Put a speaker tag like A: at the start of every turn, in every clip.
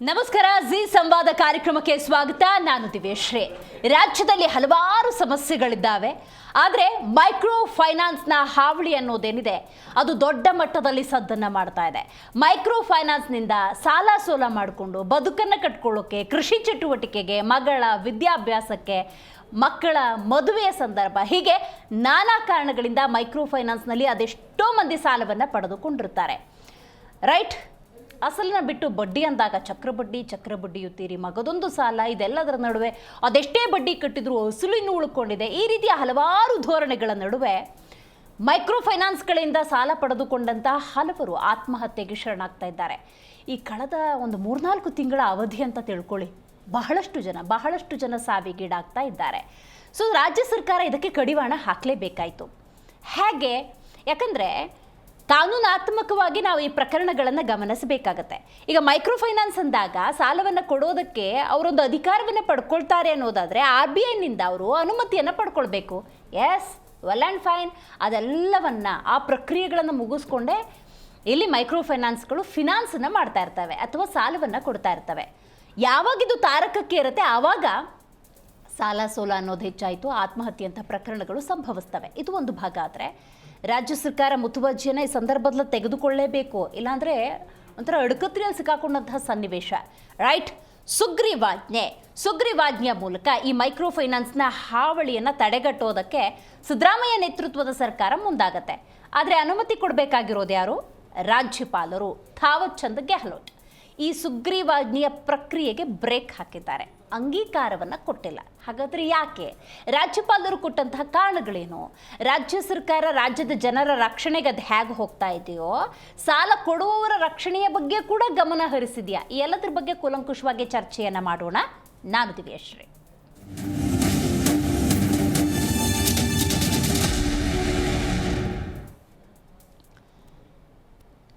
A: ನಮಸ್ಕಾರ, ಜಿ ಸಂವಾದ ಕಾರ್ಯಕ್ರಮಕ್ಕೆ ಸ್ವಾಗತ. ನಾನು ದಿವ್ಯಶ್ರೀ. ರಾಜ್ಯದಲ್ಲಿ ಹಲವಾರು ಸಮಸ್ಯೆಗಳಿದ್ದಾವೆ. ಆದರೆ ಮೈಕ್ರೋ ಫೈನಾನ್ಸ್ನ ಹಾವಳಿ ಅನ್ನೋದೇನಿದೆ ಅದು ದೊಡ್ಡ ಮಟ್ಟದಲ್ಲಿ ಸದ್ದನ್ನು ಮಾಡ್ತಾ ಇದೆ. ಮೈಕ್ರೋ ಫೈನಾನ್ಸ್ನಿಂದ ಸಾಲ ಸೋಲ ಮಾಡಿಕೊಂಡು ಬದುಕನ್ನು ಕಟ್ಕೊಳ್ಳೋಕೆ, ಕೃಷಿ ಚಟುವಟಿಕೆಗೆ, ಮಗಳ ವಿದ್ಯಾಭ್ಯಾಸಕ್ಕೆ, ಮಕ್ಕಳ ಮದುವೆಯ ಸಂದರ್ಭ, ಹೀಗೆ ನಾನಾ ಕಾರಣಗಳಿಂದ ಮೈಕ್ರೋ ಫೈನಾನ್ಸ್ನಲ್ಲಿ ಅದೆಷ್ಟೋ ಮಂದಿ ಸಾಲವನ್ನು ಪಡೆದುಕೊಂಡಿರ್ತಾರೆ. ರೈಟ್? ಅಸಲನ್ನ ಬಿಟ್ಟು ಬಡ್ಡಿ ಅಂದಾಗ ಚಕ್ರಬಡ್ಡಿಯು ತೀರಿ, ಮಗದೊಂದು ಸಾಲ, ಇದೆಲ್ಲದರ ನಡುವೆ ಅದೆಷ್ಟೇ ಬಡ್ಡಿ ಕಟ್ಟಿದ್ರು ಅಸಲು ಇನ್ನೂ ಉಳ್ಕೊಂಡಿದೆ. ಈ ರೀತಿಯ ಹಲವಾರು ಧೋರಣೆಗಳ ನಡುವೆ ಮೈಕ್ರೋ ಫೈನಾನ್ಸ್ಗಳಿಂದ ಸಾಲ ಪಡೆದುಕೊಂಡಂಥ ಹಲವರು ಆತ್ಮಹತ್ಯೆಗೆ ಶರಣಾಗ್ತಾ ಇದ್ದಾರೆ. ಈ ಕಳೆದ ಒಂದು 3-4 ತಿಂಗಳ ಅವಧಿ ಅಂತ ತಿಳ್ಕೊಳ್ಳಿ, ಬಹಳಷ್ಟು ಜನ ಸಾವಿಗೀಡಾಗ್ತಾ ಇದ್ದಾರೆ. ಸೊ ರಾಜ್ಯ ಸರ್ಕಾರ ಇದಕ್ಕೆ ಕಡಿವಾಣ ಹಾಕಲೇಬೇಕಾಯಿತು. ಹೇಗೆ? ಯಾಕಂದರೆ ಕಾನೂನಾತ್ಮಕವಾಗಿ ನಾವು ಈ ಪ್ರಕರಣಗಳನ್ನು ಗಮನಿಸಬೇಕಾಗತ್ತೆ. ಈಗ ಮೈಕ್ರೋ ಫೈನಾನ್ಸ್ ಅಂದಾಗ ಸಾಲವನ್ನು ಕೊಡೋದಕ್ಕೆ ಅವರೊಂದು ಅಧಿಕಾರವನ್ನು ಪಡ್ಕೊಳ್ತಾರೆ ಅನ್ನೋದಾದರೆ RBIನಿಂದ ಅವರು ಅನುಮತಿಯನ್ನು ಪಡ್ಕೊಳ್ಬೇಕು. Yes, well and fine. ಅದೆಲ್ಲವನ್ನು, ಆ ಪ್ರಕ್ರಿಯೆಗಳನ್ನು ಮುಗಿಸ್ಕೊಂಡೇ ಇಲ್ಲಿ ಮೈಕ್ರೋ ಫೈನಾನ್ಸ್ಗಳು ಫಿನಾನ್ಸನ್ನು ಮಾಡ್ತಾ ಇರ್ತವೆ ಅಥವಾ ಸಾಲವನ್ನು ಕೊಡ್ತಾ ಇರ್ತವೆ. ಯಾವಾಗಿದು ತಾರಕಕ್ಕೆ ಇರುತ್ತೆ ಆವಾಗ ಸಾಲ ಸೋಲ ಅನ್ನೋದು ಹೆಚ್ಚಾಯಿತು, ಆತ್ಮಹತ್ಯೆ ಅಂತ ಪ್ರಕರಣಗಳು ಸಂಭವಿಸ್ತವೆ. ಇದು ಒಂದು ಭಾಗ. ಆದರೆ ರಾಜ್ಯ ಸರ್ಕಾರ ಮುತುವರ್ಜಿಯನ್ನು ಈ ಸಂದರ್ಭದಲ್ಲಿ ತೆಗೆದುಕೊಳ್ಳಲೇಬೇಕು, ಇಲ್ಲಾಂದರೆ ಒಂಥರ ಅಡಕತ್ರಿಯಲ್ಲಿ ಸಿಕ್ಕಾಕೊಂಡಂತಹ ಸನ್ನಿವೇಶ. ರೈಟ್? ಸುಗ್ರೀವಾಜ್ಞೆಯ ಮೂಲಕ ಈ ಮೈಕ್ರೋ ಫೈನಾನ್ಸ್ನ ಹಾವಳಿಯನ್ನು ತಡೆಗಟ್ಟೋದಕ್ಕೆ ಸಿದ್ದರಾಮಯ್ಯ ನೇತೃತ್ವದ ಸರ್ಕಾರ ಮುಂದಾಗತ್ತೆ. ಆದರೆ ಅನುಮತಿ ಕೊಡಬೇಕಾಗಿರೋದು ಯಾರು? ರಾಜ್ಯಪಾಲರು ಥಾವರ್ ಚಂದ್ ಗೆಹ್ಲೋಟ್. ಈ ಸುಗ್ರೀವಾಜ್ಞೆಯ ಪ್ರಕ್ರಿಯೆಗೆ ಬ್ರೇಕ್ ಹಾಕಿದ್ದಾರೆ, ಅಂಗೀಕಾರವನ್ನು ಕೊಟ್ಟಿಲ್ಲ. ಹಾಗಾದರೆ ಯಾಕೆ? ರಾಜ್ಯಪಾಲರು ಕೊಟ್ಟಂತಹ ಕಾರಣಗಳೇನು? ರಾಜ್ಯ ಸರ್ಕಾರ ರಾಜ್ಯದ ಜನರ ರಕ್ಷಣೆಗೆ ಅದು ಹೇಗೆ ಹೋಗ್ತಾ ಇದೆಯೋ, ಸಾಲ ಕೊಡುವವರ ರಕ್ಷಣೆಯ ಬಗ್ಗೆ ಕೂಡ ಗಮನ ಹರಿಸಿದೆಯಾ? ಈ ಎಲ್ಲದರ ಬಗ್ಗೆ ಕೂಲಂಕುಷವಾಗಿ ಚರ್ಚೆಯನ್ನು ಮಾಡೋಣ. ನಾನು ದಿವ್ಯಶ್ರೀ.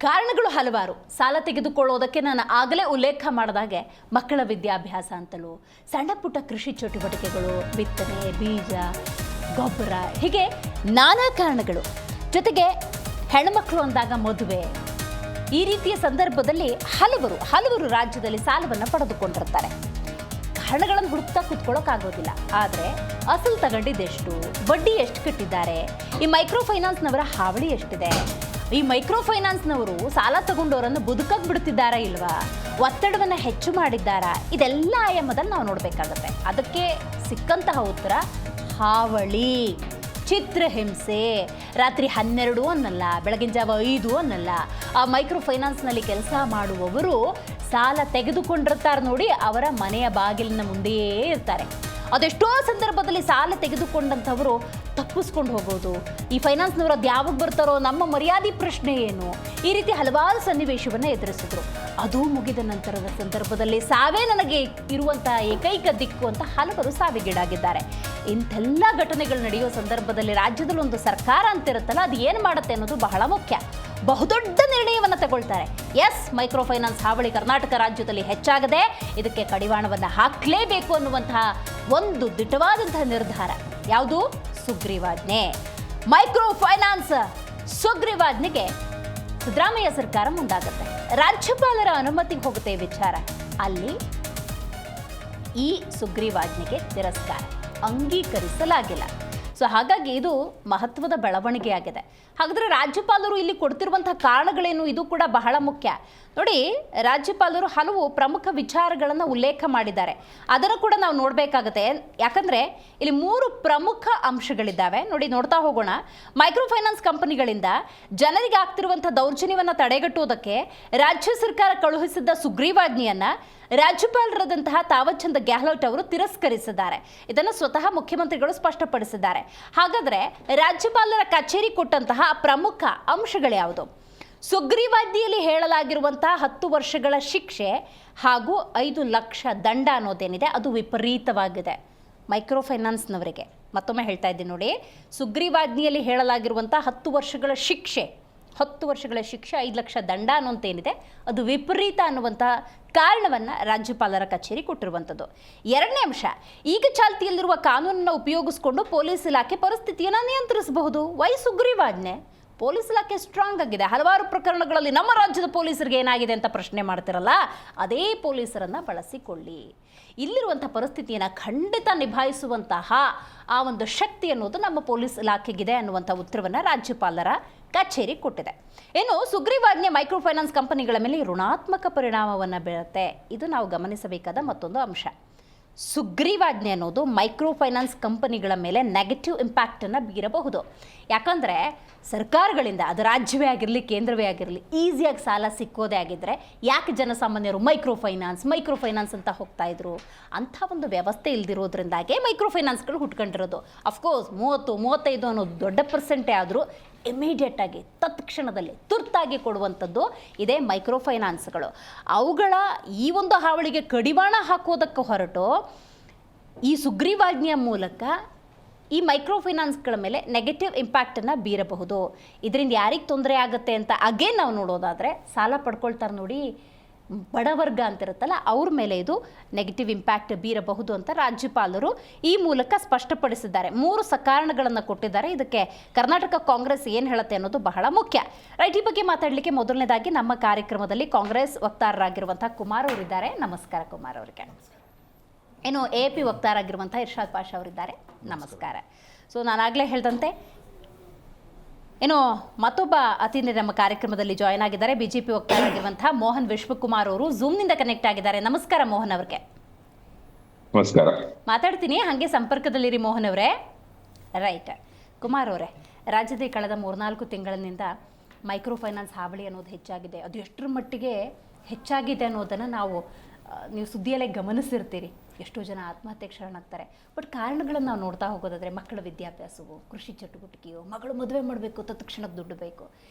A: ಕಾರಣಗಳು ಹಲವಾರು. ಸಾಲ ತೆಗೆದುಕೊಳ್ಳೋದಕ್ಕೆ ನಾನು ಆಗಲೇ ಉಲ್ಲೇಖ ಮಾಡಿದಾಗೆ ಮಕ್ಕಳ ವಿದ್ಯಾಭ್ಯಾಸ ಅಂತಲೂ, ಸಣ್ಣ ಪುಟ್ಟ ಕೃಷಿ ಚಟುವಟಿಕೆಗಳು, ಬಿತ್ತನೆ, ಬೀಜ, ಗೊಬ್ಬರ, ಹೀಗೆ ನಾನಾ ಕಾರಣಗಳು. ಜೊತೆಗೆ ಹೆಣ್ಮಕ್ಳು ಅಂದಾಗ ಮದುವೆ, ಈ ರೀತಿಯ ಸಂದರ್ಭದಲ್ಲಿ ಹಲವರು ರಾಜ್ಯದಲ್ಲಿ ಸಾಲವನ್ನು ಪಡೆದುಕೊಂಡಿರ್ತಾರೆ. ಕಾರಣಗಳನ್ನು ಹುಡುಕ್ತಾ ಕೂತ್ಕೊಳ್ಳೋಕ್ಕಾಗೋದಿಲ್ಲ. ಆದರೆ ಅಸಲು ತಗೊಂಡಿದ್ದೆಷ್ಟು, ಬಡ್ಡಿ ಎಷ್ಟು ಕಟ್ಟಿದ್ದಾರೆ, ಈ ಮೈಕ್ರೋ ಫೈನಾನ್ಸ್ನವರ ಹಾವಳಿ ಎಷ್ಟಿದೆ, ಈ ಮೈಕ್ರೋ ಫೈನಾನ್ಸ್ನವರು ಸಾಲ ತಗೊಂಡವರನ್ನು ಬದುಕಕ್ಕೆ ಬಿಡ್ತಿದ್ದಾರಾ ಇಲ್ವಾ, ಒತ್ತಡವನ್ನು ಹೆಚ್ಚು ಮಾಡಿದ್ದಾರಾ, ಇದೆಲ್ಲ ಆಯಾಮದಲ್ಲಿ ನಾವು ನೋಡಬೇಕಾಗತ್ತೆ. ಅದಕ್ಕೆ ಸಿಕ್ಕಂತಹ ಉತ್ತರ ಹಾವಳಿ, ಚಿತ್ರಹಿಂಸೆ. ರಾತ್ರಿ 12 ಅನ್ನಲ್ಲ, ಬೆಳಗಿನ ಜಾವ 5 ಅನ್ನಲ್ಲ. ಆ ಮೈಕ್ರೋ ಫೈನಾನ್ಸ್ನಲ್ಲಿ ಕೆಲಸ ಮಾಡುವವರು ಸಾಲ ತೆಗೆದುಕೊಂಡಿರ್ತಾರೆ ನೋಡಿ, ಅವರ ಮನೆಯ ಬಾಗಿಲಿನ ಮುಂದೆಯೇ ಇರ್ತಾರೆ. ಅದೆಷ್ಟೋ ಸಂದರ್ಭದಲ್ಲಿ ಸಾಲ ತೆಗೆದುಕೊಂಡಂಥವರು ತಪ್ಪಿಸ್ಕೊಂಡು ಹೋಗೋದು, ಈ ಫೈನಾನ್ಸ್ನವರು ಅದು ಯಾವಾಗ ಬರ್ತಾರೋ, ನಮ್ಮ ಮರ್ಯಾದೆ ಪ್ರಶ್ನೆ ಏನು, ಈ ರೀತಿ ಹಲವಾರು ಸನ್ನಿವೇಶವನ್ನು ಎದುರಿಸಿದ್ರು. ಅದು ಮುಗಿದ ನಂತರದ ಸಂದರ್ಭದಲ್ಲಿ ಸಾವೇ ನನಗೆ ಇರುವಂಥ ಏಕೈಕ ದಿಕ್ಕು ಅಂತ ಹಲವರು ಸಾವಿಗೀಡಾಗಿದ್ದಾರೆ. ಇಂಥೆಲ್ಲ ಘಟನೆಗಳು ನಡೆಯೋ ಸಂದರ್ಭದಲ್ಲಿ ರಾಜ್ಯದಲ್ಲಿ ಒಂದು ಸರ್ಕಾರ ಅಂತಿರುತ್ತಲ್ಲ, ಅದು ಏನು ಮಾಡುತ್ತೆ ಅನ್ನೋದು ಬಹಳ ಮುಖ್ಯ. ಬಹುದೊಡ್ಡ ನಿರ್ಣಯವನ್ನು ತಗೊಳ್ತಾರೆ. ಎಸ್, ಮೈಕ್ರೋ ಫೈನಾನ್ಸ್ ಹಾವಳಿ ಕರ್ನಾಟಕ ರಾಜ್ಯದಲ್ಲಿ ಹೆಚ್ಚಾಗದೆ ಇದಕ್ಕೆ ಕಡಿವಾಣವನ್ನು ಹಾಕಲೇಬೇಕು ಅನ್ನುವಂತಹ ಒಂದು ದಿಟ್ಟವಾದಂತಹ ನಿರ್ಧಾರ. ಯಾವುದು? ಸುಗ್ರೀವಾಜ್ಞೆ. ಮೈಕ್ರೋ ಫೈನಾನ್ಸ್ ಸುಗ್ರೀವಾಜ್ಞೆಗೆ ಸಿದ್ದರಾಮಯ್ಯ ಸರ್ಕಾರ ಮುಂದಾಗುತ್ತೆ. ರಾಜ್ಯಪಾಲರ ಅನುಮತಿಗೆ ಹೋಗುತ್ತೆ ವಿಚಾರ. ಅಲ್ಲಿ ಈ ಸುಗ್ರೀವಾಜ್ಞೆಗೆ ತಿರಸ್ಕಾರ, ಅಂಗೀಕರಿಸಲಾಗಿಲ್ಲ. ಸೊ ಹಾಗಾಗಿ ಇದು ಮಹತ್ವದ ಬೆಳವಣಿಗೆ ಆಗಿದೆ. ಹಾಗಾದರೆ ರಾಜ್ಯಪಾಲರು ಇಲ್ಲಿ ಕೊಡ್ತಿರುವಂತಹ ಕಾರಣಗಳೇನು? ಇದು ಕೂಡ ಬಹಳ ಮುಖ್ಯ. ನೋಡಿ, ರಾಜ್ಯಪಾಲರು ಹಲವು ಪ್ರಮುಖ ವಿಚಾರಗಳನ್ನು ಉಲ್ಲೇಖ ಮಾಡಿದ್ದಾರೆ. ಅದನ್ನು ಕೂಡ ನಾವು ನೋಡಬೇಕಾಗುತ್ತೆ. ಯಾಕಂದರೆ ಇಲ್ಲಿ 3 ಪ್ರಮುಖ ಅಂಶಗಳಿದ್ದಾವೆ. ನೋಡಿ, ನೋಡ್ತಾ ಹೋಗೋಣ. ಮೈಕ್ರೋ ಫೈನಾನ್ಸ್ ಕಂಪನಿಗಳಿಂದ ಜನರಿಗೆ ಆಗ್ತಿರುವಂಥ ದೌರ್ಜನ್ಯವನ್ನು ತಡೆಗಟ್ಟುವುದಕ್ಕೆ ರಾಜ್ಯ ಸರ್ಕಾರ ಕಳುಹಿಸಿದ್ದ ಸುಗ್ರೀವಾಜ್ಞೆಯನ್ನು ರಾಜ್ಯಪಾಲರಾದಂತಹ ಥಾವರ್ ಚಂದ್ ಗೆಹ್ಲೋಟ್ ಅವರು ತಿರಸ್ಕರಿಸಿದ್ದಾರೆ. ಇದನ್ನು ಸ್ವತಃ ಮುಖ್ಯಮಂತ್ರಿಗಳು ಸ್ಪಷ್ಟಪಡಿಸಿದ್ದಾರೆ. ಹಾಗಾದರೆ ರಾಜ್ಯಪಾಲರ ಕಚೇರಿ ಕೊಟ್ಟಂತಹ ಪ್ರಮುಖ ಅಂಶಗಳು ಯಾವುದು? ಸುಗ್ರೀವಾಜ್ಞೆಯಲ್ಲಿ ಹೇಳಲಾಗಿರುವಂತಹ 10 ವರ್ಷಗಳ ಶಿಕ್ಷೆ ಹಾಗೂ 5 ಲಕ್ಷ ದಂಡ ಅನ್ನೋದೇನಿದೆ ಅದು ವಿಪರೀತವಾಗಿದೆ ಮೈಕ್ರೋ ಫೈನಾನ್ಸ್ನವರಿಗೆ. ಮತ್ತೊಮ್ಮೆ ಹೇಳ್ತಾ ಇದ್ದೀನಿ ನೋಡಿ, ಸುಗ್ರೀವಾಜ್ಞೆಯಲ್ಲಿ ಹೇಳಲಾಗಿರುವಂಥ 10 ವರ್ಷಗಳ ಶಿಕ್ಷೆ, 5 ಲಕ್ಷ ದಂಡ ಅನ್ನೋಂತೇನಿದೆ ಅದು ವಿಪರೀತ ಅನ್ನುವಂಥ ಕಾರಣವನ್ನು ರಾಜ್ಯಪಾಲರ ಕಚೇರಿ ಕೊಟ್ಟಿರುವಂಥದ್ದು. 2ನೇ ಅಂಶ, ಈಗ ಚಾಲ್ತಿಯಲ್ಲಿರುವ ಕಾನೂನನ್ನು ಉಪಯೋಗಿಸಿಕೊಂಡು ಪೊಲೀಸ್ ಇಲಾಖೆ ಪರಿಸ್ಥಿತಿಯನ್ನು ನಿಯಂತ್ರಿಸಬಹುದು. ವೈ ಸುಗ್ರೀವಾಜ್ಞೆ? ಪೊಲೀಸ್ ಇಲಾಖೆ ಸ್ಟ್ರಾಂಗ್ ಆಗಿದೆ. ಹಲವಾರು ಪ್ರಕರಣಗಳಲ್ಲಿ ನಮ್ಮ ರಾಜ್ಯದ ಪೊಲೀಸರಿಗೆ ಏನಾಗಿದೆ ಅಂತ ಪ್ರಶ್ನೆ ಮಾಡ್ತಿರಲ್ಲ, ಅದೇ ಪೊಲೀಸರನ್ನು ಬಳಸಿಕೊಳ್ಳಿ. ಇಲ್ಲಿರುವಂಥ ಪರಿಸ್ಥಿತಿಯನ್ನು ಖಂಡಿತ ನಿಭಾಯಿಸುವಂತಹ ಆ ಒಂದು ಶಕ್ತಿ ಅನ್ನೋದು ನಮ್ಮ ಪೊಲೀಸ್ ಇಲಾಖೆಗಿದೆ ಅನ್ನುವಂಥ ಉತ್ತರವನ್ನು ರಾಜ್ಯಪಾಲರ ಕಚೇರಿ ಕೊಟ್ಟಿದೆ. ಇನ್ನು ಸುಗ್ರೀವಾಜ್ಞೆ ಮೈಕ್ರೋ ಫೈನಾನ್ಸ್ ಕಂಪನಿಗಳ ಮೇಲೆ ಋಣಾತ್ಮಕ ಪರಿಣಾಮವನ್ನು ಬೀರುತ್ತೆ. ಇದು ನಾವು ಗಮನಿಸಬೇಕಾದ ಮತ್ತೊಂದು ಅಂಶ. ಸುಗ್ರೀವಾಜ್ಞೆ ಅನ್ನೋದು ಮೈಕ್ರೋ ಫೈನಾನ್ಸ್ ಕಂಪನಿಗಳ ಮೇಲೆ ನೆಗೆಟಿವ್ ಇಂಪ್ಯಾಕ್ಟನ್ನು ಬೀರಬಹುದು. ಯಾಕಂದರೆ ಸರ್ಕಾರಗಳಿಂದ, ಅದು ರಾಜ್ಯವೇ ಆಗಿರಲಿ ಕೇಂದ್ರವೇ ಆಗಿರಲಿ, ಈಸಿಯಾಗಿ ಸಾಲ ಸಿಕ್ಕೋದೇ ಆಗಿದ್ದರೆ ಯಾಕೆ ಜನಸಾಮಾನ್ಯರು ಮೈಕ್ರೋ ಫೈನಾನ್ಸ್ ಅಂತ ಹೋಗ್ತಾ ಇದ್ರು? ಅಂಥ ಒಂದು ವ್ಯವಸ್ಥೆ ಇಲ್ದಿರೋದ್ರಿಂದಾಗೆ ಮೈಕ್ರೋ ಫೈನಾನ್ಸ್ಗಳು ಹುಟ್ಕೊಂಡಿರೋದು. ಅಫ್ಕೋರ್ಸ್ 30-35 ಅನ್ನೋದು ದೊಡ್ಡ ಪರ್ಸೆಂಟೇ ಆದರೂ ಇಮಿಡಿಯೇಟಾಗಿ ತತ್ಕ್ಷಣದಲ್ಲಿ ತುರ್ತಾಗಿ ಕೊಡುವಂಥದ್ದು ಇದೇ ಮೈಕ್ರೋ ಫೈನಾನ್ಸ್ಗಳು. ಅವುಗಳ ಈ ಒಂದು ಹಾವಳಿಗೆ ಕಡಿವಾಣ ಹಾಕೋದಕ್ಕೆ ಹೊರಟು ಈ ಸುಗ್ರೀವಾಜ್ಞೆಯ ಮೂಲಕ ಈ ಮೈಕ್ರೋ ಫೈನಾನ್ಸ್ಗಳ ಮೇಲೆ ನೆಗೆಟಿವ್ ಇಂಪ್ಯಾಕ್ಟನ್ನು ಬೀರಬಹುದು. ಇದರಿಂದ ಯಾರಿಗೆ ತೊಂದರೆ ಆಗುತ್ತೆ ಅಂತ ಅಗೇನ್ ನಾವು ನೋಡೋದಾದರೆ, ಸಾಲ ಪಡ್ಕೊಳ್ತಾರೆ ನೋಡಿ ಬಡವರ್ಗ ಅಂತಿರುತ್ತಲ್ಲ, ಅವ್ರ ಮೇಲೆ ಇದು ನೆಗೆಟಿವ್ ಇಂಪ್ಯಾಕ್ಟ್ ಬೀರಬಹುದು ಅಂತ ರಾಜ್ಯಪಾಲರು ಈ ಮೂಲಕ ಸ್ಪಷ್ಟಪಡಿಸಿದ್ದಾರೆ. 3 ಸಕಾರಣಗಳನ್ನು ಕೊಟ್ಟಿದ್ದಾರೆ. ಇದಕ್ಕೆ ಕರ್ನಾಟಕ ಕಾಂಗ್ರೆಸ್ ಏನು ಹೇಳುತ್ತೆ ಅನ್ನೋದು ಬಹಳ ಮುಖ್ಯ. ರೈಟ್, ಈ ಬಗ್ಗೆ ಮಾತಾಡಲಿಕ್ಕೆ ಮೊದಲನೇದಾಗಿ ನಮ್ಮ ಕಾರ್ಯಕ್ರಮದಲ್ಲಿ ಕಾಂಗ್ರೆಸ್ ವಕ್ತಾರರಾಗಿರುವಂಥ ಕುಮಾರ್ ಅವರಿದ್ದಾರೆ. ನಮಸ್ಕಾರ ಕುಮಾರ್ ಅವರಿಗೆ. ಏನು AP ವಕ್ತಾರರಾಗಿರುವಂಥ ಇರ್ಷಾದ್ ಪಾಷಾ ಅವರಿದ್ದಾರೆ. ನಮಸ್ಕಾರ. ಸೊ ನಾನಾಗಲೇ ಹೇಳಿದಂತೆ ಏನು ಮತ್ತೊಬ್ಬ ಅತಿಥಿ ನಮ್ಮ ಕಾರ್ಯಕ್ರಮದಲ್ಲಿ ಜಾಯ್ನ್ ಆಗಿದ್ದಾರೆ. BJP ವಕ್ತಾರರಾಗಿರುವಂತಹ ಮೋಹನ್ ವಿಶ್ವಕುಮಾರ್ ಅವರು ಝೂಮ್ನಿಂದ ಕನೆಕ್ಟ್ ಆಗಿದ್ದಾರೆ. ನಮಸ್ಕಾರ ಮೋಹನ್ ಅವ್ರಿಗೆ.
B: ನಮಸ್ಕಾರ.
A: ಮಾತಾಡ್ತೀನಿ, ಹಾಗೆ ಸಂಪರ್ಕದಲ್ಲಿರಿ ಮೋಹನ್ ಅವರೇ. ರೈಟ್, ಕುಮಾರ್ ಅವರೇ, ರಾಜ್ಯದ ಕಳೆದ 3-4 ತಿಂಗಳಿನಿಂದ ಮೈಕ್ರೋ ಫೈನಾನ್ಸ್ ಹಾವಳಿ ಅನ್ನೋದು ಹೆಚ್ಚಾಗಿದೆ. ಅದು ಎಷ್ಟರ ಮಟ್ಟಿಗೆ ಹೆಚ್ಚಾಗಿದೆ ಅನ್ನೋದನ್ನು ನೀವು ಸುದ್ದಿಯಲ್ಲೇ ಗಮನಿಸಿರ್ತೀರಿ. ಎಷ್ಟೋ ಜನ ಆತ್ಮಹತ್ಯೆಗೆ ಶರಣಾಗ್ತಾರೆ. ಬಟ್ ಕಾರಣಗಳನ್ನು ನಾವು ನೋಡ್ತಾ ಹೋಗೋದಾದರೆ ಮಕ್ಕಳ ವಿದ್ಯಾಭ್ಯಾಸವು, ಕೃಷಿ ಚಟುವಟಿಕೆಯು, ಮಗಳು ಮದುವೆ ಮಾಡಬೇಕು, ತತ್ಕ್ಷಣಕ್ಕೆ ದುಡ್ಡು ಬೇಕು,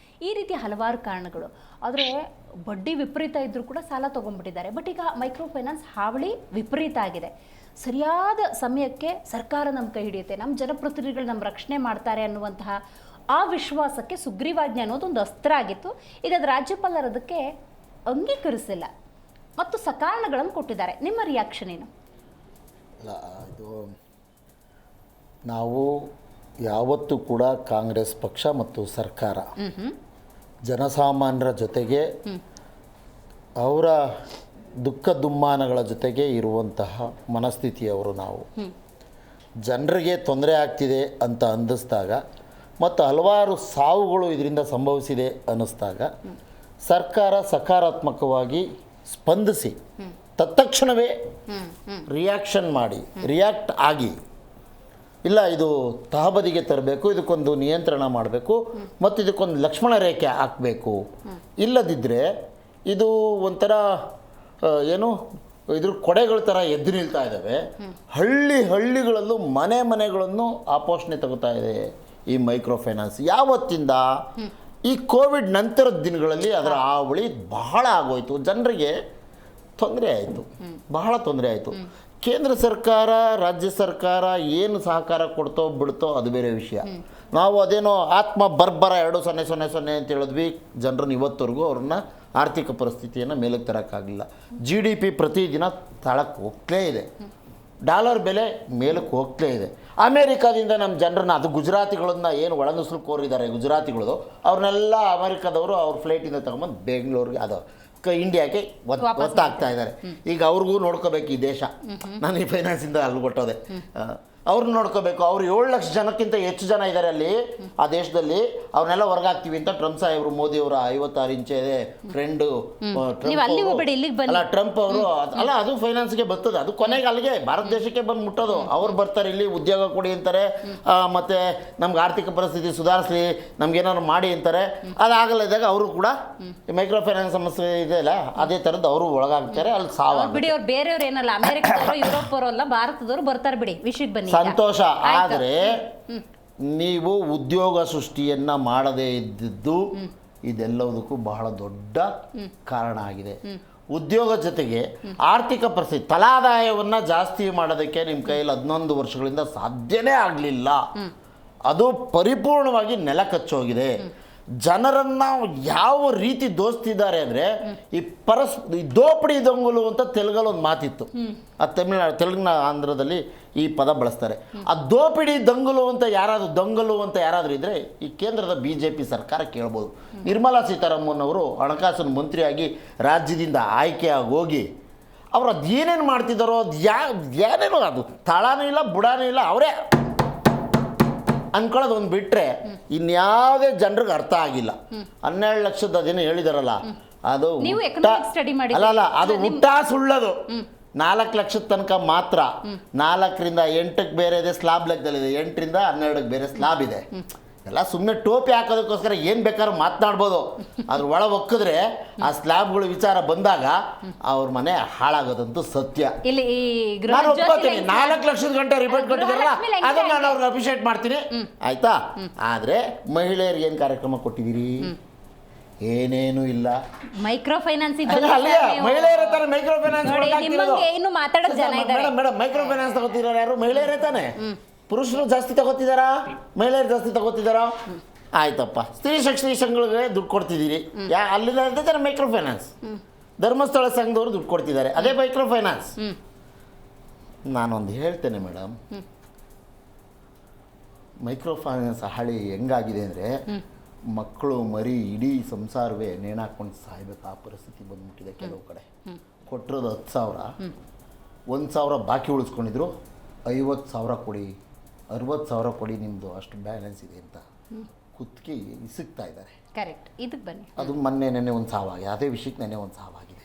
A: ಈ ರೀತಿ ಹಲವಾರು ಕಾರಣಗಳು. ಆದರೆ ಬಡ್ಡಿ ವಿಪರೀತ ಇದ್ದರೂ ಕೂಡ ಸಾಲ ತೊಗೊಂಡ್ಬಿಟ್ಟಿದ್ದಾರೆ. ಬಟ್ ಈಗ ಮೈಕ್ರೋ ಫೈನಾನ್ಸ್ ಹಾವಳಿ ವಿಪರೀತ ಆಗಿದೆ. ಸರಿಯಾದ ಸಮಯಕ್ಕೆ ಸರ್ಕಾರ ನಮ್ಮ ಕೈ ಹಿಡಿಯುತ್ತೆ, ನಮ್ಮ ಜನಪ್ರತಿನಿಧಿಗಳು ನಮ್ಮ ರಕ್ಷಣೆ ಮಾಡ್ತಾರೆ ಅನ್ನುವಂತಹ ಆ ವಿಶ್ವಾಸಕ್ಕೆ ಸುಗ್ರೀವಾಜ್ಞೆ ಅನ್ನೋದೊಂದು ಅಸ್ತ್ರ ಆಗಿತ್ತು. ಈಗ ಅದು ರಾಜ್ಯಪಾಲರು ಅದಕ್ಕೆ ಅಂಗೀಕರಿಸಿಲ್ಲ ಮತ್ತು ಸಕಾರಣಗಳನ್ನು ಕೊಟ್ಟಿದ್ದಾರೆ. ನಿಮ್ಮ ರಿಯಾಕ್ಷನ್ ಏನು?
C: ಇದು ನಾವು ಯಾವತ್ತೂ ಕೂಡ ಕಾಂಗ್ರೆಸ್ ಪಕ್ಷ ಮತ್ತು ಸರ್ಕಾರ ಜನಸಾಮಾನ್ಯರ ಜೊತೆಗೆ ಅವರ ದುಃಖ ದುಮ್ಮಾನಗಳ ಜೊತೆಗೆ ಇರುವಂತಹ ಮನಸ್ಥಿತಿಯವರು. ನಾವು ಜನರಿಗೆ ತೊಂದರೆ ಆಗ್ತಿದೆ ಅಂತ ಅಂದಿಸಿದಾಗ ಮತ್ತು ಹಲವಾರು ಸಾವುಗಳು ಇದರಿಂದ ಸಂಭವಿಸಿದೆ ಅನ್ನಿಸ್ದಾಗ ಸರ್ಕಾರ ಸಕಾರಾತ್ಮಕವಾಗಿ ಸ್ಪಂದಿಸಿ ತತ್ಕ್ಷಣವೇ ರಿಯಾಕ್ಟ್ ಆಗಿ, ಇಲ್ಲ ಇದು ತಹಬದಿಗೆ ತರಬೇಕು, ಇದಕ್ಕೊಂದು ನಿಯಂತ್ರಣ ಮಾಡಬೇಕು ಮತ್ತು ಇದಕ್ಕೊಂದು ಲಕ್ಷ್ಮಣ ರೇಖೆ ಹಾಕಬೇಕು. ಇಲ್ಲದಿದ್ದರೆ ಇದು ಒಂಥರ ಏನು ಇದ್ರ ಕೊಡೆಗಳ ಥರ ಎದ್ದು ನಿಲ್ತಾ ಇದ್ದಾವೆ. ಹಳ್ಳಿಗಳಲ್ಲೂ ಮನೆಗಳನ್ನು ಆಪೋಷಣೆ ತಗೋತಾ ಇದೆ ಈ ಮೈಕ್ರೋ ಫೈನಾನ್ಸ್. ಯಾವತ್ತಿಂದ? ಈ ಕೋವಿಡ್ ನಂತರದ ದಿನಗಳಲ್ಲಿ ಅದರ ಹಾವಳಿ ಬಹಳ ಆಗೋಯ್ತು. ಜನರಿಗೆ ತೊಂದರೆ ಆಯಿತು, ಬಹಳ ತೊಂದರೆ ಆಯಿತು. ಕೇಂದ್ರ ಸರ್ಕಾರ, ರಾಜ್ಯ ಸರ್ಕಾರ ಏನು ಸಹಕಾರ ಕೊಡ್ತೋ ಬಿಡ್ತೋ ಅದು ಬೇರೆ ವಿಷಯ. ನಾವು ಅದೇನೋ ಆತ್ಮ ಬರ್ಬರ 2000 ಅಂತ ಹೇಳಿದ್ವಿ. ಜನರನ್ನು ಇವತ್ತವರೆಗೂ ಅವ್ರನ್ನ ಆರ್ಥಿಕ ಪರಿಸ್ಥಿತಿಯನ್ನು ಮೇಲಕ್ಕೆ ತರೋಕ್ಕಾಗಲಿಲ್ಲ. GDP ಪ್ರತಿದಿನ ತಳಕ್ಕೆ ಹೋಗ್ತಲೇ ಇದೆ. ಡಾಲರ್ ಬೆಲೆ ಮೇಲಕ್ಕೆ ಹೋಗ್ತಲೇ ಇದೆ. ಅಮೇರಿಕಾದಿಂದ ನಮ್ಮ ಜನರನ್ನ, ಅದು ಗುಜರಾತಿಗಳನ್ನ ಏನು ಒಳನುಸುಳುಕೋರಿದ್ದಾರೆ ಗುಜರಾತಿಗಳು, ಅವ್ರನ್ನೆಲ್ಲ ಅಮೇರಿಕಾದವರು ಅವ್ರ ಫ್ಲೈಟಿಂದ ತಗೊಂಬಂದು ಬೆಂಗಳೂರಿಗೆ ಅದು ಇಂಡಿಯಾಗೆ ಒತ್ತಾಗ್ತಾ ಇದ್ದಾರೆ. ಈಗ ಅವ್ರಿಗೂ ನೋಡ್ಕೋಬೇಕು ಈ ದೇಶ. ನಾನು ಈ ಫೈನಾನ್ಸಿಂದ ಅಲ್ಲಿ ಕೊಟ್ಟೋದೆ. ಅವ್ರನ್ನ ನೋಡ್ಕೋಬೇಕು. ಅವ್ರು 7 ಲಕ್ಷ ಜನಕ್ಕಿಂತ ಹೆಚ್ಚು ಜನ ಇದ್ದಾರೆ ಅಲ್ಲಿ ಆ ದೇಶದಲ್ಲಿ. ಅವ್ರನ್ನೆಲ್ಲ ಹೊರಗಾಗ್ತೀವಿ ಅಂತ ಟ್ರಂಪ್ ಸಾಹೇಬರು, ಮೋದಿ ಅವರ 56 ಇಂಚೆ ಫ್ರೆಂಡು ಟ್ರಂಪ್ ಅವರು ಅಲ್ಲ, ಅದು ಫೈನಾನ್ಸ್ಗೆ ಬರ್ತದೆ. ಅದು ಕೊನೆಗೆ ಅಲ್ಲಿಗೆ ಭಾರತ ದೇಶಕ್ಕೆ ಬಂದು ಮುಟ್ಟೋದು. ಅವ್ರು ಬರ್ತಾರೆ, ಇಲ್ಲಿ ಉದ್ಯೋಗ ಕೊಡಿ ಅಂತಾರೆ, ಮತ್ತೆ ನಮ್ಗೆ ಆರ್ಥಿಕ ಪರಿಸ್ಥಿತಿ ಸುಧಾರಿಸಲಿ, ನಮ್ಗೇನಾದ್ರು ಮಾಡಿ ಅಂತಾರೆ. ಅದಾಗಲ್ಲ ಇದ್ದಾಗ ಅವರು ಕೂಡ ಮೈಕ್ರೋ ಫೈನಾನ್ಸ್ ಸಮಸ್ಯೆ ಇದೆ ಅಲ್ಲ, ಅದೇ ಥರದ್ದು ಅವರು ಒಳಗಾಗ್ತಾರೆ. ಅಲ್ಲಿ ಸಾವ
A: ಬಿಡಿ. ಅವ್ರು ಬೇರೆಯವ್ರು ಏನಲ್ಲ, ಅಮೆರಿಕದವರು, ಯುರೋಪ್ ಅವರಲ್ಲ, ಭಾರತದವರು ಬರ್ತಾರೆ ಬಿಡಿ. ವಿಷಯಕ್ಕೆ ಬನ್ನಿ.
C: ಸಂತೋಷ. ಆದರೆ ನೀವು ಉದ್ಯೋಗ ಸೃಷ್ಟಿಯನ್ನ ಮಾಡದೇ ಇದ್ದಿದ್ದು ಇದೆಲ್ಲದಕ್ಕೂ ಬಹಳ ದೊಡ್ಡ ಕಾರಣ ಆಗಿದೆ. ಉದ್ಯೋಗ ಜೊತೆಗೆ ಆರ್ಥಿಕ ಪರಿಸ್ಥಿತಿ, ತಲಾದಾಯವನ್ನು ಜಾಸ್ತಿ ಮಾಡೋದಕ್ಕೆ ನಿಮ್ಮ ಕೈಯಲ್ಲಿ 11 ವರ್ಷಗಳಿಂದ ಸಾಧ್ಯನೇ ಆಗಲಿಲ್ಲ. ಅದು ಪರಿಪೂರ್ಣವಾಗಿ ನೆಲ ಕಚ್ಚೋಗಿದೆ. ಜನರನ್ನು ಯಾವ ರೀತಿ ದೋಸ್ತಿದ್ದಾರೆ ಅಂದರೆ ಈ ದೋಪಡಿ ದೊಂಗಲು ಅಂತ ತೆಲುಗಲ್ಲಿ ಒಂದು ಮಾತಿತ್ತು. ಆ ತೆಲುಗಿನ ಆಂಧ್ರದಲ್ಲಿ ಈ ಪದ ಬಳಸ್ತಾರೆ. ಆ ದೋಪಿಡಿ ದೊಂಗಲು ಅಂತ ಯಾರಾದರೂ ಇದ್ದರೆ ಈ ಕೇಂದ್ರದ BJP ಸರ್ಕಾರ ಕೇಳ್ಬೋದು. ನಿರ್ಮಲಾ ಸೀತಾರಾಮನ್ ಅವರು ಹಣಕಾಸಿನ ಮಂತ್ರಿಯಾಗಿ ರಾಜ್ಯದಿಂದ ಆಯ್ಕೆಯಾಗಿ ಹೋಗಿ ಅವರು ಅದು ಏನೇನು ಮಾಡ್ತಿದ್ದಾರೋ ಅದು ಏನೇನೋ ಅದು ತಳನೂ ಇಲ್ಲ ಬುಡನೂ ಇಲ್ಲ, ಅವರೇ ಅನ್ಕೊಳ್ಳೋದು ಒಂದು ಬಿಟ್ಟರೆ ಇನ್ಯಾವುದೇ ಜನರಿಗೆ ಅರ್ಥ ಆಗಿಲ್ಲ. 12 ಲಕ್ಷದ ಅದೇನು ಹೇಳಿದಾರಲ್ಲ ಅದು ಅಲ್ಲ ಅದು ಹುಟ್ಟ ಸುಳ್ಳದು. 4 ಲಕ್ಷದ ತನಕ ಮಾತ್ರ. 4ರಿಂದ 8ಕ್ಕೆ ಬೇರೆ ಇದೆ, ಸ್ಲಾಬ್ ಲೆಕ್ಕದಲ್ಲಿದೆ. 8ರಿಂದ 12ಕ್ಕೆ ಬೇರೆ ಸ್ಲಾಬ್ ಇದೆ. ಎಲ್ಲ ಸುಮ್ಮನೆ ಟೋಪಿ ಹಾಕೋದಕ್ಕೋಸ್ಕರ ಏನು ಬೇಕಾದ್ರೂ ಮಾತನಾಡ್ಬೋದು. ಅದ್ರ ಒಳ ಒಕ್ಕಿದ್ರೆ ಆ ಸ್ಲ್ಯಾಬ್ಗಳು ವಿಚಾರ ಬಂದಾಗ ಅವ್ರ ಮನೆ ಹಾಳಾಗೋದಂತೂ ಸತ್ಯ. ನಾನು ಒಪ್ಕೋತೀನಿ, 4 ಲಕ್ಷದ ಗಂಟೆ ರಿಪೋರ್ಟ್ ಕೊಟ್ಟಿದ್ದಾರಲ್ಲ ಅದನ್ನ ನಾನು ಅವ್ರಿಗೆ ಅಪ್ರಿಷಿಯೇಟ್ ಮಾಡ್ತೀನಿ, ಆಯ್ತಾ. ಆದರೆ ಮಹಿಳೆಯರಿಗೆ ಏನು ಕಾರ್ಯಕ್ರಮ ಕೊಟ್ಟಿದ್ದೀರಿ? ಏನೇನು ಇಲ್ಲ.
A: ಮೈಕ್ರೋ ಫೈನಾನ್ಸ್
C: ಮಹಿಳೆಯರೇ ತಾನೆ micro finance
A: madam,
C: micro finance ತಗೋತಿದ್ದಾರೆ ಯಾರು? ಮಹಿಳೆಯರೇ ತಾನೆ. ಪುರುಷರು ಜಾಸ್ತಿ ತಗೋತಿದ್ದಾರಾ, ಮಹಿಳೆಯರು ಜಾಸ್ತಿ ತಗೋತಿದ್ದಾರಾ? ಆಯ್ತಪ್ಪ, ಸ್ತ್ರೀ ಸಂಘಗಳಿಗೆ ದುಡ್ಡು ಕೊಡ್ತಿದ್ದೀರಿ. ಅಲ್ಲಿಂದ ಇರ್ತಾರೆ ಮೈಕ್ರೋ ಫೈನಾನ್ಸ್. ಧರ್ಮಸ್ಥಳ ಸಂಘದವರು ದುಡ್ಡು ಕೊಡ್ತಿದ್ದಾರೆ, ಅದೇ ಮೈಕ್ರೋ ಫೈನಾನ್ಸ್. ನಾನೊಂದು ಹೇಳ್ತೇನೆ ಮೇಡಮ್, ಮೈಕ್ರೋ ಫೈನಾನ್ಸ್ ಹಳಿ ಹೆಂಗಾಗಿದೆ ಅಂದರೆ ಮಕ್ಕಳು ಮರಿ ಇಡೀ ಸಂಸಾರವೇ ನೇಣಾಕೊಂಡು ಸಾಯ್ಬೇಕು ಆ ಪರಿಸ್ಥಿತಿ ಬಂದ್ಬಿಟ್ಟಿದೆ. ಕೆಲವು ಕಡೆ ಕೊಟ್ಟಿರೋದು 10,000, 1,000 ಬಾಕಿ ಉಳಿಸ್ಕೊಂಡಿದ್ರು. 50,000 ಕೊಡಿ, 60,000 ಕೊಡಿ, ನಿಮ್ಮದು ಅಷ್ಟು ಬ್ಯಾಲೆನ್ಸ್ ಇದೆ ಅಂತ ಕುತ್ತಿಗೆ ಇಸುಕ್ತಾ ಇದ್ದಾರೆ.
A: ಕರೆಕ್ಟ್. ಇದಕ್ಕೆ ಬನ್ನಿ,
C: ಅದು ನೆನ್ನೆ ಒಂದು ಸಾವಾಗಿದೆ. ಅದೇ ವಿಷಯಕ್ಕೆ ನೆನ್ನೆ ಒಂದು ಸಾವಾಗಿದೆ.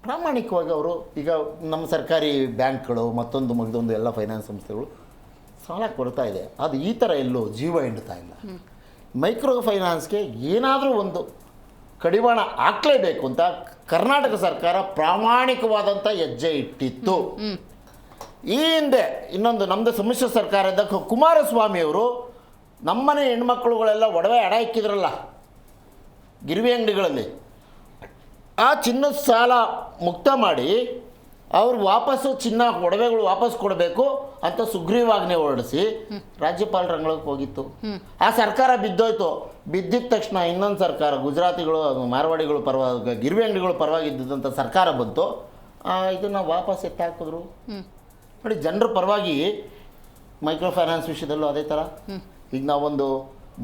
C: ಪ್ರಾಮಾಣಿಕವಾಗಿ ಅವರು ಈಗ ನಮ್ಮ ಸರ್ಕಾರಿ ಬ್ಯಾಂಕ್ಗಳು ಮತ್ತೊಂದು ಮಗದೊಂದು ಎಲ್ಲ ಫೈನಾನ್ಸ್ ಸಂಸ್ಥೆಗಳು ಸಾಲ ಕೊಡ್ತಾ ಇದೆ. ಅದು ಈ ಥರ ಎಲ್ಲೋ ಜೀವ ಹಿಂಡ್ತಾ ಇಲ್ಲ. ಮೈಕ್ರೋ ಫೈನಾನ್ಸ್ಗೆ ಏನಾದರೂ ಒಂದು ಕಡಿವಾಣ ಹಾಕಲೇಬೇಕು ಅಂತ ಕರ್ನಾಟಕ ಸರ್ಕಾರ ಪ್ರಾಮಾಣಿಕವಾದಂಥ ಹೆಜ್ಜೆ ಇಟ್ಟಿತ್ತು. ಈ ಹಿಂದೆ ಇನ್ನೊಂದು ನಮ್ಮದು ಸಮ್ಮಿಶ್ರ ಸರ್ಕಾರದ ಕುಮಾರಸ್ವಾಮಿಯವರು ನಮ್ಮನೆ ಹೆಣ್ಮಕ್ಳುಗಳೆಲ್ಲ ಒಡವೆ ಅಡ ಇಕ್ಕಿದ್ರಲ್ಲ ಗಿರ್ವಿ ಅಂಗಡಿಗಳಲ್ಲಿ, ಆ ಚಿನ್ನದ ಸಾಲ ಮುಕ್ತ ಮಾಡಿ ಅವ್ರು ವಾಪಸ್ಸು ಚಿನ್ನ ಒಡವೆಗಳು ವಾಪಸ್ ಕೊಡಬೇಕು ಅಂತ ಸುಗ್ರೀವಾಜ್ಞೆ ಹೊರಡಿಸಿ ರಾಜ್ಯಪಾಲರ ಅಂಗಳಕ್ಕೆ ಹೋಗಿತ್ತು. ಆ ಸರ್ಕಾರ ಬಿದ್ದೋಯ್ತು. ಬಿದ್ದಿದ ತಕ್ಷಣ ಇನ್ನೊಂದು ಸರ್ಕಾರ, ಗುಜರಾತಿಗಳು ಮಾರ್ವಾಡಿಗಳು ಪರವಾಗಿ ಗಿರ್ವಿ ಅಂಗಡಿಗಳು ಪರವಾಗಿದ್ದಂಥ ಸರ್ಕಾರ ಬಂತು. ಇದನ್ನು ವಾಪಸ್ ಎತ್ತಾಕಿದ್ರು. ನೋಡಿ, ಜನರ ಪರವಾಗಿ ಮೈಕ್ರೋ ಫೈನಾನ್ಸ್ ವಿಷಯದಲ್ಲೂ ಅದೇ ಥರ. ಈಗ ನಾವೊಂದು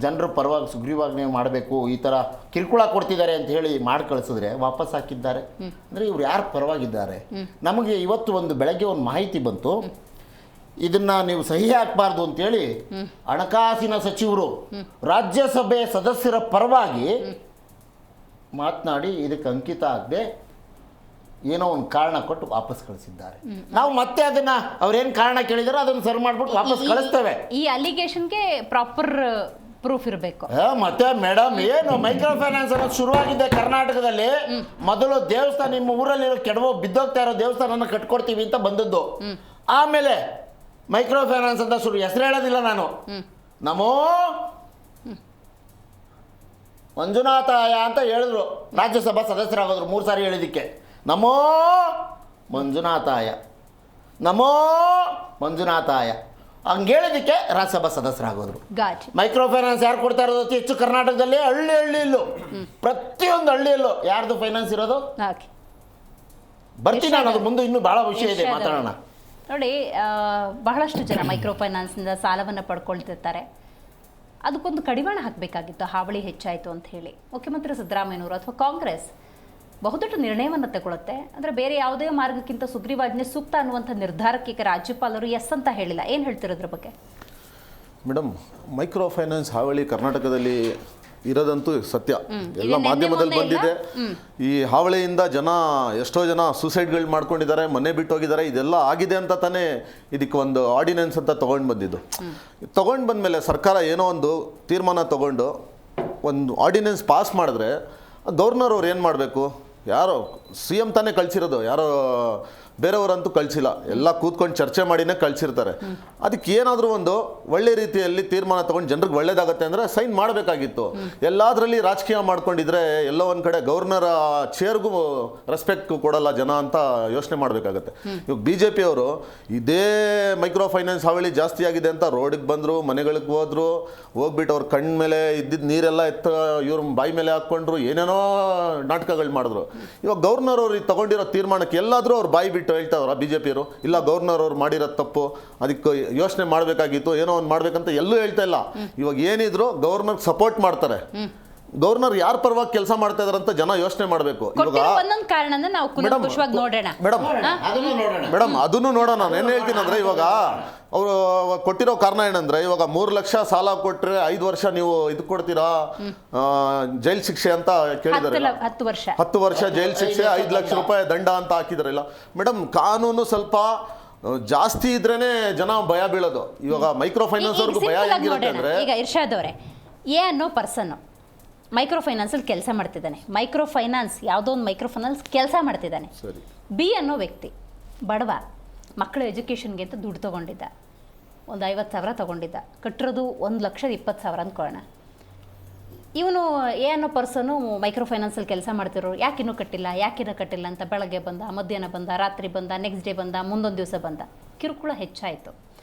C: ಜನರ ಪರವಾಗಿ ಸುಗ್ರೀವಾಜ್ಞೆ ಮಾಡಬೇಕು, ಈ ಥರ ಕಿರುಕುಳ ಕೊಡ್ತಿದ್ದಾರೆ ಅಂತ ಹೇಳಿ ಮಾಡಿ ಕಳಿಸಿದ್ರೆ ವಾಪಸ್ ಹಾಕಿದ್ದಾರೆ. ಅಂದರೆ ಇವ್ರು ಯಾರು ಪರವಾಗಿದ್ದಾರೆ? ನಮಗೆ ಇವತ್ತು ಬೆಳಗ್ಗೆ ಒಂದು ಮಾಹಿತಿ ಬಂತು, ಇದನ್ನು ನೀವು ಸಹಿ ಹಾಕಬಾರ್ದು ಅಂತೇಳಿ ಹಣಕಾಸಿನ ಸಚಿವರು ರಾಜ್ಯಸಭೆ ಸದಸ್ಯರ ಪರವಾಗಿ ಮಾತನಾಡಿ ಇದಕ್ಕೆ ಅಂಕಿತ ಆಗದೆ ಏನೋ ಒಂದು ಕಾರಣ ಕೊಟ್ಟು ವಾಪಸ್ ಕಳಿಸಿದ್ದಾರೆ. ನಾವು ಮತ್ತೆ ಅದನ್ನ ಅವ್ರೇನು ಕಾರಣ ಕೇಳಿದಾರೋ ಅದನ್ನು ಸರಿ ಮಾಡ್ಬಿಟ್ಟು ವಾಪಸ್ ಕಳಿಸ್ತೇವೆ.
A: ಈ ಅಲಿಗೇಷನ್ಗೆ ಪ್ರಾಪರ್ ಪ್ರೂಫ್ ಇರಬೇಕು.
C: ಮತ್ತೆ ಮೇಡಮ್, ಏನು ಮೈಕ್ರೋ ಫೈನಾನ್ಸ್ ಅನ್ನೋದು ಶುರುವಾಗಿದ್ದೆ ಕರ್ನಾಟಕದಲ್ಲಿ. ಮೊದಲು ದೇವಸ್ಥಾನ, ನಿಮ್ಮ ಊರಲ್ಲಿರೋ ಬಿದ್ದೋಗ್ತಾ ಇರೋ ದೇವಸ್ಥಾನ ಕಟ್ಕೊಡ್ತೀವಿ ಅಂತ ಬಂದದ್ದು. ಆಮೇಲೆ ಮೈಕ್ರೋ ಫೈನಾನ್ಸ್ ಅಂತ ಹೆಸರು ಹೇಳೋದಿಲ್ಲ ನಾನು. ನಮೋ ಮಂಜುನಾಥಾಯ ಅಂತ ಹೇಳಿದ್ರು. ರಾಜ್ಯಸಭಾ ಸದಸ್ಯರಾಗೋದ್ರು 3 ಸಾರಿ ಹೇಳಿದ್ದಕ್ಕೆ. ನಮೋ ಮಂಜುನಾಥಾಯ, ನಮೋ ಮಂಜುನಾಥಾಯ ಹಂಗೆ ಹೇಳಿದ್ದಕ್ಕೆ ರಾಜ್ಯಸಭಾ ಸದಸ್ಯರಾಗೋದ್ರು. ಮೈಕ್ರೋ ಫೈನಾನ್ಸ್ ಯಾರು ಕೊಡ್ತಾ ಇರೋದು ಅತಿ ಹೆಚ್ಚು ಕರ್ನಾಟಕದಲ್ಲಿ? ಹಳ್ಳಿಯಲ್ಲೂ, ಪ್ರತಿಯೊಂದು ಹಳ್ಳಿಯಲ್ಲೂ ಯಾರ್ದು ಫೈನಾನ್ಸ್ ಇರೋದು? ಬರ್ತೀನಿ ನಾನು, ಅದ್ರ ಮುಂದೆ ಇನ್ನೂ ಭಾಳ ವಿಷಯ ಇದೆ, ಮಾತಾಡೋಣ.
A: ನೋಡಿ, ಬಹಳಷ್ಟು ಜನ ಮೈಕ್ರೋ ಫೈನಾನ್ಸ್ನಿಂದ ಸಾಲವನ್ನು ಪಡ್ಕೊಳ್ತಿರ್ತಾರೆ. ಅದಕ್ಕೊಂದು ಕಡಿವಾಣ ಹಾಕಬೇಕಾಗಿತ್ತು. ಹಾವಳಿ ಹೆಚ್ಚಾಯಿತು ಅಂತ ಹೇಳಿ ಮುಖ್ಯಮಂತ್ರಿ ಸಿದ್ದರಾಮಯ್ಯನವರು ಅಥವಾ ಕಾಂಗ್ರೆಸ್ ಬಹುದೊಡ್ಡ ನಿರ್ಣಯವನ್ನು ತಗೊಳುತ್ತೆ. ಅಂದರೆ ಬೇರೆ ಯಾವುದೇ ಮಾರ್ಗಕ್ಕಿಂತ ಸುಗ್ರೀವಾಜ್ಞೆ ಸೂಕ್ತ ಅನ್ನುವಂಥ ನಿರ್ಧಾರಕ್ಕೆ ಈಗ ರಾಜ್ಯಪಾಲರು ಎಸ್ ಅಂತ ಹೇಳಿಲ್ಲ. ಏನು ಹೇಳ್ತಿರೋದ್ರ ಬಗ್ಗೆ?
D: ಮೇಡಮ್, ಮೈಕ್ರೋ ಫೈನಾನ್ಸ್ ಹಾವಳಿ ಕರ್ನಾಟಕದಲ್ಲಿ ಇರೋದಂತೂ ಸತ್ಯ. ಎಲ್ಲ ಮಾಧ್ಯಮದಲ್ಲಿ ಬಂದಿದೆ. ಈ ಹಾವಳಿಯಿಂದ ಎಷ್ಟೋ ಜನ ಸೂಸೈಡ್ಗಳು ಮಾಡ್ಕೊಂಡಿದ್ದಾರೆ, ಮನೆ ಬಿಟ್ಟು ಹೋಗಿದ್ದಾರೆ. ಇದೆಲ್ಲ ಆಗಿದೆ ಅಂತ ತಾನೇ ಇದಕ್ಕೆ ಒಂದು ಆರ್ಡಿನೆನ್ಸ್ ಅಂತ ತೊಗೊಂಡು ಬಂದಿದ್ದು. ತೊಗೊಂಡು ಬಂದಮೇಲೆ ಸರ್ಕಾರ ಏನೋ ಒಂದು ತೀರ್ಮಾನ ತೊಗೊಂಡು ಒಂದು ಆರ್ಡಿನೆನ್ಸ್ ಪಾಸ್ ಮಾಡಿದ್ರೆ ಗವರ್ನರ್ ಅವ್ರು ಏನು ಮಾಡಬೇಕು? ಯಾರೋ CM ತಾನೇ ಕಳಿಸಿರೋದು, ಯಾರೋ ಬೇರೆಯವರಂತೂ ಕಳಿಸಿಲ್ಲ, ಎಲ್ಲ ಕೂತ್ಕೊಂಡು ಚರ್ಚೆ ಮಾಡಿನೇ ಕಳಿಸಿರ್ತಾರೆ. ಅದಕ್ಕೆ ಏನಾದರೂ ಒಂದು ಒಳ್ಳೆ ರೀತಿಯಲ್ಲಿ ತೀರ್ಮಾನ ತಗೊಂಡು ಜನರಿಗೆ ಒಳ್ಳೇದಾಗತ್ತೆ ಅಂದರೆ ಸೈನ್ ಮಾಡಬೇಕಾಗಿತ್ತು. ಎಲ್ಲದರಲ್ಲಿ ರಾಜಕೀಯ ಮಾಡ್ಕೊಂಡಿದ್ರೆ ಎಲ್ಲೋ ಒಂದು ಕಡೆ ಗವರ್ನರ್ ಚೇರ್ಗೂ ರೆಸ್ಪೆಕ್ಟ್ ಕೊಡಲ್ಲ ಜನ ಅಂತ ಯೋಚನೆ ಮಾಡಬೇಕಾಗತ್ತೆ. ಇವಾಗ BJP ಅವರು ಇದೇ ಮೈಕ್ರೋ ಫೈನಾನ್ಸ್ ಹಾವಳಿ ಜಾಸ್ತಿ ಆಗಿದೆ ಅಂತ ರೋಡಿಗೆ ಬಂದರು, ಮನೆಗಳಿಗೆ ಹೋದ್ರು, ಹೋಗ್ಬಿಟ್ಟು ಅವ್ರ ಕಣ್ಣ ಮೇಲೆ ಇದ್ದಿದ್ದು ನೀರೆಲ್ಲ ಇವ್ರ ಬಾಯಿ ಮೇಲೆ ಹಾಕ್ಕೊಂಡ್ರು, ಏನೇನೋ ನಾಟಕಗಳು ಮಾಡಿದ್ರು. ಇವಾಗ ಗವರ್ನರ್ ಅವ್ರು ತಗೊಂಡಿರೋ ತೀರ್ಮಾನಕ್ಕೆ ಎಲ್ಲಾದರೂ ಅವ್ರು ಬಾಯಿ ಬಿಟ್ಟು ಹೇಳ್ತಾವ್ರ BJPಯವರು? ಇಲ್ಲ, ಗವರ್ನರ್ ಅವ್ರು ಮಾಡಿರೋ ತಪ್ಪು, ಅದಕ್ಕೆ ಯೋಚನೆ ಮಾಡಬೇಕಾಗಿತ್ತು, ಏನೋ ಒಂದು ಮಾಡ್ಬೇಕಂತ ಎಲ್ಲೂ ಹೇಳ್ತಾ ಇಲ್ಲ. ಇವಾಗ ಏನಿದ್ರು ಗವರ್ನರ್ ಸಪೋರ್ಟ್ ಮಾಡ್ತಾರೆ. ಗವರ್ನರ್ ಯಾರ ಪರವಾಗಿ ಕೆಲಸ ಮಾಡ್ತಾ ಇದಾರೆ ಅಂತ ಜನ ಯೋಚನೆ ಮಾಡಬೇಕು. ಇವಾಗ
A: ಒಂದೊಂದು ಕಾರಣನ ನಾವು ಕುಲಂಕುಷವಾಗಿ ನೋಡೋಣ
D: ಮೇಡಮ್ ಅದನ್ನು ನೋಡೋಣ. ನಾನು ಏನು ಹೇಳ್ತೀನಿ ಅಂದರೆ, ಇವಾಗ ಅವರು ಕೊಟ್ಟಿರೋ ಕಾರಣ ಏನಂದ್ರೆ, ಇವಾಗ 3 ಲಕ್ಷ ಸಾಲ ಕೊಟ್ಟರೆ 5 ವರ್ಷ ನೀವು ಇದು ಕೊಡ್ತೀರಾ ಜೈಲ್ ಶಿಕ್ಷೆ ಅಂತ ಕೇಳಿದಾರೆ. 10 ವರ್ಷ ಜೈಲ್ ಶಿಕ್ಷೆ, 5 ಲಕ್ಷ ರೂಪಾಯಿ ದಂಡ ಅಂತ ಹಾಕಿದಾರಲ್ಲ ಮೇಡಮ್. ಕಾನೂನು ಸ್ವಲ್ಪ ಜಾಸ್ತಿ ಇದ್ರೇನೆ ಜನ ಭಯ ಬೀಳೋದು. ಇವಾಗ ಮೈಕ್ರೋ ಫೈನಾನ್ಸ್ ಅವ್ರಿಗೂ ಭಯ ಆಗಿರುತ್ತೆ ಅಂದ್ರೆ,
A: ಈಗ ಇರ್ಷಾದ್ ಅವರೇ, ಎ ಅನ್ನೋ ಪರ್ಸನ್ ಮೈಕ್ರೋ ಫೈನಾನ್ಸಲ್ಲಿ ಕೆಲಸ ಮಾಡ್ತಿದ್ದಾನೆ. ಮೈಕ್ರೋ ಫೈನಾನ್ಸ್ ಯಾವುದೋ ಒಂದು ಮೈಕ್ರೋ ಫೈನಾನ್ಸ್ ಕೆಲಸ ಮಾಡ್ತಿದ್ದಾನೆ. ಬಿ ಅನ್ನೋ ವ್ಯಕ್ತಿ ಬಡವ, ಮಕ್ಕಳ ಎಜುಕೇಷನ್ಗೆ ಅಂತ ದುಡ್ಡು ತೊಗೊಂಡಿದ್ದ, ಒಂದು 50,000 ತೊಗೊಂಡಿದ್ದ, ಕಟ್ಟಿರೋದು 1,20,000 ಅಂದ್ಕೊಳ್ಳೋಣ. ಇವನು ಎ ಅನ್ನೋ ಪರ್ಸನು ಮೈಕ್ರೋ ಫೈನಾನ್ಸಲ್ಲಿ ಕೆಲಸ ಮಾಡ್ತಿರೋರು ಯಾಕಿನ್ನೂ ಕಟ್ಟಿಲ್ಲ ಅಂತ ಬೆಳಗ್ಗೆ ಬಂದ, ಮಧ್ಯಾಹ್ನ ಬಂದ, ರಾತ್ರಿ ಬಂದ, ನೆಕ್ಸ್ಟ್ ಡೇ ಬಂದ, ಮುಂದೊಂದು ದಿವಸ ಬಂದ. ಕಿರುಕುಳ ಹೆಚ್ಚಾಯಿತು.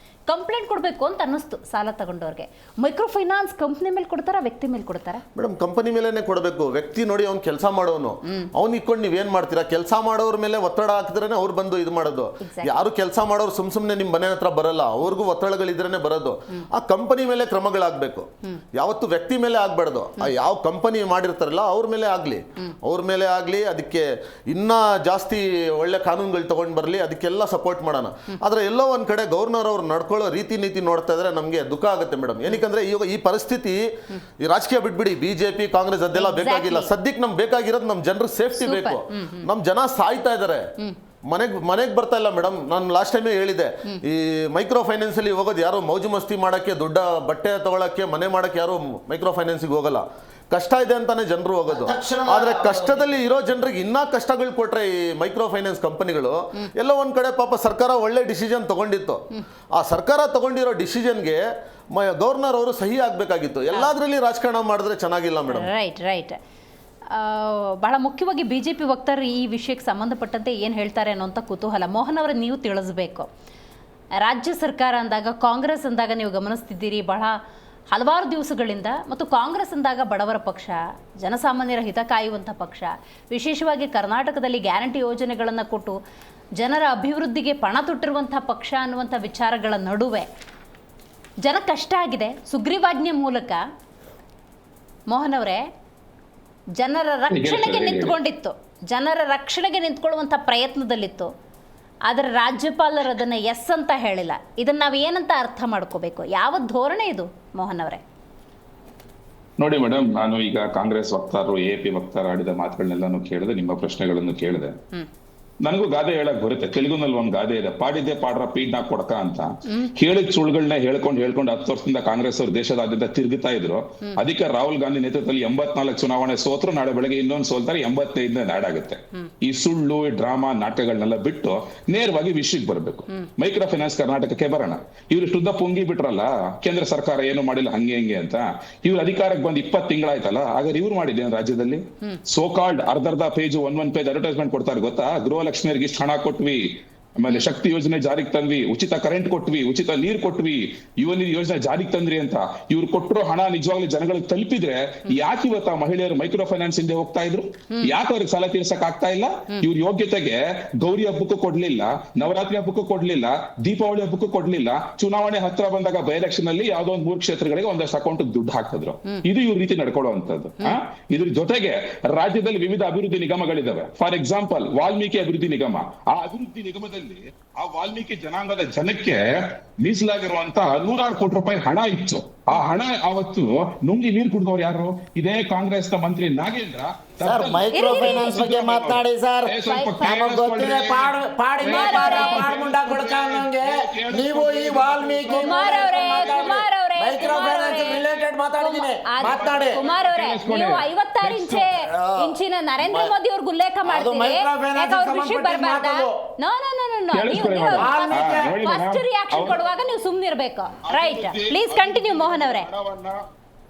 A: ಕಂಪ್ಲೇಂಟ್ ಕೊಡಬೇಕು ಅಂತ ಅನ್ನಿಸ್ತು ಸಾಲ ತಗೊಂಡವ್ರಿಗೆ. ಮೈಕ್ರೋ ಫೈನಾನ್ಸ್ ಕಂಪ್ನಿ ಮೇಲೆ ಕೊಡ್ತಾರಾ, ವ್ಯಕ್ತಿ ಮೇಲೆ ಕೊಡ್ತಾರಾ?
D: ಮೇಡಮ್, ಕಂಪನಿ ಮೇಲೆನೆ ಕೊಡಬೇಕು. ವ್ಯಕ್ತಿ ನೋಡಿ ಅವ್ನು ಕೆಲಸ ಮಾಡೋನು, ಅವ್ನು ಇಟ್ಕೊಂಡು ನೀವೇನು ಮಾಡ್ತೀರಾ? ಕೆಲಸ ಮಾಡೋರ ಮೇಲೆ ಒತ್ತಡ ಹಾಕಿದ್ರೇ ಅವ್ರು ಬಂದು ಇದು ಮಾಡೋದು. ಯಾರು ಕೆಲಸ ಮಾಡೋರು ಸುಮ್ಮನೆ ನಿಮ್ಮ ಮನೆ ಹತ್ರ ಬರಲ್ಲ, ಅವ್ರಿಗೂ ಒತ್ತಡಗಳಿದ್ರೇ ಬರೋದು. ಆ ಕಂಪನಿ ಮೇಲೆ ಕ್ರಮಗಳಾಗಬೇಕು, ಯಾವತ್ತು ವ್ಯಕ್ತಿ ಮೇಲೆ ಆಗ್ಬಾರ್ದು. ಯಾವ ಕಂಪನಿ ಮಾಡಿರ್ತಾರಲ್ಲ ಅವ್ರ ಮೇಲೆ ಆಗಲಿ, ಅದಕ್ಕೆ ಇನ್ನೂ ಜಾಸ್ತಿ ಒಳ್ಳೆ ಕಾನೂನುಗಳು ತಗೊಂಡು ಬರಲಿ, ಅದಕ್ಕೆಲ್ಲ ಸಪೋರ್ಟ್ ಮಾಡೋಣ. ಆದರೆ ಎಲ್ಲೋ ಒಂದು ಕಡೆ ಗವರ್ನರ್ ಅವ್ರು ನಡ್ಕೊಳ್ಳೋ ರೀತಿ ನೀತಿ ನೋಡ್ತಾ ಇದ್ರೆ ನಮಗೆ ದುಃಖ ಆಗುತ್ತೆ ಮೇಡಮ್. ಏನಕ್ಕಂದ್ರೆ ಇವಾಗ ಈ ಪರಿಸ್ಥಿತಿ, ಈ ರಾಜಕೀಯ ಬಿಟ್ಬಿಡಿ, BJP ಕಾಂಗ್ರೆಸ್ ಅದೆಲ್ಲ ಬೇಕಾಗಿಲ್ಲ. ಸದ್ಯಕ್ಕೆ ನಮ್ಗೆ ಬೇಕಾಗಿರೋದು ನಮ್ಮ ಜನರ ಸೇಫ್ಟಿ ಬೇಕು. ನಮ್ಮ ಜನ ಸಾಯ್ತಾ ಇದ್ದಾರೆ, ಮನೆಗೆ ಬರ್ತಾ ಇಲ್ಲ ಮೇಡಮ್. ನಾನು ಲಾಸ್ಟ್ ಟೈಮೇ ಹೇಳಿದೆ, ಈ ಮೈಕ್ರೋ ಫೈನಾನ್ಸ್ ಅಲ್ಲಿ ಹೋಗೋದು ಯಾರು ಮೌಜು ಮಸ್ತಿ ಮಾಡಕ್ಕೆ, ದುಡ್ಡ ಬಟ್ಟೆ ತಗೊಳಕ್ಕೆ, ಮನೆ ಮಾಡಕ್ಕೆ ಯಾರು ಮೈಕ್ರೋ ಫೈನಾನ್ಸಿಗೆ ಹೋಗಲ್ಲ. ಕಷ್ಟ ಇದೆ ಅಂತಾನೆ ಜನರು ಹೋಗೋದು. ಆದ್ರೆ ಕಷ್ಟದಲ್ಲಿ ಇರೋ ಜನರಿಗೆ ಇನ್ನೂ ಕಷ್ಟಗಳು ಕೊಟ್ರೆ ಈ ಮೈಕ್ರೋ ಫೈನಾನ್ಸ್ ಕಂಪನಿಗಳು, ಎಲ್ಲ ಒಂದ್ ಕಡೆ ಪಾಪ ಸರ್ಕಾರ ಒಳ್ಳೆ ಡಿಸಿಷನ್ ತಗೊಂಡಿತ್ತು. ಆ ಸರ್ಕಾರ ತಗೊಂಡಿರೋ ಡಿಸಿಷನ್ಗೆ ಗವರ್ನರ್ ಅವರು ಸಹಿ ಆಗ್ಬೇಕಾಗಿತ್ತು. ಎಲ್ಲಾದ್ರಲ್ಲಿ ರಾಜಕಾರಣ ಮಾಡಿದ್ರೆ ಚೆನ್ನಾಗಿಲ್ಲ ಮೇಡಮ್.
A: ರೈಟ್. ಬಹಳ ಮುಖ್ಯವಾಗಿ BJP ವಕ್ತಾರರು ಈ ವಿಷಯಕ್ಕೆ ಸಂಬಂಧಪಟ್ಟಂತೆ ಏನು ಹೇಳ್ತಾರೆ ಅನ್ನೋಂಥ ಕುತೂಹಲ. ಮೋಹನ್ ಅವರೇ, ನೀವು ತಿಳಿಸ್ಬೇಕು. ರಾಜ್ಯ ಸರ್ಕಾರ ಅಂದಾಗ, ಕಾಂಗ್ರೆಸ್ ಅಂದಾಗ ನೀವು ಗಮನಿಸ್ತಿದ್ದೀರಿ ಬಹಳ ಹಲವಾರು ದಿವಸಗಳಿಂದ, ಮತ್ತು ಕಾಂಗ್ರೆಸ್ ಅಂದಾಗ ಬಡವರ ಪಕ್ಷ, ಜನಸಾಮಾನ್ಯರ ಹಿತ ಕಾಯುವಂಥ ಪಕ್ಷ, ವಿಶೇಷವಾಗಿ ಕರ್ನಾಟಕದಲ್ಲಿ ಗ್ಯಾರಂಟಿ ಯೋಜನೆಗಳನ್ನು ಕೊಟ್ಟು ಜನರ ಅಭಿವೃದ್ಧಿಗೆ ಪಣ ತೊಟ್ಟಿರುವಂಥ ಪಕ್ಷ ಅನ್ನುವಂಥ ವಿಚಾರಗಳ ನಡುವೆ ಜನ ಕಷ್ಟ ಆಗಿದೆ. ಸುಗ್ರೀವಾಜ್ಞೆ ಮೂಲಕ ಮೋಹನ್ ಅವರೇ ಜನರ ರಕ್ಷಣೆಗೆ ನಿಂತ್ಕೊಳ್ಳುವಂಥ ಪ್ರಯತ್ನದಲ್ಲಿತ್ತು. ಆದರೆ ರಾಜ್ಯಪಾಲರು ಅದನ್ನು ಎಸ್ ಅಂತ ಹೇಳಿಲ್ಲ. ಇದನ್ನು ನಾವು ಏನಂತ ಅರ್ಥ ಮಾಡ್ಕೋಬೇಕು? ಯಾವ ಧೋರಣೆ ಇದು ಮೋಹನ್ ಅವರೇ?
B: ನೋಡಿ ಮೇಡಮ್, ನಾನು ಈಗ ಕಾಂಗ್ರೆಸ್ ವಕ್ತಾರರು, AAP ವಕ್ತಾರ ಆಡಿದ ಮಾತುಗಳನ್ನೆಲ್ಲಾನು ಕೇಳಿದೆ, ನಿಮ್ಮ ಪ್ರಶ್ನೆಗಳನ್ನು ಕೇಳಿದೆ. ನನಗೂ ಗಾದೆ ಹೇಳಕ್ ಬರುತ್ತೆ. ತೆಲುಗುನಲ್ಲಿ ಒಂದ್ ಗಾದೆ ಇದೆ, ಪಾಡಿದ್ದೆ ಪಾಡ್ರ ಪೀಡ್ನ ಕೊಡಕ ಅಂತ. ಹೇಳಿದ ಸುಳ್ಳುಗಳನ್ನ ಹೇಳ್ಕೊಂಡು 10 ವರ್ಷದಿಂದ ಕಾಂಗ್ರೆಸ್ ಅವರು ದೇಶದಾದ್ಯಂತ ತಿರುಗುತ್ತಾ ಇದ್ರು. ಅದಕ್ಕೆ ರಾಹುಲ್ ಗಾಂಧಿ ನೇತೃತ್ವದಲ್ಲಿ 84 ಚುನಾವಣೆ ಸೋತ್ರು, ನಾಳೆ ಬೆಳಗ್ಗೆ ಇನ್ನೊಂದು ಸೋಲ್ತಾರೆ, 85 ನಾಡಾಗುತ್ತೆ. ಈ ಸುಳ್ಳು, ಡ್ರಾಮಾ, ನಾಟಕಗಳನ್ನೆಲ್ಲ ಬಿಟ್ಟು ನೇರವಾಗಿ ವಿಷಯಕ್ಕೆ ಬರಬೇಕು. ಮೈಕ್ರೋ ಫೈನಾನ್ಸ್ ಕರ್ನಾಟಕಕ್ಕೆ ಬರೋಣ. ಇವ್ರು ಶುದ್ಧ ಪುಂಗಿ ಬಿಟ್ರಲ್ಲ, ಕೇಂದ್ರ ಸರ್ಕಾರ ಏನು ಮಾಡಿಲ್ಲ ಹಂಗೆ ಅಂತ. ಇವ್ರ ಅಧಿಕಾರಕ್ಕೆ ಬಂದ್ 20 ತಿಂಗಳಾಯ್ತಲ್ಲ, ಹಾಗಾದ್ರೆ ಇವ್ರು ಮಾಡಿದ್ದೇನೆ ರಾಜ್ಯದಲ್ಲಿ? ಸೋ ಕಾಲ್ಡ್ ಅರ್ಧ ಪೇಜ್, 1 ಪೇಜ್ ಅಡ್ವರ್ಟೈಸ್ಮೆಂಟ್ ಕೊಡ್ತಾರೆ ಗೊತ್ತಾ? ಗೃಹಲಕ್ಷ್ಮಿಯರಿಗೆ ಇಷ್ಟು ಹಣ ಕೊಟ್ವಿ, ಆಮೇಲೆ ಶಕ್ತಿ ಯೋಜನೆ ಜಾರಿಗೆ ತಂದ್ವಿ, ಉಚಿತ ಕರೆಂಟ್ ಕೊಟ್ವಿ, ಉಚಿತ ನೀರು ಕೊಟ್ವಿ, ಯುವ ನಿಧಿ ಯೋಜನೆ ಜಾರಿಗೆ ತಂದ್ರಿ ಅಂತ. ಇವ್ರು ಕೊಟ್ಟಿರೋ ಹಣ ನಿಜವಾಗ್ಲೂ ಜನಗಳಿಗೆ ತಲುಪಿದ್ರೆ ಯಾಕೆ ಇವತ್ತ ಮಹಿಳೆಯರು ಮೈಕ್ರೋ ಫೈನಾನ್ಸ್ ಹಿಂದೆ ಹೋಗ್ತಾ ಇದ್ರು? ಯಾಕೆ ಅವ್ರಿಗೆ ಸಾಲ ತೀರ್ಸಕ್ ಆಗ್ತಾ ಇಲ್ಲ? ಇವ್ರ ಯೋಗ್ಯತೆಗೆ ಗೌರಿ ಹಬ್ಬಕ್ಕೂ ಕೊಡ್ಲಿಲ್ಲ, ನವರಾತ್ರಿ ಹಬ್ಬಕ್ಕೂ ಕೊಡ್ಲಿಲ್ಲ, ದೀಪಾವಳಿ ಹಬ್ಬಕ್ಕೂ ಕೊಡ್ಲಿಲ್ಲ. ಚುನಾವಣೆ ಹತ್ರ ಬಂದಾಗ ಬೈ ಎಲೆಕ್ಷನ್ ಅಲ್ಲಿ ಯಾವ್ದೋ ಒಂದು 3 ಕ್ಷೇತ್ರಗಳಿಗೆ ಒಂದಷ್ಟು ಅಕೌಂಟ್ ದುಡ್ಡು ಹಾಕಿದ್ರು. ಇದು ಇವ್ರ ರೀತಿ ನಡ್ಕೊಳ್ಳುವಂತದ್ದು. ಇದ್ರ ಜೊತೆಗೆ ರಾಜ್ಯದಲ್ಲಿ ವಿವಿಧ ಅಭಿವೃದ್ಧಿ ನಿಗಮಗಳಿದಾವೆ. ಫಾರ್ ಎಕ್ಸಾಂಪಲ್ ವಾಲ್ಮೀಕಿ ಅಭಿವೃದ್ಧಿ ನಿಗಮ. ಆ ಅಭಿವೃದ್ಧಿ ನಿಗಮದಲ್ಲಿ ಆ ವಾಲ್ಮೀಕಿ ಜನಾಂಗದ ಜನಕ್ಕೆ ಮೀಸಲಾಗಿರುವಂತ 106 ಕೋಟಿ ರೂಪಾಯಿ ಹಣ ಇತ್ತು. ಆ ಹಣ ಅವತ್ತು ನುಂಗಿ ನೀರು ಕುಡಿದವ್ರು ಯಾರು? ಇದೇ ಕಾಂಗ್ರೆಸ್ ಮಂತ್ರಿ ನಾಗೇಂದ್ರ.
C: ಸರ್, ಮೈಕ್ರೋ ಫೈನಾನ್ಸ್ ಬಗ್ಗೆ ಮಾತನಾಡಿ ಸರ್. ನೀವು ಈ ವಾಲ್ಮೀಕಿ ರಿಲೇಟೆಡ್ ಮಾತಾಡಿದ್ದೀನಿ, ಮಾತಾಡಿ.
A: ಕುಮಾರ್ ಅವರೇ, ನೀವು 56 ಇಂಚಿನ ನರೇಂದ್ರ ಮೋದಿ ಅವ್ರಿಗೆ ಉಲ್ಲೇಖ ಮಾಡ್ತೀರಿ, ಯಾಕೆ ಅವ್ರ ವಿಷಯ ಬರಬಾರ್ದಾ? ನೋ ನೋ ನೋ ನೋ, ನೀವು ಫಸ್ಟ್ ರಿಯಾಕ್ಷನ್ ಕೊಡುವಾಗ ನೀವು ಸುಮ್ಮನಿರ್ಬೇಕು. ರೈಟ್, ಪ್ಲೀಸ್ ಕಂಟಿನ್ಯೂ ಮೋಹನ್ ಅವರೇ.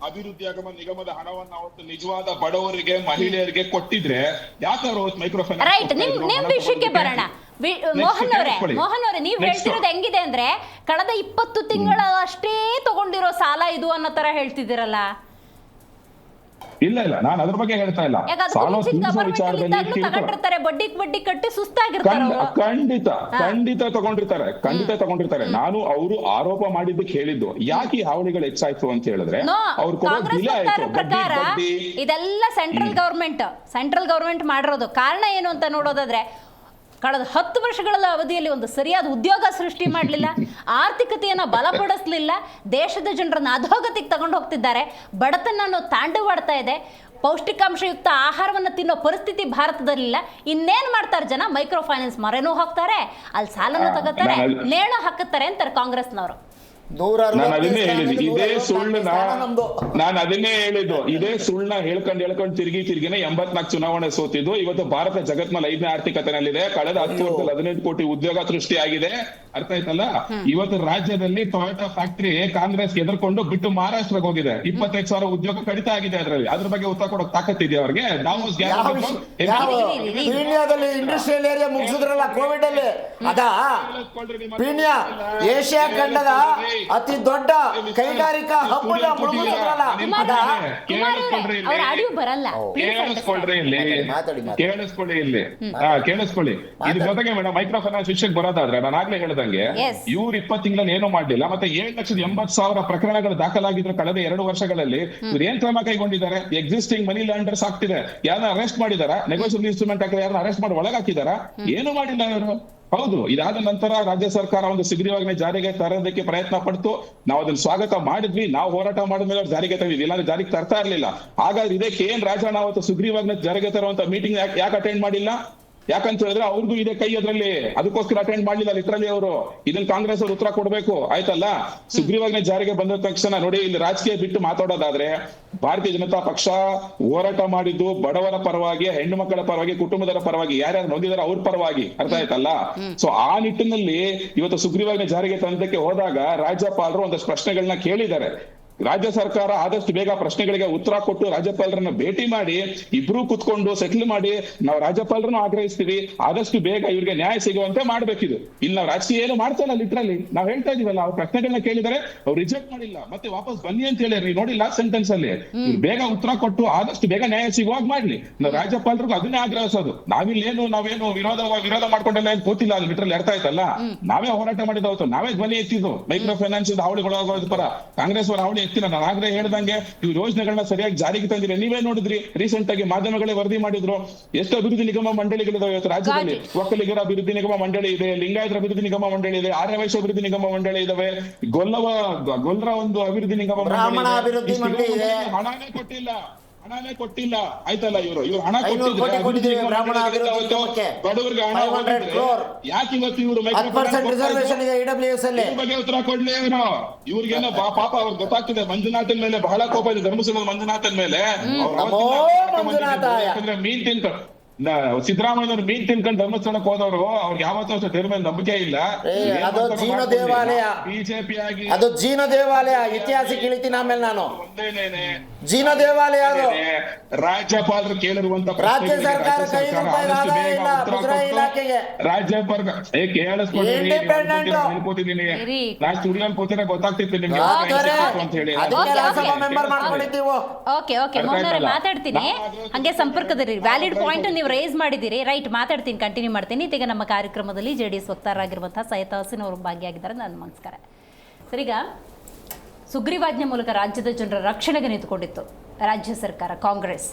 B: ಅಭಿವೃದ್ಧಿ ನಿಗಮದ ಹಣವನ್ನ ಅವತ್ತು ನಿಜವಾದ ಬಡವರಿಗೆ ಮಹಿಳೆಯರಿಗೆ ಕೊಟ್ಟಿದ್ರೆ ಯಾಕೆ ಅವರು ಮೈಕ್ರೋಫೈನಾನ್ಸ್
A: ರೈಟ್, ನಿಮ್ ವಿಷಯಕ್ಕೆ ಬರೋಣ. ಮೋಹನ್ ಅವರೇ ನೀವು ಹೇಳ್ತಿರೋದು ಹೆಂಗಿದೆ ಅಂದ್ರೆ ಕಳೆದ 20 ತಿಂಗಳಷ್ಟೇ ತಗೊಂಡಿರೋ ಸಾಲ ಇದು ಅನ್ನೋ ತರ ಹೇಳ್ತಿದ್ದೀರಲ್ಲ.
B: ಇಲ್ಲ ನಾನು ಅದ್ರ ಬಗ್ಗೆ ಹೇಳ್ತಾ ಇಲ್ಲ.
A: ತಗೊಂಡಿರ್ತಾರೆ, ಬಡ್ಡಿ ಕಟ್ಟಿ ಸುಸ್ತಾಗಿರ್ತಾರೆ.
B: ಖಂಡಿತ ತಗೊಂಡಿರ್ತಾರೆ. ನಾನು ಅವರು ಆರೋಪ ಮಾಡಿದ್ದಕ್ಕೆ ಹೇಳಿದ್ದು ಯಾಕೆ ಈ ಹಾವಳಿಗಳು ಹೆಚ್ಚಾಯ್ತು ಅಂತ ಹೇಳಿದ್ರೆ ಅವ್ರು
A: ಪ್ರಕಾರ ಇದೆಲ್ಲ ಸೆಂಟ್ರಲ್ ಗವರ್ಮೆಂಟ್ ಮಾಡಿರೋದು. ಕಾರಣ ಏನು ಅಂತ ನೋಡೋದಾದ್ರೆ ಕಳೆದ 10 ವರ್ಷಗಳ ಅವಧಿಯಲ್ಲಿ ಒಂದು ಸರಿಯಾದ ಉದ್ಯೋಗ ಸೃಷ್ಟಿ ಮಾಡಲಿಲ್ಲ, ಆರ್ಥಿಕತೆಯನ್ನು ಬಲಪಡಿಸಲಿಲ್ಲ, ದೇಶದ ಜನರನ್ನು ಅಧೋಗತಿಗೆ ತಗೊಂಡು ಹೋಗ್ತಿದ್ದಾರೆ, ಬಡತನ ತಾಂಡವಾಡ್ತಾ ಇದೆ, ಪೌಷ್ಟಿಕಾಂಶಯುಕ್ತ ಆಹಾರವನ್ನು ತಿನ್ನೋ ಪರಿಸ್ಥಿತಿ ಭಾರತದಲ್ಲಿಲ್ಲ. ಇನ್ನೇನು ಮಾಡ್ತಾರೆ ಜನ? ಮೈಕ್ರೋ ಫೈನಾನ್ಸ್ ಮೊರೆನೂ ಹೋಗ್ತಾರೆ, ಅಲ್ಲಿ ಸಾಲನೂ ತಗೋತಾರೆ, ನೇಣು ಹಾಕುತ್ತಾರೆ ಅಂತಾರೆ ಕಾಂಗ್ರೆಸ್ನವರು.
B: ನಾನು ಅದನ್ನೇ ಹೇಳಿದ್ದು, ಇದೇ ಸುಳ್ಳ ಹೇಳ್ಕೊಂಡು ತಿರುಗಿನೇ 84 ಚುನಾವಣೆ ಸೋತಿದ್ದು. ಇವತ್ತು ಭಾರತ ಜಗತ್ನಲ್ಲಿ 5ನೇ ಆರ್ಥಿಕತೆನಲ್ಲಿದೆ. ಕಳೆದ 10 ವರ್ಷದಲ್ಲಿ 15 ಕೋಟಿ ಉದ್ಯೋಗ ಸೃಷ್ಟಿಯಾಗಿದೆ. ಅರ್ಥ ಆಯ್ತಲ್ಲ? ಇವತ್ತು ರಾಜ್ಯದಲ್ಲಿ ಟೊಯೋಟಾ ಫ್ಯಾಕ್ಟರಿ ಕಾಂಗ್ರೆಸ್ ಎದುರ್ಕೊಂಡು ಬಿಟ್ಟು ಮಹಾರಾಷ್ಟ್ರಕ್ಕೆ ಹೋಗಿದೆ. 25,000 ಉದ್ಯೋಗ ಕಡಿತ ಆಗಿದೆ. ಅದ್ರ ಬಗ್ಗೆ ಉತ್ತರ ಕೊಡೋಕೆ ತಾಕತ್ತಿದೆ ಅವ್ರಿಗೆ.
C: ಇಂಡಸ್ಟ್ರಿಯಲ್ ಏರಿಯಾ ಮುಗಿಸಿದ್ರಲ್ಲ ಕೋವಿಡ್ ಅಲ್ಲಿ, ಅದಾ ಪೀಣ್ಯ ಏಷ್ಯಾ ಖಂಡದ ಅತಿ ದೊಡ್ಡ ಕೈಗಾರಿಕಾ ಹಬ್ಬದ
B: ಕೇಳಿಸ್ಕೊಳ್ಳಿ. ಇದ್ರ ಜೊತೆಗೆ ಮೇಡಮ್ ಮೈಕ್ರೋ ಫೈನಾನ್ಸ್ ವಿಷಯಕ್ಕೆ ಬರೋದಾದ್ರೆ ನಾನು ಆಗ್ಲೇ ಹೇಳ್ದಂಗೆ ಇವ್ರು 20 ತಿಂಗಳಲ್ಲಿ ಏನೂ ಮಾಡ್ಲಿಲ್ಲ. ಮತ್ತೆ 7,80,000 ಪ್ರಕರಣಗಳು ದಾಖಲಾಗಿದ್ರು ಕಳೆದ 2 ವರ್ಷಗಳಲ್ಲಿ. ಇವ್ರು ಏನ್ ಕ್ರಮ ಕೈಗೊಂಡಿದ್ದಾರೆ? ಎಕ್ಸಿಸ್ಟಿಂಗ್ ಮನಿ ಲ್ಯಾಂಡರ್ಸ್ ಆಗ್ತಿದೆ, ಯಾರನ್ನ ಅರೆಸ್ಟ್ ಮಾಡಿದಾರ? ನೆಗೋಷಿಯಬಲ್ ಇನ್ಸ್ಟ್ರೂಮೆಂಟ್ ಹಾಕಿದ್ರೆ ಯಾರನ್ನ ಅರೆಸ್ಟ್ ಮಾಡಿ ಒಳಗಾಕಿದಾರ? ಏನು ಮಾಡಿಲ್ಲ ಇವರು. ಹೌದು, ಇದಾದ ನಂತರ ರಾಜ್ಯ ಸರ್ಕಾರ ಒಂದು ಸುಗ್ರೀವಾಜ್ಞೆ ಜಾರಿಗೆ ತರೋದಕ್ಕೆ ಪ್ರಯತ್ನ ಪಡ್ತು. ನಾವು ಅದನ್ನ ಸ್ವಾಗತ ಮಾಡಿದ್ವಿ. ನಾವು ಹೋರಾಟ ಮಾಡಿದ್ಮೇಲೆ ಅವ್ರು ಜಾರಿಗೆ ತಂದಿದ್ವಿ, ಇಲ್ಲಾಂದ್ರೆ ಜಾರಿಗೆ ತರ್ತಾ ಇರ್ಲಿಲ್ಲ. ಹಾಗಾದ್ರೆ ಇದಕ್ಕೆ ಏನ್ ರಾಜಣ್ಣ ಅವತ್ತು ಸುಗ್ರೀವಾಜ್ಞೆ ಜಾರಿಗೆ ತರುವಂತ ಮೀಟಿಂಗ್ ಯಾಕೆ ಅಟೆಂಡ್ ಮಾಡಿಲ್ಲ? ಯಾಕಂತ ಹೇಳಿದ್ರೆ ಅವ್ರಿಗೂ ಇದೆ ಕೈ ಅದ್ರಲ್ಲಿ, ಅದಕ್ಕೋಸ್ಕರ ಅಟೆಂಡ್ ಮಾಡ್ಲಿಲ್ಲ ಲಿಟ್ರಲಿ ಅವರು. ಇದನ್ನ ಕಾಂಗ್ರೆಸ್ ಅವರು ಉತ್ತರ ಕೊಡ್ಬೇಕು, ಆಯ್ತಲ್ಲ? ಸುಗ್ರೀವಾಜ್ಞೆ ಜಾರಿಗೆ ಬಂದ ತಕ್ಷಣ ನೋಡಿ, ಇಲ್ಲಿ ರಾಜಕೀಯ ಬಿಟ್ಟು ಮಾತಾಡೋದಾದ್ರೆ ಭಾರತೀಯ ಜನತಾ ಪಕ್ಷ ಹೋರಾಟ ಮಾಡಿದ್ದು ಬಡವರ ಪರವಾಗಿ, ಹೆಣ್ಣು ಮಕ್ಕಳ ಪರವಾಗಿ, ಕುಟುಂಬದವರ ಪರವಾಗಿ, ಯಾರ್ಯಾರು ನೊಂದಿದಾರೆ ಅವ್ರ ಪರವಾಗಿ. ಅರ್ಥ ಆಯ್ತಲ್ಲ? ಸೊ ಆ ನಿಟ್ಟಿನಲ್ಲಿ ಇವತ್ತು ಸುಗ್ರೀವಾಜ್ಞೆ ಜಾರಿಗೆ ತಂದಕ್ಕೆ ಹೋದಾಗ ರಾಜ್ಯಪಾಲರು ಒಂದಷ್ಟು ಪ್ರಶ್ನೆಗಳನ್ನ ಕೇಳಿದ್ದಾರೆ. ರಾಜ್ಯ ಸರ್ಕಾರ ಆದಷ್ಟು ಬೇಗ ಪ್ರಶ್ನೆಗಳಿಗೆ ಉತ್ತರ ಕೊಟ್ಟು ರಾಜ್ಯಪಾಲರನ್ನ ಭೇಟಿ ಮಾಡಿ ಇಬ್ರು ಕುತ್ಕೊಂಡು ಸೆಟ್ಲ್ ಮಾಡಿ ನಾವು ರಾಜ್ಯಪಾಲರನ್ನು ಆಗ್ರಹಿಸ್ತೀವಿ, ಆದಷ್ಟು ಬೇಗ ಇವ್ರಿಗೆ ನ್ಯಾಯ ಸಿಗುವಂತೆ ಮಾಡ್ಬೇಕಿದು. ಇಲ್ಲಿ ನಾವು ರಾಜಕೀಯ ಏನು ಮಾಡ್ತಾ ಇಲ್ಲ, ಲಿಟ್ರಲಿ ನಾವು ಹೇಳ್ತಾ ಇದೀವಲ್ಲ. ಅವ್ರ ಪ್ರಶ್ನೆಗಳನ್ನ ಕೇಳಿದರೆ ಅವ್ರು ರಿಜೆಕ್ಟ್ ಮಾಡಿಲ್ಲ, ಮತ್ತೆ ವಾಪಸ್ ಬನ್ನಿ ಅಂತ ಹೇಳಿ ನೋಡಿ ಲಾಸ್ಟ್ ಸೆಂಟೆನ್ಸ್ ಅಲ್ಲಿ ಬೇಗ ಉತ್ತರ ಕೊಟ್ಟು ಆದಷ್ಟು ಬೇಗ ನ್ಯಾಯ ಸಿಗುವಾಗ ಮಾಡ್ಲಿ. ನಾವು ರಾಜ್ಯಪಾಲರಿಗೂ ಅದನ್ನೇ ಆಗ್ರಹಿಸೋದು. ನಾವೇನು ವಿರೋಧ ಮಾಡ್ಕೊಂಡೆಲ್ಲ ಏನ್ ಕೂತಿಲ್ಲ, ಅದು ಲಿಟ್ರಲಿ ಅರ್ಥ ಆಯ್ತಲ್ಲ? ನಾವೇ ಹೋರಾಟ ಮಾಡಿದವತ್ತು, ನಾವೇ ಧ್ವನಿ ಎತ್ತಿದ್ದು ಮೈಕ್ರೋ ಫೈನಾನ್ಸ್ ಹಾವಳಿಗೊಳಗೋದ್ರ ಪರ. ಕಾಂಗ್ರೆಸ್ ಅವರ ಹಾವಳಿ ಎತ್ತಿಲ್ಲ. ನಾನು ಆಗ್ಲೇ ಹೇಳ್ದಂಗೆ ಇವ್ರು ಯೋಜನೆಗಳನ್ನ ಸರಿಯಾಗಿ ಜಾರಿಗೆ ತಂದಿಲ್ಲ. ನೀವೇ ನೋಡಿದ್ರಿ, ರೀಸೆಂಟ್ ಆಗಿ ಮಾಧ್ಯಮಗಳೇ ವರದಿ ಮಾಡಿದ್ರು. ಎಷ್ಟು ಅಭಿವೃದ್ಧಿ ನಿಗಮ ಮಂಡಳಿಗಳಿದಾವೆ ಇವತ್ತು ರಾಜ್ಯದಲ್ಲಿ. ಒಕ್ಕಲಿಗರ ಅಭಿವೃದ್ಧಿ ನಿಗಮ ಮಂಡಳಿ ಇದೆ, ಲಿಂಗಾಯತರ ಅಭಿವೃದ್ಧಿ ನಿಗಮ ಮಂಡಳಿ ಇದೆ, ಆರ್ಯವೈಶ್ಯ ಅಭಿವೃದ್ಧಿ ನಿಗಮ ಮಂಡಳಿ ಇದಾವೆ, ಗೊಲ್ಲರ ಒಂದು ಅಭಿವೃದ್ಧಿ ನಿಗಮ ಮಂಡಳಿ ಇದೆ. ಹಣನೇ ಕೊಟ್ಟಿಲ್ಲ ಆಯ್ತಲ್ಲ? ಇವರು ಹಣ ಬಡವರಿಗೆ ಹಣ ಯಾಕೆ ಇವತ್ತು ಇವರು ಬಗ್ಗೆ ಉತ್ತರ ಕೊಡ್ಲಿ? ಇವ್ರಿಗೇನೋ ಪಾಪ ಅವ್ರಿಗೆ ಗೊತ್ತಾಗ್ತಿದೆ ಮಂಜುನಾಥನ್ ಮೇಲೆ ಬಹಳ ಕೋಪ ಇದೆ, ಧರ್ಮಸ್ಥಳದ ಮಂಜುನಾಥನ್ ಮೇಲೆ. ಯಾಕಂದ್ರೆ ಮೀನ್ ತಿಂತ ಸಿದ್ದರಾಮಯ್ಯನವರು ಮೀನ್ ತಿನ್ಕೊಂಡು ಧರ್ಮಸ್ಥಳಕ್ಕೆ ಹೋದವರು, ಅವ್ರಿಗೆ ಯಾವತ್ತೂ ಅಷ್ಟು ದೇವ್ರ ಮೇಲೆ ನಂಬಿಕೆ ಇಲ್ಲ. ಬಿಜೆಪಿ ಆಗಿ
C: ಅದು ಜೀನ ದೇವಾಲಯ, ಇತಿಹಾಸ ಕೇಳಿತೀನಿ ಆಮೇಲೆ ನಾನು. ಜೀನ ದೇವಾಲಯ ಅದು.
B: ರಾಜ್ಯಪಾಲರು ಕೇಳಿರುವಂತ
C: ರಾಜ್ಯ ಸರ್ಕಾರ ಇಲಾಖೆಗೆ
B: ಗೊತ್ತಾಗ್ತಿತ್ತು ನಿಮ್ಗೆ ಅಂತ ಹೇಳಿ
A: ಮಾತಾಡ್ತೀನಿ. ಹಂಗೆ ಸಂಪರ್ಕದಲ್ಲಿ ವ್ಯಾಲಿಡ್ ಪಾಯಿಂಟ್ ನೀವು ರೇಸ್ ಮಾಡಿದ್ದೀರಿ. ರೈಟ್, ಮಾತಾಡ್ತೀನಿ, ಕಂಟಿನ್ಯೂ ಮಾಡ್ತೀನಿ. ಈಗ ನಮ್ಮ ಕಾರ್ಯಕ್ರಮದಲ್ಲಿ JDS ವಕ್ತಾರರಾಗಿರುವಂತಹ ಸೈಯದ್ ಹಸೀನ್ ಅವರು ಭಾಗಿಯಾಗಿದ್ದಾರೆ. ನನ್ನ ನಮಸ್ಕಾರ ಸರ್. ಈಗ ಸುಗ್ರೀವಾಜ್ಞೆ ಮೂಲಕ ರಾಜ್ಯದ ಜನರ ರಕ್ಷಣೆಗೆ ನಿಂತುಕೊಂಡಿತ್ತು ರಾಜ್ಯ ಸರ್ಕಾರ, ಕಾಂಗ್ರೆಸ್.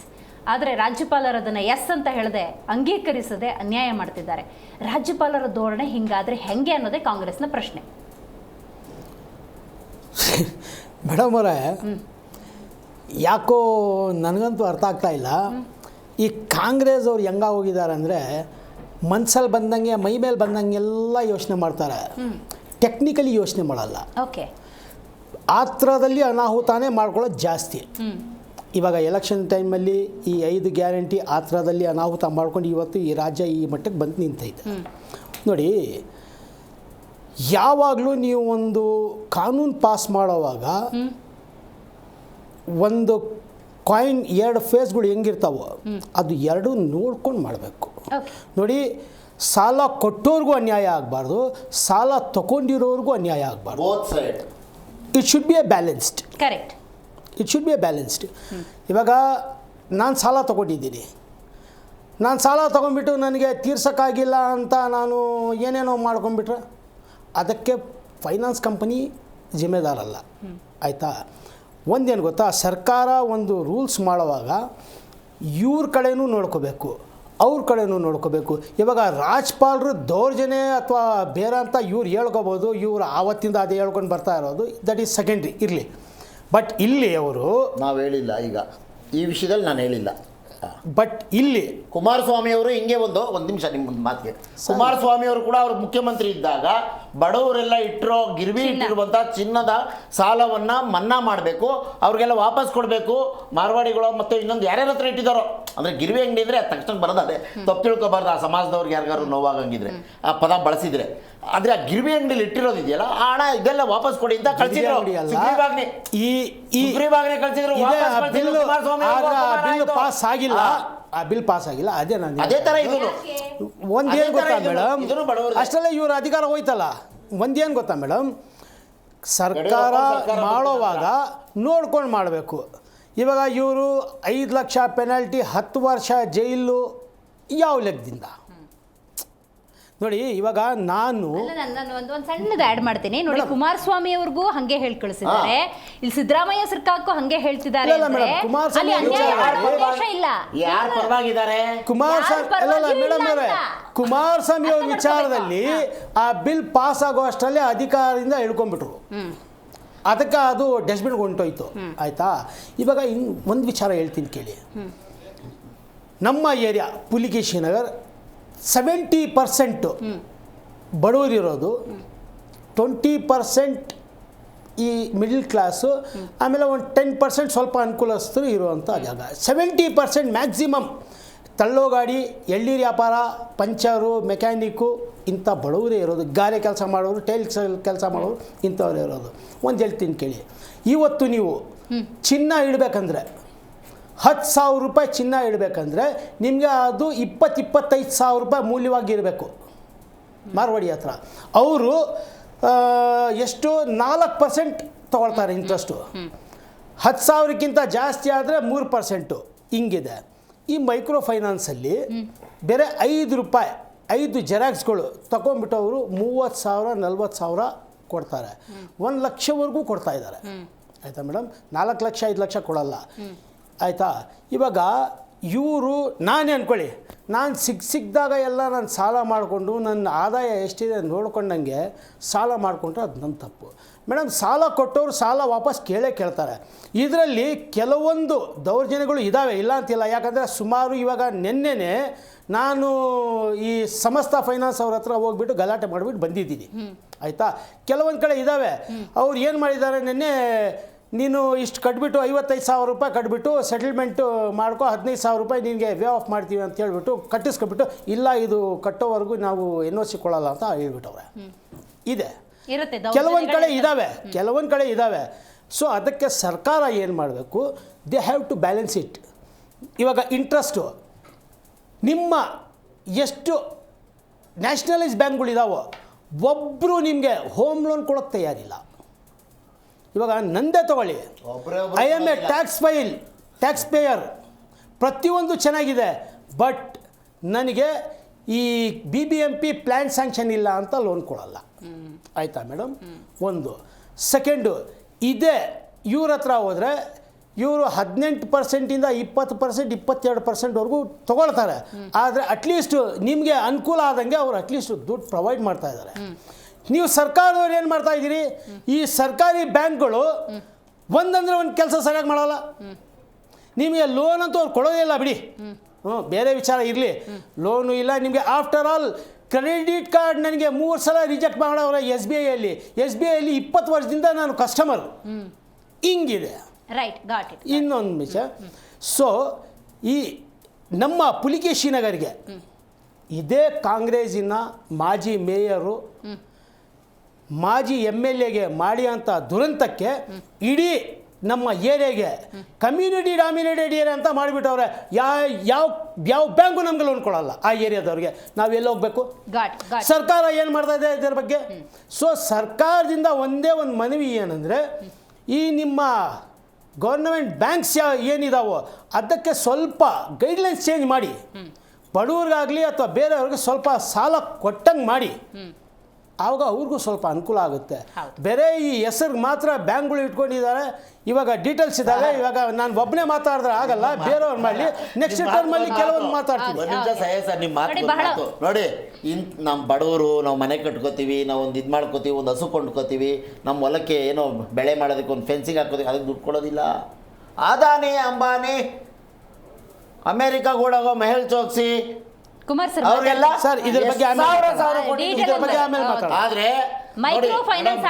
A: ಆದರೆ ರಾಜ್ಯಪಾಲರು ಅದನ್ನು ಎಸ್ ಅಂತ ಹೇಳದೆ ಅಂಗೀಕರಿಸದೆ ಅನ್ಯಾಯ ಮಾಡ್ತಿದ್ದಾರೆ. ರಾಜ್ಯಪಾಲರ ಧೋರಣೆ ಹಿಂಗಾದ್ರೆ ಹೆಂಗೆ ಅನ್ನೋದೇ ಕಾಂಗ್ರೆಸ್ನ ಪ್ರಶ್ನೆ.
E: ಮೇಡಮ್ ಅವರೇ, ಯಾಕೋ ನನಗಂತೂ ಅರ್ಥ ಆಗ್ತಾ ಇಲ್ಲ. ಈ ಕಾಂಗ್ರೆಸ್ ಅವ್ರು ಹೆಂಗ ಹೋಗಿದ್ದಾರೆ ಅಂದರೆ ಮನ್ಸಲ್ಲಿ ಬಂದಂಗೆ ಮೈ ಮೇಲೆ ಬಂದಂಗೆಲ್ಲ ಯೋಚನೆ ಮಾಡ್ತಾರೆ, ಟೆಕ್ನಿಕಲಿ ಯೋಚನೆ ಮಾಡಲ್ಲ.
A: ಓಕೆ,
E: ಆತ್ರದಲ್ಲಿ ಅನಾಹುತಾನೇ ಮಾಡ್ಕೊಳ್ಳೋದು ಜಾಸ್ತಿ. ಇವಾಗ ಎಲೆಕ್ಷನ್ ಟೈಮಲ್ಲಿ ಈ 5 ಗ್ಯಾರಂಟಿ ಆತ್ರದಲ್ಲಿ ಅನಾಹುತ ಮಾಡ್ಕೊಂಡು ಇವತ್ತು ಈ ರಾಜ್ಯ ಈ ಮಟ್ಟಕ್ಕೆ ಬಂದು ನಿಂತೈತೆ. ನೋಡಿ, ಯಾವಾಗಲೂ ನೀವು ಒಂದು ಕಾನೂನು ಪಾಸ್ ಮಾಡೋವಾಗ ಒಂದು ಕಾಯಿನ್ 2 ಫೇಸ್ಗಳು ಹೆಂಗಿರ್ತಾವೋ ಅದು ಎರಡೂ ನೋಡ್ಕೊಂಡು ಮಾಡಬೇಕು. ನೋಡಿ, ಸಾಲ ಕೊಟ್ಟೋರ್ಗೂ ಅನ್ಯಾಯ ಆಗಬಾರ್ದು, ಸಾಲ ತಗೊಂಡಿರೋರ್ಗೂ ಅನ್ಯಾಯ ಆಗಬಾರ್ದು.
C: Both side
E: it should be A balanced.
A: Correct.
E: It should be A balanced. ಇವಾಗ ನಾನು ಸಾಲ ತೊಗೊಂಡಿದ್ದೀನಿ, ನಾನು ಸಾಲ ತೊಗೊಂಡ್ಬಿಟ್ಟು ನನಗೆ ತೀರ್ಸೋಕ್ಕಾಗಿಲ್ಲ ಅಂತ ನಾನು ಏನೇನೋ ಮಾಡ್ಕೊಂಡ್ಬಿಟ್ರೆ ಅದಕ್ಕೆ ಫೈನಾನ್ಸ್ ಕಂಪನಿ ಜಿಮ್ಮೆದಾರಲ್ಲ. ಆಯಿತಾ? ಒಂದೇನು ಗೊತ್ತಾ, ಸರ್ಕಾರ ಒಂದು ರೂಲ್ಸ್ ಮಾಡುವಾಗ ಇವ್ರ ಕಡೆನೂ ನೋಡ್ಕೋಬೇಕು, ಅವ್ರ ಕಡೆನೂ ನೋಡ್ಕೋಬೇಕು. ಇವಾಗ ರಾಜ್ಪಾಲರು ದೌರ್ಜನ್ಯ ಅಥವಾ ಬೇರೆ ಅಂತ ಇವ್ರು ಹೇಳ್ಕೋಬೋದು, ಇವರು ಆವತ್ತಿಂದ ಅದೇ ಹೇಳ್ಕೊಂಡು ಬರ್ತಾ ಇರೋದು, ದಟ್ ಈಸ್ ಸೆಕೆಂಡ್ರಿ ಇರಲಿ. ಬಟ್ ಇಲ್ಲಿ ಅವರು
C: ನಾವು ಹೇಳಿಲ್ಲ, ಈಗ ಈ ವಿಷಯದಲ್ಲಿ ನಾನು ಹೇಳಿಲ್ಲ.
E: ಬಟ್ ಇಲ್ಲಿ
C: ಕುಮಾರಸ್ವಾಮಿ ಅವರು ಹಿಂಗೆ ಒಂದು ನಿಮಿಷ ನಿಮ್ಮ ಮಾತಿಗೆ, ಕುಮಾರಸ್ವಾಮಿ ಅವರು ಕೂಡ ಅವರು ಮುಖ್ಯಮಂತ್ರಿ ಇದ್ದಾಗ ಬಡವರೆಲ್ಲ ಗಿರ್ವಿ ಇಟ್ಟಿರುವಂಥ ಚಿನ್ನದ ಸಾಲವನ್ನ ಮನ್ನಾ ಮಾಡಬೇಕು, ಅವ್ರಿಗೆಲ್ಲ ವಾಪಸ್ ಕೊಡಬೇಕು. ಮಾರ್ವಾಡಿಗಳು ಮತ್ತು ಇನ್ನೊಂದು ಯಾರ್ಯಾರ ಹತ್ರ ಇಟ್ಟಿದ್ದಾರೋ, ಅಂದರೆ ಗಿರ್ವಿ ಅಂಗಡಿ ಇದ್ರೆ ತಕ್ಷಣ ಬರೋದು ಅದೇ, ತಪ್ಪು ತಿಳ್ಕೊಬಾರ್ದು. ಆ ಸಮಾಜದವ್ರಿಗೆ ಯಾರಿಗಾರು ನೋವಾಗಂಗಿದ್ರೆ ಆ ಪದ ಬಳಸಿದ್ರೆ, ಆದರೆ ಆ ಗಿರ್ವಿ ಅಂಗಡಿಲಿ ಇಟ್ಟಿರೋದಿದೆಯಲ್ಲ ಆ ಹಣ ಇದೆಲ್ಲ ವಾಪಸ್ ಕೊಡಿ ಅಂತ ಕಳಿಸಿದ್ರು.
E: ಬಿಲ್ ಪಾಸ್ ಆಗಿಲ್ಲ. ಅದೇ ನಾನು
C: ಅದೇ ತರ ಇದು
E: ಒಂದೇನು ಗೊತ್ತಾ ಮೇಡಮ್, ಅಷ್ಟೆಲ್ಲ ಇವ್ರ ಅಧಿಕಾರ ಹೋಯ್ತಲ್ಲ. ಒಂದೇನು ಗೊತ್ತಾ ಮೇಡಮ್, ಸರ್ಕಾರ ಮಾಡೋವಾಗ ನೋಡ್ಕೊಂಡು ಮಾಡಬೇಕು. ಇವಾಗ ಇವರು 5 ಲಕ್ಷ ಪೆನಾಲ್ಟಿ, 10 ವರ್ಷ ಜೈಲು ಯಾವ ಲೆಕ್ಕದಿಂದ? ನೋಡಿ, ಇವಾಗ ನಾನು
A: ಒಂದು ಸಣ್ಣದು ಆ್ಯಡ್ ಮಾಡ್ತೀನಿ. ನೋಡಿ, ಕುಮಾರಸ್ವಾಮಿ ಅವ್ರಿಗೂ ಹಂಗೆ ಹೇಳಿ ಕಳಿಸಿದ್ದಾರೆ, ಇಲ್ಲಿ ಸಿದ್ದರಾಮಯ್ಯ ಸರ್ಕಾರಕ್ಕೂ ಹಂಗೆ ಹೇಳ್ತಿದ್ದಾರೆ.
C: ಯಾರು ಪರವಾಗಿದ್ದಾರೆ?
E: ಕುಮಾರಸ್ವಾಮಿ ಅವ್ರ ವಿಚಾರದಲ್ಲಿ ಆ ಬಿಲ್ ಪಾಸ್ ಆಗೋ ಅಷ್ಟರಲ್ಲಿ ಅಧಿಕಾರದಿಂದ ಇಳ್ಕೊಂಡ್ಬಿಟ್ರು, ಅದಕ್ಕೆ ಅದು ಡಸ್ಟ್ಬಿನ್ಗೆ ಹೊಂಟೋಯ್ತು. ಆಯ್ತಾ? ಇವಾಗ ಒಂದು ವಿಚಾರ ಹೇಳ್ತೀನಿ ಕೇಳಿ. ನಮ್ಮ ಏರಿಯಾ ಪುಲಿಕೇಶಿನಗರ್ 70% ಬಡವರಿರೋದು, 20% ಈ ಮಿಡ್ಲ್ ಕ್ಲಾಸು, ಆಮೇಲೆ ಒಂದು 10% ಸ್ವಲ್ಪ ಅನುಕೂಲಸ್ಥರು ಇರುವಂಥ ಜಾಗ. 70% ಮ್ಯಾಕ್ಸಿಮಮ್ ತಳ್ಳೋ ಗಾಡಿ, ಎಳ್ನೀರು ವ್ಯಾಪಾರ, ಪಂಚರು, ಮೆಕ್ಯಾನಿಕ್ಕು, ಇಂಥ ಬಡವರೇ ಇರೋದು. ಗಾರೆ ಕೆಲಸ ಮಾಡೋರು, ಟೈಲ್ ಕೆಲಸ ಮಾಡೋರು, ಇಂಥವ್ರು ಇರೋದು. ಒಂದು ಹೇಳ್ತೀನಿ ಕೇಳಿ, ಇವತ್ತು ನೀವು ಚಿನ್ನ ಇಡಬೇಕಂದ್ರೆ 10,000 ರೂಪಾಯಿ ಚಿನ್ನ ಇಡಬೇಕಂದ್ರೆ ನಿಮಗೆ ಅದು 20-25 ಸಾವಿರ ರೂಪಾಯಿ ಮೂಲ್ಯವಾಗಿರಬೇಕು ಮಾರ್ವಾಡಿ ಹತ್ರ. ಅವರು ಎಷ್ಟು 4% ತೊಗೊಳ್ತಾರೆ ಇಂಟ್ರೆಸ್ಟು. 10,000ಕ್ಕಿಂತ ಜಾಸ್ತಿ ಆದರೆ 3% ಹಿಂಗಿದೆ. ಈ ಮೈಕ್ರೋ ಫೈನಾನ್ಸಲ್ಲಿ ಬೇರೆ 5 ರೂಪಾಯಿ 5 ಜೆರಾಕ್ಸ್ಗಳು ತಗೊಂಡ್ಬಿಟ್ಟು ಅವರು 30,000 40,000 ಕೊಡ್ತಾರೆ. 1 ಲಕ್ಷವರೆಗೂ ಕೊಡ್ತಾ ಇದ್ದಾರೆ. ಆಯಿತಾ ಮೇಡಮ್? 4 ಲಕ್ಷ 5 ಲಕ್ಷ ಕೊಡಲ್ಲ. ಆಯಿತಾ? ಇವಾಗ ಇವರು ನಾನೇ ಅಂದ್ಕೊಳ್ಳಿ, ನಾನು ಸಿಕ್ಕಿದಾಗ ಎಲ್ಲ ನಾನು ಸಾಲ ಮಾಡಿಕೊಂಡು ನನ್ನ ಆದಾಯ ಎಷ್ಟಿದೆ ನೋಡ್ಕೊಂಡಂಗೆ ಸಾಲ ಮಾಡಿಕೊಂಡ್ರೆ ಅದು ನನ್ನ ತಪ್ಪು ಮೇಡಮ್. ಸಾಲ ಕೊಟ್ಟವರು ಸಾಲ ವಾಪಸ್ ಕೇಳ್ತಾರೆ. ಇದರಲ್ಲಿ ಕೆಲವೊಂದು ದೌರ್ಜನ್ಯಗಳು ಇದ್ದಾವೆ, ಇಲ್ಲ ಅಂತಿಲ್ಲ. ಯಾಕಂದರೆ ಸುಮಾರು ಇವಾಗ ನೆನ್ನೆನೇ ನಾನು ಈ ಸಮಸ್ತ ಫೈನಾನ್ಸ್ ಅವ್ರ ಹತ್ರ ಹೋಗ್ಬಿಟ್ಟು ಗಲಾಟೆ ಮಾಡಿಬಿಟ್ಟು ಬಂದಿದ್ದೀನಿ. ಆಯಿತಾ? ಕೆಲವೊಂದು ಕಡೆ ಇದ್ದಾವೆ, ಅವ್ರು ಏನು ಮಾಡಿದ್ದಾರೆ, ನೆನ್ನೆ ನೀನು ಇಷ್ಟು ಕಟ್ಬಿಟ್ಟು 55,000 ರೂಪಾಯಿ ಕಟ್ಬಿಟ್ಟು ಸೆಟಲ್ಮೆಂಟು ಮಾಡ್ಕೊ, 15,000 ರೂಪಾಯಿ ನಿನಗೆ ವೇ ಆಫ್ ಮಾಡ್ತೀವಿ ಅಂತ ಹೇಳ್ಬಿಟ್ಟು ಕಟ್ಟಿಸ್ಕೊಬಿಟ್ಟು, ಇಲ್ಲ ಇದು ಕಟ್ಟೋವರೆಗೂ ನಾವು NOC ಕೊಡಲ್ಲ ಅಂತ ಹೇಳ್ಬಿಟ್ಟವ್ರೆ. ಇದೆ, ಕೆಲವೊಂದು ಕಡೆ ಇದ್ದಾವೆ. ಸೊ ಅದಕ್ಕೆ ಸರ್ಕಾರ ಏನು ಮಾಡಬೇಕು, they have to balance it. ಇವಾಗ ಇಂಟ್ರೆಸ್ಟು ನಿಮ್ಮ ಎಷ್ಟು ನ್ಯಾಷನಲೈಸ್ ಬ್ಯಾಂಕ್ಗಳಿದಾವೋ ಒಬ್ಬರು ನಿಮಗೆ ಹೋಮ್ ಲೋನ್ ಕೊಡೋಕ್ಕೆ ತಯಾರಿಲ್ಲ. ಇವಾಗ ನಂದೇ ತಗೊಳ್ಳಿ, I am A tax pair, ಪ್ರತಿಯೊಂದು ಚೆನ್ನಾಗಿದೆ. ಬಟ್ ನನಗೆ ಈ BBMP ಪ್ಲ್ಯಾನ್ ಸ್ಯಾಂಕ್ಷನ್ ಇಲ್ಲ ಅಂತ ಲೋನ್ ಕೊಡಲ್ಲ. ಆಯಿತಾ ಮೇಡಮ್? ಒಂದು. ಸೆಕೆಂಡು, ಇದೇ ಇವ್ರ ಹತ್ರ ಹೋದರೆ ಇವರು 18%ಇಂದ 20%, 22%ವರೆಗೂ ತೊಗೊಳ್ತಾರೆ. ಆದರೆ ಅಟ್ಲೀಸ್ಟು ನಿಮಗೆ ಅನುಕೂಲ ಆದಂಗೆ ಅವರು ಅಟ್ಲೀಸ್ಟ್ ದುಡ್ಡು ಪ್ರೊವೈಡ್ ಮಾಡ್ತಾ ಇದ್ದಾರೆ. ನೀವು ಸರ್ಕಾರದವ್ರು ಏನು ಮಾಡ್ತಾ ಇದ್ದೀರಿ, ಈ ಸರ್ಕಾರಿ ಬ್ಯಾಂಕ್ಗಳು ಒಂದಂದರೆ ಒಂದು ಕೆಲಸ ಸರಿಯಾಗಿ ಮಾಡೋಲ್ಲ. ನಿಮಗೆ ಲೋನ್ ಅಂತೂ ಅವ್ರು ಕೊಡೋದೇ ಇಲ್ಲ ಬಿಡಿ. ಬೇರೆ ವಿಚಾರ ಇರಲಿ, ಲೋನು ಇಲ್ಲ ನಿಮಗೆ. ಆಫ್ಟರ್ ಆಲ್ ಕ್ರೆಡಿಟ್ ಕಾರ್ಡ್ ನನಗೆ 3 ಸಲ ರಿಜೆಕ್ಟ್ ಮಾಡೋವ್ರೆ SBIಯಲ್ಲಿ 20 ವರ್ಷದಿಂದ ನಾನು ಕಸ್ಟಮರ್. ಹಿಂಗಿದೆ.
A: Right, got it.
E: ಇನ್ನೊಂದು ವಿಷಯ, ಸೊ ಈ ನಮ್ಮ ಪುಲಿಕೇಶಿ ನಗರಿಗೆ ಇದೇ ಕಾಂಗ್ರೆಸ್ಸಿನ ಮಾಜಿ ಮೇಯರು ಮಾಜಿ MLAಗೆ ಮಾಡಿ ಅಂತ ದುರಂತಕ್ಕೆ ಇಡೀ ನಮ್ಮ ಏರಿಯಾಗೆ ಕಮ್ಯುನಿಟಿ ಡಾಮಿನೇಟೆಡ್ ಏರಿಯಾ ಅಂತ ಮಾಡಿಬಿಟ್ಟವ್ರೆ. ಯಾವ ಬ್ಯಾಂಕು ನಮ್ಗೆ ಲೋನ್ ಕೊಡಲ್ಲ ಆ ಏರಿಯಾದವ್ರಿಗೆ. ನಾವು ಎಲ್ಲಿ ಹೋಗ್ಬೇಕು? ಸರ್ಕಾರ ಏನು ಮಾಡ್ತಾ ಇದೆ ಇದರ ಬಗ್ಗೆ? ಸೊ ಸರ್ಕಾರದಿಂದ ಒಂದೇ ಒಂದು ಮನವಿ ಏನಂದರೆ, ಈ ನಿಮ್ಮ ಗೌರ್ನಮೆಂಟ್ ಬ್ಯಾಂಕ್ಸ್ ಏನಿದಾವೋ ಅದಕ್ಕೆ ಸ್ವಲ್ಪ ಗೈಡ್ಲೈನ್ಸ್ ಚೇಂಜ್ ಮಾಡಿ, ಬಡವ್ರಿಗಾಗಲಿ ಅಥವಾ ಬೇರೆಯವ್ರಿಗೆ ಸ್ವಲ್ಪ ಸಾಲ ಕೊಟ್ಟಂಗೆ ಮಾಡಿ, ಆವಾಗ ಅವ್ರಿಗೂ ಸ್ವಲ್ಪ ಅನುಕೂಲ ಆಗುತ್ತೆ. ಬೇರೆ ಈ ಹೆಸರಿಗೆ ಮಾತ್ರ ಬ್ಯಾಂಕ್ಗಳು ಇಟ್ಕೊಂಡಿದ್ದಾರೆ. ಇವಾಗ ಡೀಟೇಲ್ಸ್ ಇದ್ದಾವೆ. ಇವಾಗ ನಾನು ಒಬ್ಬನೇ ಮಾತಾಡಿದ್ರೆ ಆಗಲ್ಲ, ಬೇರೆಯವ್ರು ಮಾಡಲಿ. ನೆಕ್ಸ್ಟ್ ಟರ್ಮಲ್ಲಿ ಕೆಲವೊಂದು ಮಾತಾಡ್ತೀವಿ.
C: ಸರ್ ನಿಮ್ಮ ಮಾತು ನೋಡಿ, ನಮ್ಮ ಬಡವರು ನಾವು ಮನೆ ಕಟ್ಕೋತೀವಿ, ನಾವು ಒಂದು ಇದು ಮಾಡ್ಕೋತೀವಿ, ಒಂದು ಹಸು ಕೊಂಡ್ಕೋತೀವಿ, ನಮ್ಮ ಹೊಲಕ್ಕೆ ಏನೋ ಬೆಳೆ ಮಾಡೋದಕ್ಕೆ ಒಂದು ಫೆನ್ಸಿಂಗ್ ಹಾಕೋದಕ್ಕೆ ಅದಕ್ಕೆ ದುಡ್ಡು ಕೊಡೋದಿಲ್ಲ. ಅದಾನಿ, ಅಂಬಾನಿ, ಅಮೇರಿಕಾಗೆ ಓಡೋಗೋ ಮೆಹುಲ್ ಚೋಕ್ಸಿ,
A: ಕುಮಾರ್ ಸರ್
C: ಅವರೆಲ್ಲ
E: ಸರ್ ಇದ್ರ ಬಗ್ಗೆ ಆಮೇಲೆ ಮಾತಾಡೋಣ.
C: ಆದ್ರೆ
A: ಮೈಕ್ರೋ ಫೈನಾನ್ಸ್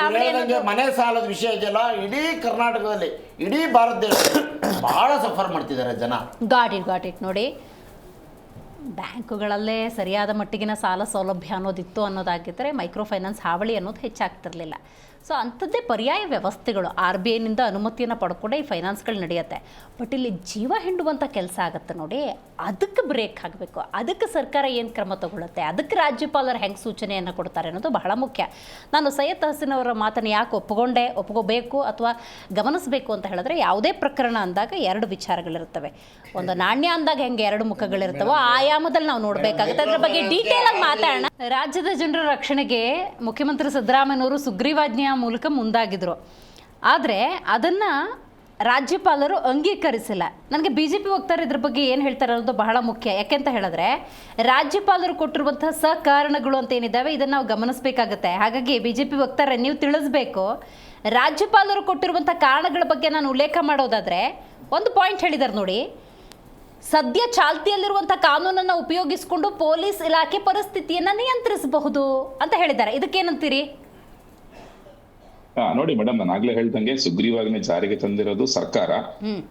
C: ಮನೆ ಸಾಲದ ವಿಷಯ ಇದೆಯಲ್ಲ, ಇಡೀ ಕರ್ನಾಟಕದಲ್ಲಿ, ಇಡೀ ಭಾರತ ದೇಶದಲ್ಲಿ ಬಹಳ ಸಫರ್ ಮಾಡ್ತಿದ್ದಾರೆ ಜನ.
A: Got it. ನೋಡಿ, ಬ್ಯಾಂಕುಗಳಲ್ಲೇ ಸರಿಯಾದ ಮಟ್ಟಿಗಿನ ಸಾಲ ಸೌಲಭ್ಯ ಅನ್ನೋದಿತ್ತು ಅನ್ನೋದಾಗಿದ್ದರೆ ಮೈಕ್ರೋ ಫೈನಾನ್ಸ್ ಹಾವಳಿ ಅನ್ನೋದು ಹೆಚ್ಚಾಗ್ತಿರ್ಲಿಲ್ಲ. ಸೊ ಅಂಥದ್ದೇ ಪರ್ಯಾಯ ವ್ಯವಸ್ಥೆಗಳು RBIನಿಂದ ಅನುಮತಿಯನ್ನು ಪಡ್ಕೊಂಡೆ ಈ ಫೈನಾನ್ಸ್ಗಳು ನಡೆಯುತ್ತೆ. ಬಟ್ ಇಲ್ಲಿ ಜೀವ ಹಿಂಡುವಂಥ ಕೆಲಸ ಆಗುತ್ತೆ ನೋಡಿ, ಅದಕ್ಕೆ ಬ್ರೇಕ್ ಆಗಬೇಕು. ಅದಕ್ಕೆ ಸರ್ಕಾರ ಏನು ಕ್ರಮ ತಗೊಳುತ್ತೆ, ಅದಕ್ಕೆ ರಾಜ್ಯಪಾಲರು ಹೆಂಗೆ ಸೂಚನೆಯನ್ನು ಕೊಡ್ತಾರೆ ಅನ್ನೋದು ಬಹಳ ಮುಖ್ಯ. ನಾನು ಸೈಯದ್ ತಹಸೀನ್ ಅವರ ಮಾತನ್ನು ಯಾಕೆ ಒಪ್ಕೋಬೇಕು ಅಥವಾ ಗಮನಿಸಬೇಕು ಅಂತ ಹೇಳಿದ್ರೆ, ಯಾವುದೇ ಪ್ರಕರಣ ಅಂದಾಗ 2 ವಿಚಾರಗಳಿರ್ತವೆ. ಒಂದು ನಾಣ್ಯ ಅಂದಾಗ ಹೆಂಗೆ 2 ಮುಖಗಳಿರ್ತವೋ ಆಯಾಮದಲ್ಲಿ ನಾವು ನೋಡಬೇಕಾಗುತ್ತೆ. ಅದ್ರ ಬಗ್ಗೆ ಡೀಟೇಲ್ ಆಗಿ ಮಾತಾಡೋಣ. ರಾಜ್ಯದ ಜನರ ರಕ್ಷಣೆಗೆ ಮುಖ್ಯಮಂತ್ರಿ ಸಿದ್ದರಾಮಯ್ಯನವರು ಸುಗ್ರೀವಾಜ್ಞೆಯ ಮೂಲಕ ಮುಂದಾಗಿದ್ರು. ಆದರೆ ಅದನ್ನು ರಾಜ್ಯಪಾಲರು ಅಂಗೀಕರಿಸಿಲ್ಲ. ನನಗೆ BJP ವಕ್ತಾರ ಇದ್ರ ಬಗ್ಗೆ ಏನು ಹೇಳ್ತಾರೆ ಅನ್ನೋದು ಬಹಳ ಮುಖ್ಯ. ಯಾಕೆಂತ ಹೇಳಿದ್ರೆ, ರಾಜ್ಯಪಾಲರು ಕೊಟ್ಟಿರುವಂತಹ ಸಕಾರಣಗಳು ಅಂತ ಏನಿದ್ದಾವೆ ಇದನ್ನು ನಾವು ಗಮನಿಸಬೇಕಾಗತ್ತೆ. ಹಾಗಾಗಿ BJP ವಕ್ತಾರ ನೀವು ತಿಳಿಸ್ಬೇಕು. ರಾಜ್ಯಪಾಲರು ಕೊಟ್ಟಿರುವಂಥ ಕಾರಣಗಳ ಬಗ್ಗೆ ನಾನು ಉಲ್ಲೇಖ ಮಾಡೋದಾದರೆ, ಒಂದು ಪಾಯಿಂಟ್ ಹೇಳಿದ್ದಾರೆ ನೋಡಿ, ಸದ್ಯ ಚಾಲ್ತಿಯಲ್ಲಿರುವಂಥ ಕಾನೂನನ್ನು ಉಪಯೋಗಿಸಿಕೊಂಡು ಪೊಲೀಸ್ ಇಲಾಖೆ ಪರಿಸ್ಥಿತಿಯನ್ನು ನಿಯಂತ್ರಿಸಬಹುದು ಅಂತ ಹೇಳಿದ್ದಾರೆ. ಇದಕ್ಕೇನಂತೀರಿ?
B: ನೋಡಿ ಮೇಡಮ್, ನಾನು ಆಗ್ಲೇ ಹೇಳ್ದಂಗೆ ಸುಗ್ರೀವಾಜ್ಞೆ ಜಾರಿಗೆ ತಂದಿರೋದು ಸರ್ಕಾರ,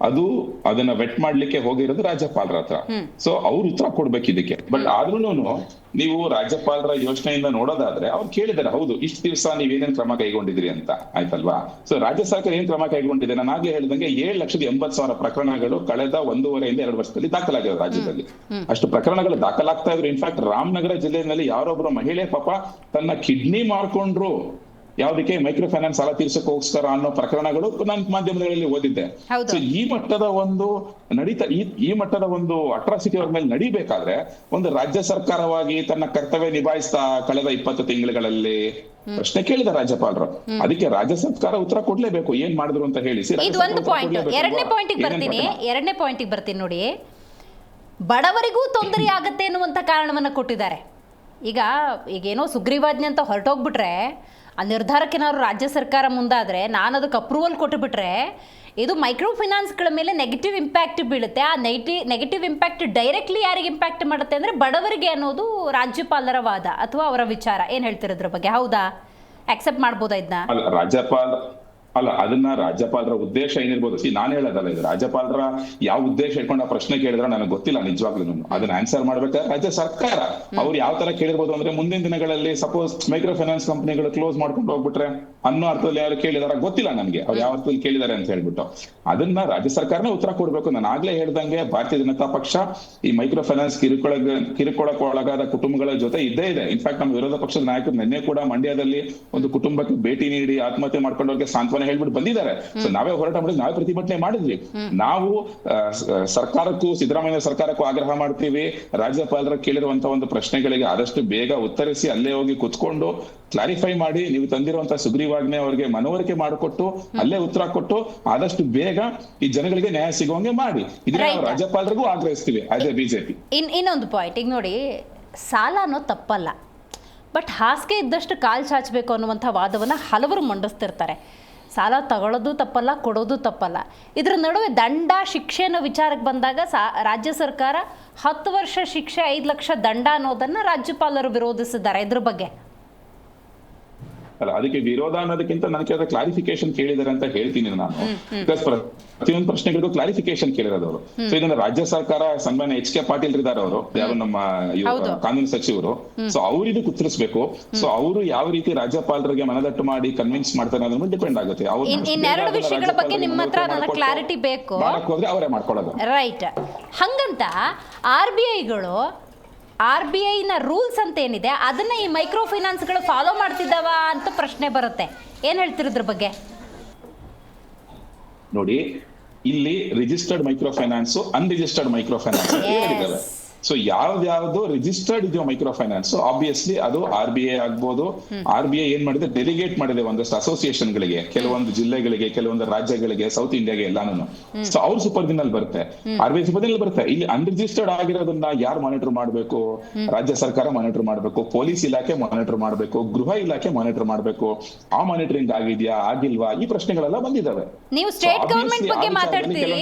B: ಅದು ಅದನ್ನ ವೆಟ್ ಮಾಡ್ಲಿಕ್ಕೆ ಹೋಗಿರೋದು ರಾಜ್ಯಪಾಲರ ಹತ್ರ. ಸೊ ಅವ್ರು ಉತ್ತರ ಕೊಡ್ಬೇಕು ಇದಕ್ಕೆ. ಬಟ್ ಆದ್ರೂನು ನೀವು ರಾಜ್ಯಪಾಲರ ಯೋಚನೆಯಿಂದ ನೋಡೋದಾದ್ರೆ, ಅವ್ರು ಕೇಳಿದಾರೆ, ಹೌದು ಇಷ್ಟು ದಿವಸ ನೀವೇನೇನ್ ಕ್ರಮ ಕೈಗೊಂಡಿದ್ರಿ ಅಂತ, ಆಯ್ತಲ್ವಾ? ಸೊ ರಾಜ್ಯ ಸರ್ಕಾರ ಏನ್ ಕ್ರಮ ಕೈಗೊಂಡಿದೆ? ನಾನು ಆಗ್ಲೇ ಹೇಳ್ದಂಗೆ 7,80,000 ಪ್ರಕರಣಗಳು ಕಳೆದ 1.5 ಇಂದ 2 ವರ್ಷದಲ್ಲಿ ದಾಖಲಾಗಿವೆ ರಾಜ್ಯದಲ್ಲಿ. ಅಷ್ಟು ಪ್ರಕರಣಗಳು ದಾಖಲಾಗ್ತಾ ಇದ್ರು. ಇನ್ಫ್ಯಾಕ್ಟ್ ರಾಮನಗರ ಜಿಲ್ಲೆಯಲ್ಲಿ ಯಾರೊಬ್ರು ಮಹಿಳೆ ಪಾಪ ತನ್ನ ಕಿಡ್ನಿ ಮಾರ್ಕೊಂಡ್ರು ಯಾವ್ದಕ್ಕೆ, ಮೈಕ್ರೋ ಫೈನಾನ್ಸ್ ಸಾಲ ತೀರ್ಸಕ್ಕೋಸ್ಕರ ಅನ್ನೋ ಪ್ರಕರಣಗಳು ನಾನು ಮಾಧ್ಯಮಗಳಲ್ಲಿ ಓದಿದ್ದೆ. ಸೊ ಈ ಮಟ್ಟದ ಒಂದು ಈ ಮಟ್ಟದ ಒಂದು ಅಟ್ರಾಸಿಟಿ ಅವ್ರ ಮೇಲೆ ನಡಿಬೇಕಾದ್ರೆ, ಒಂದು ರಾಜ್ಯ ಸರ್ಕಾರವಾಗಿ ತನ್ನ ಕರ್ತವ್ಯ ನಿಭಾಯಿಸ್ತಾ ಕಳೆದ 20 ತಿಂಗಳುಗಳಲ್ಲಿ ಪ್ರಶ್ನೆ ಕೇಳಿದ ರಾಜ್ಯಪಾಲರು. ಅದಕ್ಕೆ ರಾಜ್ಯ ಸರ್ಕಾರ ಉತ್ತರ ಕೊಡ್ಲೇಬೇಕು, ಏನ್ ಮಾಡಿದ್ರು ಅಂತ ಹೇಳಿ.
A: ಇದು ಒಂದು ಪಾಯಿಂಟ್. ಎರಡನೇ ಪಾಯಿಂಟಿಗೆ ಬರ್ತೀನಿ ನೋಡಿ. ಬಡವರಿಗೂ ತೊಂದರೆ ಆಗತ್ತೆ ಎನ್ನುವಂತ ಕಾರಣವನ್ನ ಕೊಟ್ಟಿದ್ದಾರೆ. ಈಗೇನೋ ಸುಗ್ರೀವಾಜ್ಞೆ ಅಂತ ಹೊರಟೋಗ್ಬಿಟ್ರೆ, ಆ ನಿರ್ಧಾರಕ್ಕೆ ನಾವು ರಾಜ್ಯ ಸರ್ಕಾರ ಮುಂದಾದರೆ, ನಾನು ಅದಕ್ಕೆ ಅಪ್ರೂವಲ್ ಕೊಟ್ಟುಬಿಟ್ರೆ, ಇದು ಮೈಕ್ರೋ ಫೈನಾನ್ಸ್ಗಳ ಮೇಲೆ ನೆಗೆಟಿವ್ ಇಂಪ್ಯಾಕ್ಟ್ ಬೀಳುತ್ತೆ. ಆ ನೆಗೆಟಿವ್ ಇಂಪ್ಯಾಕ್ಟ್ ಡೈರೆಕ್ಟ್ಲಿ ಯಾರಿಗೆ ಇಂಪ್ಯಾಕ್ಟ್ ಮಾಡುತ್ತೆ ಅಂದರೆ ಬಡವರಿಗೆ ಅನ್ನೋದು ರಾಜ್ಯಪಾಲರ ವಾದ ಅಥವಾ ಅವರ ವಿಚಾರ. ಏನು ಹೇಳ್ತಿರೋದ್ರ ಬಗ್ಗೆ? ಹೌದಾ? ಅಕ್ಸೆಪ್ಟ್ ಮಾಡ್ಬೋದಾ ಇದನ್ನ?
B: ಅದನ್ನ ರಾಜ್ಯಪಾಲರ ಉದ್ದೇಶ ಏನಿರ್ಬೋದು? ನಾನು ಹೇಳೋದಲ್ಲ, ಇದು ರಾಜ್ಯಪಾಲರ ಯಾವ ಉದ್ದೇಶ ಇಟ್ಕೊಂಡು ಆ ಪ್ರಶ್ನೆ ಕೇಳಿದ್ರೆ ನನಗೆ ಗೊತ್ತಿಲ್ಲ ನಿಜವಾಗ್ಲೂ. ಅದನ್ನ ಆನ್ಸರ್ ಮಾಡ್ಬೇಕಾದ್ರೆ ರಾಜ್ಯ ಸರ್ಕಾರ ಅವ್ರು ಯಾವ ತರ ಕೇಳಿರ್ಬೋದು ಅಂದ್ರೆ, ಮುಂದಿನ ದಿನಗಳಲ್ಲಿ ಸಪೋಸ್ ಮೈಕ್ರೋ ಫೈನಾನ್ಸ್ ಕಂಪನಿಗಳು ಕ್ಲೋಸ್ ಮಾಡ್ಕೊಂಡು ಹೋಗ್ಬಿಟ್ರೆ ಅನ್ನೋ ಅರ್ಥದಲ್ಲಿ ಯಾರು ಕೇಳಿದಾರ ಗೊತ್ತಿಲ್ಲ ನನಗೆ, ಅವ್ರು ಯಾವ ಅರ್ಥದಲ್ಲಿ ಕೇಳಿದಾರೆ ಅಂತ ಹೇಳ್ಬಿಟ್ಟು. ಅದನ್ನ ರಾಜ್ಯ ಸರ್ಕಾರನೇ ಉತ್ತರ ಕೊಡ್ಬೇಕು. ನಾನು ಆಗ್ಲೇ ಹೇಳ್ದಂಗೆ ಭಾರತೀಯ ಜನತಾ ಪಕ್ಷ ಈ ಮೈಕ್ರೋ ಫೈನಾನ್ಸ್ ಕಿರುಕುಳಕ್ಕೆ ಒಳಗಾದ ಕುಟುಂಬಗಳ ಜೊತೆ ಇದ್ದೇ ಇದೆ. ಇನ್ಫ್ಯಾಕ್ಟ್ ನಮ್ಮ ವಿರೋಧ ಪಕ್ಷದ ನಾಯಕರು ನಿನ್ನೆ ಕೂಡ ಮಂಡ್ಯದಲ್ಲಿ ಒಂದು ಕುಟುಂಬಕ್ಕೆ ಭೇಟಿ ನೀಡಿ ಆತ್ಮಹತ್ಯೆ ಮಾಡ್ಕೊಂಡವ್ರಿಗೆ ಸಾಂತ್ವನ ಹೇಳ್ಬಿಟ್ಟು ಬಂದಿದ್ದಾರೆ. ಸೊ ನಾವೇ ಹೋರಾಟ ಮಾಡಿದ್ವಿ, ನಾವೇ ಪ್ರತಿಭಟನೆ ಮಾಡಿದ್ವಿ. ನಾವು ಸರ್ಕಾರಕ್ಕೂ, ಸಿದ್ದರಾಮಯ್ಯ ಸರ್ಕಾರಕ್ಕೂ ಆಗ್ರಹ ಮಾಡ್ತೀವಿ, ರಾಜ್ಯಪಾಲರ ಕೇಳಿರುವಂತಹ ಒಂದು ಪ್ರಶ್ನೆಗಳಿಗೆ ಆದಷ್ಟು ಬೇಗ ಉತ್ತರಿಸಿ, ಅಲ್ಲೇ ಹೋಗಿ ಕುತ್ಕೊಂಡು ಕ್ಲಾರಿಫೈ ಮಾಡಿ, ನೀವು ತಂದಿರುವಂತಹ ಸುಗ್ರೀವಾಜ್ಞೆ ಅವರಿಗೆ ಮನವರಿಕೆ ಮಾಡಿಕೊಟ್ಟು ಅಲ್ಲೇ ಉತ್ತರ ಕೊಟ್ಟು ಆದಷ್ಟು ಬೇಗ ಈ ಜನಗಳಿಗೆ ನ್ಯಾಯ ಸಿಗುವಂಗೆ ಮಾಡಿ. ಇದನ್ನ ನಾವು ರಾಜ್ಯಪಾಲರಿಗೂ ಆಗ್ರಹಿಸ್ತೀವಿ ಅದೇ ಬಿಜೆಪಿ.
A: ಇನ್ನೊಂದು ಪಾಯಿಂಟ್, ಈಗ ನೋಡಿ, ಸಾಲ ಅನ್ನೋದು ತಪ್ಪಲ್ಲ, ಬಟ್ ಹಾಸಿಗೆ ಇದ್ದಷ್ಟು ಕಾಲು ಚಾಚಬೇಕು ಅನ್ನುವಂಥ ವಾದವನ್ನು ಹಲವರು ಮಂಡಿಸ್ತಿರ್ತಾರೆ. ಸಾಲ ತಗೊಳ್ಳೋದು ತಪ್ಪಲ್ಲ, ಕೊಡೋದು ತಪ್ಪಲ್ಲ. ಇದರ ನಡುವೆ ದಂಡ ಶಿಕ್ಷೆ ಅನ್ನೋ ವಿಚಾರಕ್ಕೆ ಬಂದಾಗ ರಾಜ್ಯ ಸರ್ಕಾರ 10 ವರ್ಷ ಶಿಕ್ಷೆ 5 ಲಕ್ಷ ದಂಡ ಅನ್ನೋದನ್ನು ರಾಜ್ಯಪಾಲರು ವಿರೋಧಿಸಿದ್ದಾರೆ. ಇದ್ರ ಬಗ್ಗೆ
B: ಅಲ್ಲ, ಅದಕ್ಕೆ ವಿರೋಧ ಅನ್ನೋದಕ್ಕಿಂತ ನನಗೆ ಕ್ಲಾರಿಫಿಕೇಶನ್ ಕೇಳಿದಾರೆ ಅಂತ ಹೇಳ್ತೀನಿ ನಾನು. ಬಿಕಾಸ್ ಪ್ರತಿಯೊಂದು ಪ್ರಶ್ನೆಗಳಿಗೂ ಕ್ಲಾರಿಫಿಕೇಶನ್ ಕೇಳಿರೋದು ಅವರು. ಸೊ ಇದನ್ನ ರಾಜ್ಯ ಸರ್ಕಾರ ಸನ್ಮಾನ್ಯ HK ಪಾಟೀಲ್ ಇದ್ದಾರೆ, ಅವರು ಯಾರು ನಮ್ಮ ಕಾನೂನು ಸಚಿವರು. ಸೊ ಅವ್ರು ಇದಕ್ಕೆ ಉತ್ತರಿಸಬೇಕು. ಸೊ ಅವರು ಯಾವ ರೀತಿ ರಾಜ್ಯಪಾಲರಿಗೆ ಮನದಟ್ಟು ಮಾಡಿ ಕನ್ವಿನ್ಸ್ ಮಾಡ್ತಾರೆ ಅನ್ನೋದ್ರ ಮೇಲೆ ಡಿಪೆಂಡ್ ಆಗುತ್ತೆ.
A: ಇನ್ನೆರಡು ವಿಷಯಗಳ ಬಗ್ಗೆ ನಿಮ್ಮ ಹತ್ರ ನನಗೆ ಕ್ಲಾರಿಟಿ ಬೇಕು.
B: ಹೋದ್ರೆ ಅವರೇ ಮಾಡ್ಕೊಳ್ಳೋದು.
A: ರೈಟ್. ಹಂಗಂತ RBIನ ರೂಲ್ಸ್ ಅಂತ ಏನಿದೆ ಅದನ್ನ ಈ ಮೈಕ್ರೋ ಫೈನಾನ್ಸ್ಗಳು ಫಾಲೋ ಮಾಡ್ತಿದ್ದಾವ ಅಂತ ಪ್ರಶ್ನೆ ಬರುತ್ತೆ. ಏನ್ ಹೇಳ್ತಿರೋದ್ರ ಬಗ್ಗೆ?
B: ನೋಡಿ, ಇಲ್ಲಿ registered micro finance, unregistered micro finance ಹೇಳಿದ್ದಾರೆ. ಸೊ ಯಾವ್ದು ರಿಜಿಸ್ಟರ್ಡ್ ಇದೆಯೋ ಮೈಕ್ರೋ ಫೈನಾನ್ಸ್, ಆಬ್ವಿಯಸ್ಲಿ ಅದು RBI ಆಗ್ಬೋದು. RBI ಏನ್ ಮಾಡಿದೆ, ಡೆಲಿಗೇಟ್ ಮಾಡಿದೆ ಒಂದಷ್ಟು ಅಸೋಸಿಯೇಷನ್ ಗಳಿಗೆ, ಕೆಲವೊಂದು ಜಿಲ್ಲೆಗಳಿಗೆ, ಕೆಲವೊಂದು ರಾಜ್ಯಗಳಿಗೆ, ಸೌತ್ ಇಂಡಿಯಾಗೆ ಎಲ್ಲಾನು. ಸೊ ಅವ್ರ ಸೂಪರ್ದಿನಲ್ಲಿ ಬರುತ್ತೆ, RBI ಸೂಪರ್ದಿನಲ್ಲಿ ಬರುತ್ತೆ. ಇಲ್ಲಿ ಅನ್ರಿಜಿಸ್ಟರ್ಡ್ ಆಗಿರೋದನ್ನ ಯಾರು ಮಾನಿಟರ್ ಮಾಡಬೇಕು? ರಾಜ್ಯ ಸರ್ಕಾರ ಮಾನಿಟರ್ ಮಾಡಬೇಕು, ಪೊಲೀಸ್ ಇಲಾಖೆ ಮಾನಿಟರ್ ಮಾಡಬೇಕು, ಗೃಹ ಇಲಾಖೆ ಮಾನಿಟರ್ ಮಾಡಬೇಕು. ಆ ಮಾನಿಟರಿಂಗ್ ಆಗಿದ್ಯಾ ಆಗಿಲ್ವಾ, ಈ ಪ್ರಶ್ನೆಗಳೆಲ್ಲ ಬಂದಿದ್ದಾವೆ.
A: ನೀವು ಸ್ಟೇಟ್ ಗವರ್ಮೆಂಟ್ ಬಗ್ಗೆ ಮಾತಾಡ್ತೀರಿ,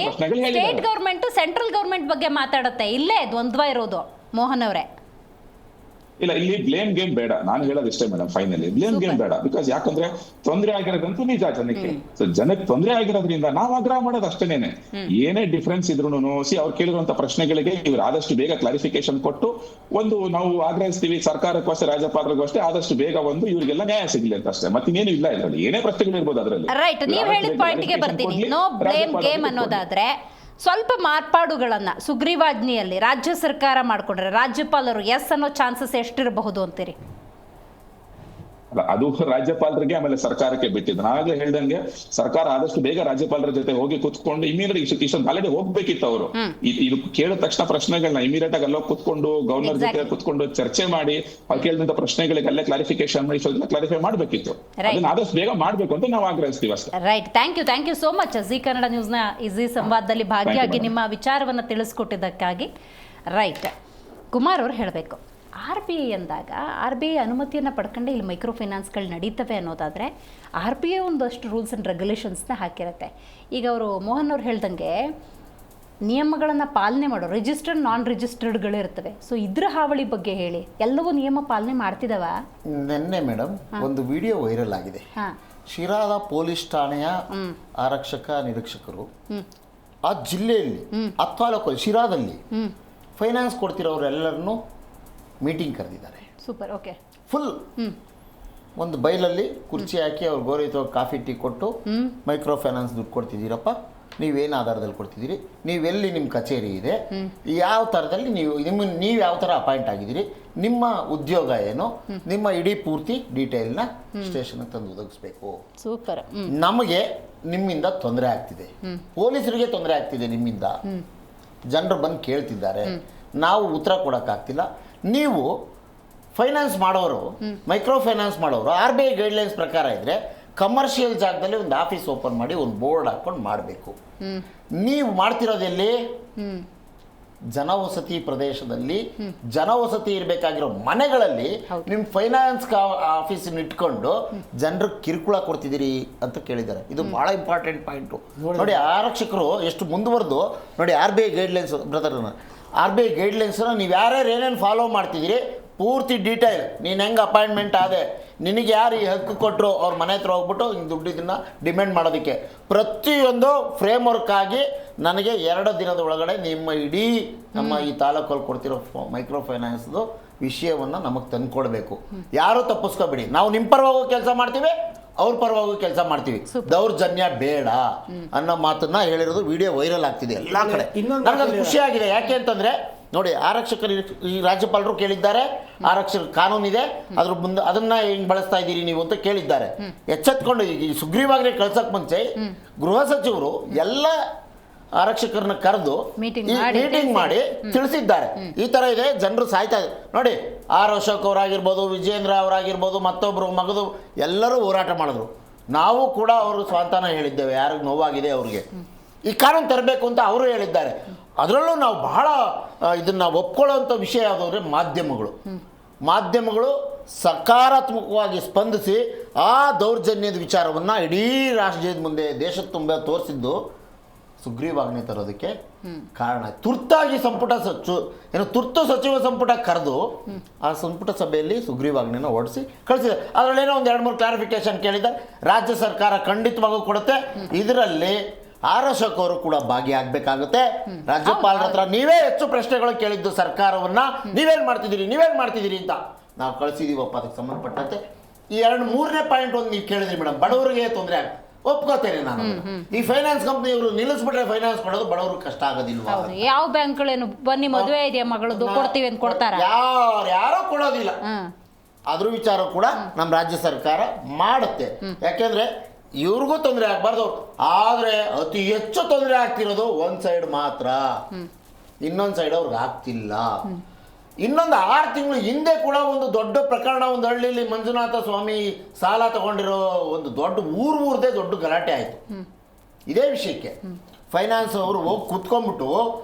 A: ಸ್ಟೇಟ್ ಗವರ್ಮೆಂಟ್ ಸೆಂಟ್ರಲ್ ಗವರ್ಮೆಂಟ್ ಬಗ್ಗೆ ಮಾತಾಡುತ್ತೆ. ಇಲ್ಲೇ ದ್ವಂದ್ವ ಇರೋದು ಮೋಹನ್ ಅವರೇ.
B: ಇಲ್ಲ, ಇಲ್ಲಿ ಬ್ಲೇಮ್ ಗೇಮ್ ಬೇಡ. ನಾನು ಹೇಳೋದು ಇಷ್ಟೇ ಮೇಡಮ್, ಫೈನಲಿ ಬ್ಲೇಮ್ ಗೇಮ್ ಬೇಡ. ಬಿಕಾಸ್ ಯಾಕಂದ್ರೆ ತೊಂದರೆ ಆಗಿರೋದಂತೂ ನಿಜ ಜನಕ್ಕೆ. ಸೊ ಜನಕ್ಕೆ ತೊಂದರೆ ಆಗಿರೋದ್ರಿಂದ ನಾವು ಆಗ್ರಹ ಮಾಡೋದು ಅಷ್ಟೇನೆ. ಏನೇ ಡಿಫ್ರೆನ್ಸ್ ಇದ್ರು ಅವ್ರು ಕೇಳಿರುವಂತ ಪ್ರಶ್ನೆಗಳಿಗೆ ಇವ್ರು ಆದಷ್ಟು ಬೇಗ ಕ್ಲಾರಿಫಿಕೇಶನ್ ಕೊಟ್ಟು ನಾವು ಆಗ್ರಹಿಸ್ತೀವಿ ಸರ್ಕಾರಕ್ಕೂ ಅಷ್ಟೇ, ರಾಜ್ಯಪಾಲರಿಗೂ ಅಷ್ಟೇ, ಆದಷ್ಟು ಬೇಗ ಇವ್ರಿಗೆಲ್ಲ ನ್ಯಾಯ ಸಿಗ್ಲಿ ಅಂತ ಅಷ್ಟೇ. ಮತ್ತಿನ್ನೇನು ಇಲ್ಲ ಇದರಲ್ಲಿ. ಏನೇ ಪ್ರಶ್ನೆಗಳು ಇರ್ಬೋದು ಅದರಲ್ಲಿ.
A: ರೈಟ್. ನೀವು ಹೇಳಿದ ಪಾಯಿಂಟ್ಗೆ ಬರ್ತೀನಿ. ನೋ ಬ್ಲೇಮ್ ಗೇಮ್ ಅನ್ನೋದಾದ್ರೆ ಸ್ವಲ್ಪ ಮಾರ್ಪಾಡುಗಳನ್ನ ಸುಗ್ರೀವಾಜ್ಞೆಯಲ್ಲಿ ರಾಜ್ಯ ಸರ್ಕಾರ ಮಾಡಿಕೊಂಡ್ರೆ ರಾಜ್ಯಪಾಲರು ಎಸ್ ಅನ್ನೋ ಚಾನ್ಸಸ್ ಎಷ್ಟಿರಬಹುದು ಅಂತೀರಿ?
B: ಅದು ರಾಜ್ಯಪಾಲರಿಗೆ ಆಮೇಲೆ ಸರ್ಕಾರಕ್ಕೆ ಬಿಟ್ಟಿದ್ದು. ನಾವಾಗಲೇ ಹೇಳ್ದಂಗೆ ಸರ್ಕಾರ ಆದಷ್ಟು ಬೇಗ ರಾಜ್ಯಪಾಲರ ಜೊತೆ ಹೋಗಿ ಕುತ್ಕೊಂಡು ಇಷ್ಟೊಂದು ಆಲ್ರೆಡಿ ಹೋಗ್ಬೇಕಿತ್ತು ಅವರು. ಇದು ಕೇಳಿದ ತಕ್ಷಣ ಪ್ರಶ್ನೆಗಳನ್ನ ಇಮಿಡಿಯೇಟ್ ಆಗಿ ಅಲ್ಲೋಗಿ ಕುತ್ಕೊಂಡು ಗವರ್ನರ್ ಜೊತೆ ಕುತ್ಕೊಂಡು ಚರ್ಚೆ ಮಾಡಿ ಅವ್ರು ಕೇಳಿದಂತ ಪ್ರಶ್ನೆಗಳಿಗೆ ಅಲ್ಲೇ ಕ್ಲಾರಿಫಿಕೇಶನ್ ಮಾಡಿ ಕ್ಲಾರಿಫೈ ಮಾಡ್ಬೇಕಿತ್ತು. ಅದನ್ನ ಆದಷ್ಟು ಬೇಗ ಮಾಡ್ಬೇಕು ಅಂತ ನಾವು ಆಗ್ರಹಿಸ್ತೀವಿ ಅಷ್ಟೇ.
A: Right. Thank you so much Zee Kannada ನ್ಯೂಸ್ನ ಈ ಸಂವಾದದಲ್ಲಿ ಭಾಗಿಯಾಗಿ ನಿಮ್ಮ ವಿಚಾರವನ್ನು ತಿಳಿಸ್ಕೊಟ್ಟಿದ್ದಕ್ಕಾಗಿ. ರೈಟ್. ಕುಮಾರ್ ಅವ್ರು ಹೇಳಬೇಕು, RBI ಅಂದಾಗ RBI ಅನುಮತಿಯನ್ನು ಪಡ್ಕೊಂಡೆ ಇಲ್ಲಿ ಮೈಕ್ರೋ ಫೈನಾನ್ಸ್ಗಳು ನಡೀತವೆ ಅನ್ನೋದಾದರೆ RBI ಒಂದಷ್ಟು ರೂಲ್ಸ್ ಆ್ಯಂಡ್ ರೆಗ್ಯುಲೇಷನ್ಸ್ನ ಹಾಕಿರುತ್ತೆ. ಈಗ ಅವರು ಮೋಹನ್ ಅವ್ರು ಹೇಳ್ದಂಗೆ ನಿಯಮಗಳನ್ನು ಪಾಲನೆ ಮಾಡೋ ರಿಜಿಸ್ಟರ್ಡ್ ನಾನ್ ರಿಜಿಸ್ಟರ್ಡ್ಗಳಿರ್ತವೆ. ಸೊ ಇದ್ರ ಹಾವಳಿ ಬಗ್ಗೆ ಹೇಳಿ. ಎಲ್ಲವೂ ನಿಯಮ ಪಾಲನೆ ಮಾಡ್ತಿದ್ದಾವ?
C: ನಿನ್ನೆ ಮೇಡಮ್ ಒಂದು ವಿಡಿಯೋ ವೈರಲ್ ಆಗಿದೆ. ಶಿರಾದ ಪೊಲೀಸ್ ಠಾಣೆಯ ಆರಕ್ಷಕ ನಿರೀಕ್ಷಕರು ಆ ಜಿಲ್ಲೆಯಲ್ಲಿ ತಾಲೂಕು ಶಿರಾದಲ್ಲಿ ಫೈನಾನ್ಸ್ ಕೊಡ್ತಿರೋರೆಲ್ಲರನ್ನು ಮೀಟಿಂಗ್ ಕರೆದಿದ್ದಾರೆ.
A: ಸೂಪರ್. ಓಕೆ.
C: ಫುಲ್ ಒಂದು ಬೈಲಲ್ಲಿ ಕುರ್ಚಿ ಹಾಕಿ ಅವ್ರು ಗೌರವಿತವಾಗಿ ಕಾಫಿ ಟೀ ಕೊಟ್ಟು ಮೈಕ್ರೋ ಫೈನಾನ್ಸ್ ದುಡ್ಡು ಕೊಡ್ತಿದ್ದೀರಪ್ಪ, ನೀವೇನು ಆಧಾರದಲ್ಲಿ ಕೊಡ್ತಿದ್ದೀರಿ, ನೀವೆಲ್ಲಿ ನಿಮ್ಮ ಕಚೇರಿ ಇದೆ, ಯಾವ ಥರದಲ್ಲಿ ನೀವು ಯಾವ ಥರ ಅಪಾಯಿಂಟ್ ಆಗಿದ್ದೀರಿ, ನಿಮ್ಮ ಉದ್ಯೋಗ ಏನು, ನಿಮ್ಮ ಇಡೀ ಪೂರ್ತಿ ಡೀಟೇಲ್ನ ಸ್ಟೇಷನ್ಗೆ ತಂದು ಒದಗಿಸ್ಬೇಕು.
A: ಸೂಪರ್.
C: ನಮಗೆ ನಿಮ್ಮಿಂದ ತೊಂದರೆ ಆಗ್ತಿದೆ, ಪೊಲೀಸರಿಗೆ ತೊಂದರೆ ಆಗ್ತಿದೆ, ನಿಮ್ಮಿಂದ ಜನರು ಬಂದು ಕೇಳ್ತಿದ್ದಾರೆ, ನಾವು ಉತ್ತರ ಕೊಡೋಕ್ಕಾಗ್ತಿಲ್ಲ. ನೀವು ಫೈನಾನ್ಸ್ ಮಾಡೋರು, ಮೈಕ್ರೋ ಫೈನಾನ್ಸ್ ಮಾಡೋರು RBI ಗೈಡ್ಲೈನ್ಸ್ ಪ್ರಕಾರ ಇದ್ದರೆ ಕಮರ್ಷಿಯಲ್ ಜಾಗದಲ್ಲಿ ಒಂದು ಆಫೀಸ್ ಓಪನ್ ಮಾಡಿ ಒಂದು ಬೋರ್ಡ್ ಹಾಕೊಂಡು ಮಾಡಬೇಕು. ನೀವು ಮಾಡ್ತಿರೋದೆಲ್ಲಿ? ಜನವಸತಿ ಪ್ರದೇಶದಲ್ಲಿ, ಜನವಸತಿ ಇರಬೇಕಾಗಿರೋ ಮನೆಗಳಲ್ಲಿ ನಿಮ್ಮ ಫೈನಾನ್ಸ್ ಆಫೀಸನ್ನ ಇಟ್ಕೊಂಡು ಜನರಿಗೆ ಕಿರುಕುಳ ಕೊಡ್ತಿದ್ದೀರಿ ಅಂತ ಕೇಳಿದ್ದಾರೆ. ಇದು ಭಾಳ ಇಂಪಾರ್ಟೆಂಟ್ ಪಾಯಿಂಟು. ನೋಡಿ, ಆರಕ್ಷಕರು ಎಷ್ಟು ಮುಂದುವರೆದು ನೋಡಿ RBI ಗೈಡ್ಲೈನ್ಸ್ ಬ್ರದರ್ನ RBI ಗೈಡ್ಲೈನ್ಸನ್ನ ನೀವು ಯಾರ್ಯಾರು ಏನೇನು ಫಾಲೋ ಮಾಡ್ತಿದ್ದೀರಿ ಪೂರ್ತಿ ಡೀಟೇಲ್, ನೀನು ಹೆಂಗೆ ಅಪಾಯಿಂಟ್ಮೆಂಟ್ ಆದೆ, ನಿನಗೆ ಯಾರು ಈ ಹಕ್ಕು ಕೊಟ್ಟರು, ಅವ್ರ ಮನೆ ಹತ್ರ ಹೋಗ್ಬಿಟ್ಟು ಹಿಂಗೆ ದುಡ್ಡಿದ್ದನ್ನು ಡಿಮ್ಯಾಂಡ್ ಮಾಡೋದಕ್ಕೆ ಪ್ರತಿಯೊಂದು ಫ್ರೇಮ್ವರ್ಕ್ ಆಗಿ ನನಗೆ 2 ದಿನದ ಒಳಗಡೆ ನಿಮ್ಮ ಇಡೀ ನಮ್ಮ ಈ ತಾಲೂಕಲ್ಲಿ ಕೊಡ್ತಿರೋ ಮೈಕ್ರೋ ಫೈನಾನ್ಸ್ದು ವಿಷಯವನ್ನು ನಮಗೆ ತಂದುಕೊಡ್ಬೇಕು. ಯಾರೂ ತಪ್ಪಿಸ್ಕೋಬೇಡಿ. ನಾವು ನಿಮ್ಮ ಪರವಾಗಿ ಕೆಲಸ ಮಾಡ್ತೀವಿ, ಅವ್ರ ಪರವಾಗಿ ಕೆಲಸ ಮಾಡ್ತೀವಿ, ದೌರ್ಜನ್ಯ ಬೇಡ ಅನ್ನೋ ಮಾತನ್ನ ಹೇಳಿರೋದು ವಿಡಿಯೋ ವೈರಲ್ ಆಗ್ತಿದೆ ಎಲ್ಲ ಕಡೆ. ನನಗದು ಖುಷಿಯಾಗಿದೆ. ಯಾಕೆ ಅಂತಂದರೆ ನೋಡಿ, ಆರಕ್ಷಕರು ಈ ರಾಜ್ಯಪಾಲರು ಕೇಳಿದ್ದಾರೆ, ಆರಕ್ಷಕ ಕಾನೂನಿದೆ, ಅದ್ರ ಮುಂದೆ ಅದನ್ನ ಹೆಂಗೆ ಬಳಸ್ತಾ ಇದ್ದೀರಿ ನೀವು ಅಂತ ಕೇಳಿದ್ದಾರೆ. ಎಚ್ಚೆತ್ಕೊಂಡು ಈ ಸುಗ್ರೀವಾಜ್ಞೆ ಕಳ್ಸೋಕೆ ಮುಂಚೆ ಗೃಹ ಸಚಿವರು ಎಲ್ಲ ಆರಕ್ಷಕರನ್ನ ಕರೆದು ಮೀಟಿಂಗ್ ಮಾಡಿ ತಿಳಿಸಿದ್ದಾರೆ, ಈ ಥರ ಇದೆ, ಜನರು ಸಾಯ್ತಾ ಇದೆ. ನೋಡಿ, ಅಶೋಕ್ ಅವರಾಗಿರ್ಬೋದು, ವಿಜೇಂದ್ರ ಅವರಾಗಿರ್ಬೋದು, ಮತ್ತೊಬ್ಬರು ಮಗದು ಎಲ್ಲರೂ ಹೋರಾಟ ಮಾಡಿದ್ರು. ನಾವು ಕೂಡ ಅವರು ಸ್ವಾಂತನ ಹೇಳಿದ್ದೇವೆ, ಯಾರಿಗೆ ನೋವಾಗಿದೆ ಅವ್ರಿಗೆ ಈ ಕಾನೂನು ತರಬೇಕು ಅಂತ ಅವರು ಹೇಳಿದ್ದಾರೆ. ಅದರಲ್ಲೂ ನಾವು ಬಹಳ ಇದನ್ನು ಒಪ್ಕೊಳ್ಳೋವಂಥ ವಿಷಯ ಯಾವುದು ಅಂದರೆ ಮಾಧ್ಯಮಗಳು. ಮಾಧ್ಯಮಗಳು ಸಕಾರಾತ್ಮಕವಾಗಿ ಸ್ಪಂದಿಸಿ ಆ ದೌರ್ಜನ್ಯದ ವಿಚಾರವನ್ನು ಇಡೀ ರಾಷ್ಟ್ರದ ಮುಂದೆ ದೇಶದ ತುಂಬ ತೋರಿಸಿದ್ದು ಸುಗ್ರೀವಾಜ್ಞೆ ತರೋದಕ್ಕೆ ಕಾರಣ. ತುರ್ತಾಗಿ ತುರ್ತು ಸಚಿವ ಸಂಪುಟ ಕರೆದು ಆ ಸಂಪುಟ ಸಭೆಯಲ್ಲಿ ಸುಗ್ರೀವಾಜ್ಞೆನ ಹೊರಡಿಸಿ ಕಳಿಸಿದೆ. ಅದರಲ್ಲೇನೋ ಒಂದು 2-3 ಕ್ಲಾರಿಫಿಕೇಶನ್ ಕೇಳಿದ್ದಾರೆ. ರಾಜ್ಯ ಸರ್ಕಾರ ಖಂಡಿತವಾಗೂ ಕೊಡುತ್ತೆ. ಇದರಲ್ಲಿ ಆರ್ ಅಶೋಕ್ ಅವರು ಕೂಡ ಭಾಗಿಯಾಗಬೇಕಾಗುತ್ತೆ. ರಾಜ್ಯಪಾಲರ ಹತ್ರ ನೀವೇ ಹೆಚ್ಚು ಪ್ರಶ್ನೆಗಳು ಕೇಳಿದ್ದು ಸರ್ಕಾರವನ್ನ, ನೀವೇನು ಮಾಡ್ತಿದ್ದೀರಿ ಅಂತ ನಾವು ಕಳಿಸಿದೀವಪ್ಪ. ಅದಕ್ಕೆ ಸಂಬಂಧಪಟ್ಟಂತೆ ಈ 2-3ನೇ ಪಾಯಿಂಟ್ ಒಂದು ನೀವು ಕೇಳಿದ್ರಿ ಮೇಡಮ್, ಬಡವರಿಗೆ ತೊಂದರೆ ಆಗುತ್ತೆ. ಒಪ್ಕೋತೇನೆ ನಾನು. ಈ ಫೈನಾನ್ಸ್ ಕಂಪ್ನಿ ಇವರು ನಿಲ್ಲಿಸ್ಬಿಟ್ರೆ ಫೈನಾನ್ಸ್ ಕೊಡೋದು ಬಡವ್ರಿಗೆ ಕಷ್ಟ ಆಗೋದಿಲ್ವಾ?
A: ಯಾವ ಬ್ಯಾಂಕ್ಗಳೇನು ಬನ್ನಿ ಮದುವೆ ಇದೆಯಾ ಮಗಳದ್ದು ಕೊಡ್ತೀವಿ ಅಂತ ಕೊಡ್ತಾರ?
C: ಯಾರೋ ಕೊಡೋದಿಲ್ಲ. ಅದ್ರ ವಿಚಾರ ಕೂಡ ನಮ್ಮ ರಾಜ್ಯ ಸರ್ಕಾರ ಮಾಡುತ್ತೆ. ಯಾಕೆಂದ್ರೆ ಇವ್ರಿಗೂ ತೊಂದರೆ ಆಗ್ಬಾರ್ದು. ಆದ್ರೆ ಅತಿ ಹೆಚ್ಚು ತೊಂದರೆ ಆಗ್ತಿರೋದು ಒಂದ್ ಸೈಡ್ ಮಾತ್ರ, ಇನ್ನೊಂದ್ ಸೈಡ್ ಅವ್ರಿಗೆ ಆಗ್ತಿಲ್ಲ. ಇನ್ನೊಂದು 6 ತಿಂಗಳು ಹಿಂದೆ ಕೂಡ ಒಂದು ದೊಡ್ಡ ಪ್ರಕರಣ, ಒಂದು ಹಳ್ಳಿಯಲ್ಲಿ ಮಂಜುನಾಥ ಸ್ವಾಮಿ ಸಾಲ ತಗೊಂಡಿರೋ ಒಂದು ದೊಡ್ಡ ಊರ್ದೇ ದೊಡ್ಡ ಗಲಾಟೆ ಆಯಿತು ಇದೇ ವಿಷಯಕ್ಕೆ. ಫೈನಾನ್ಸ್ ಅವರು ಹೋಗಿ ಕುತ್ಕೊಂಡ್ಬಿಟ್ಟು,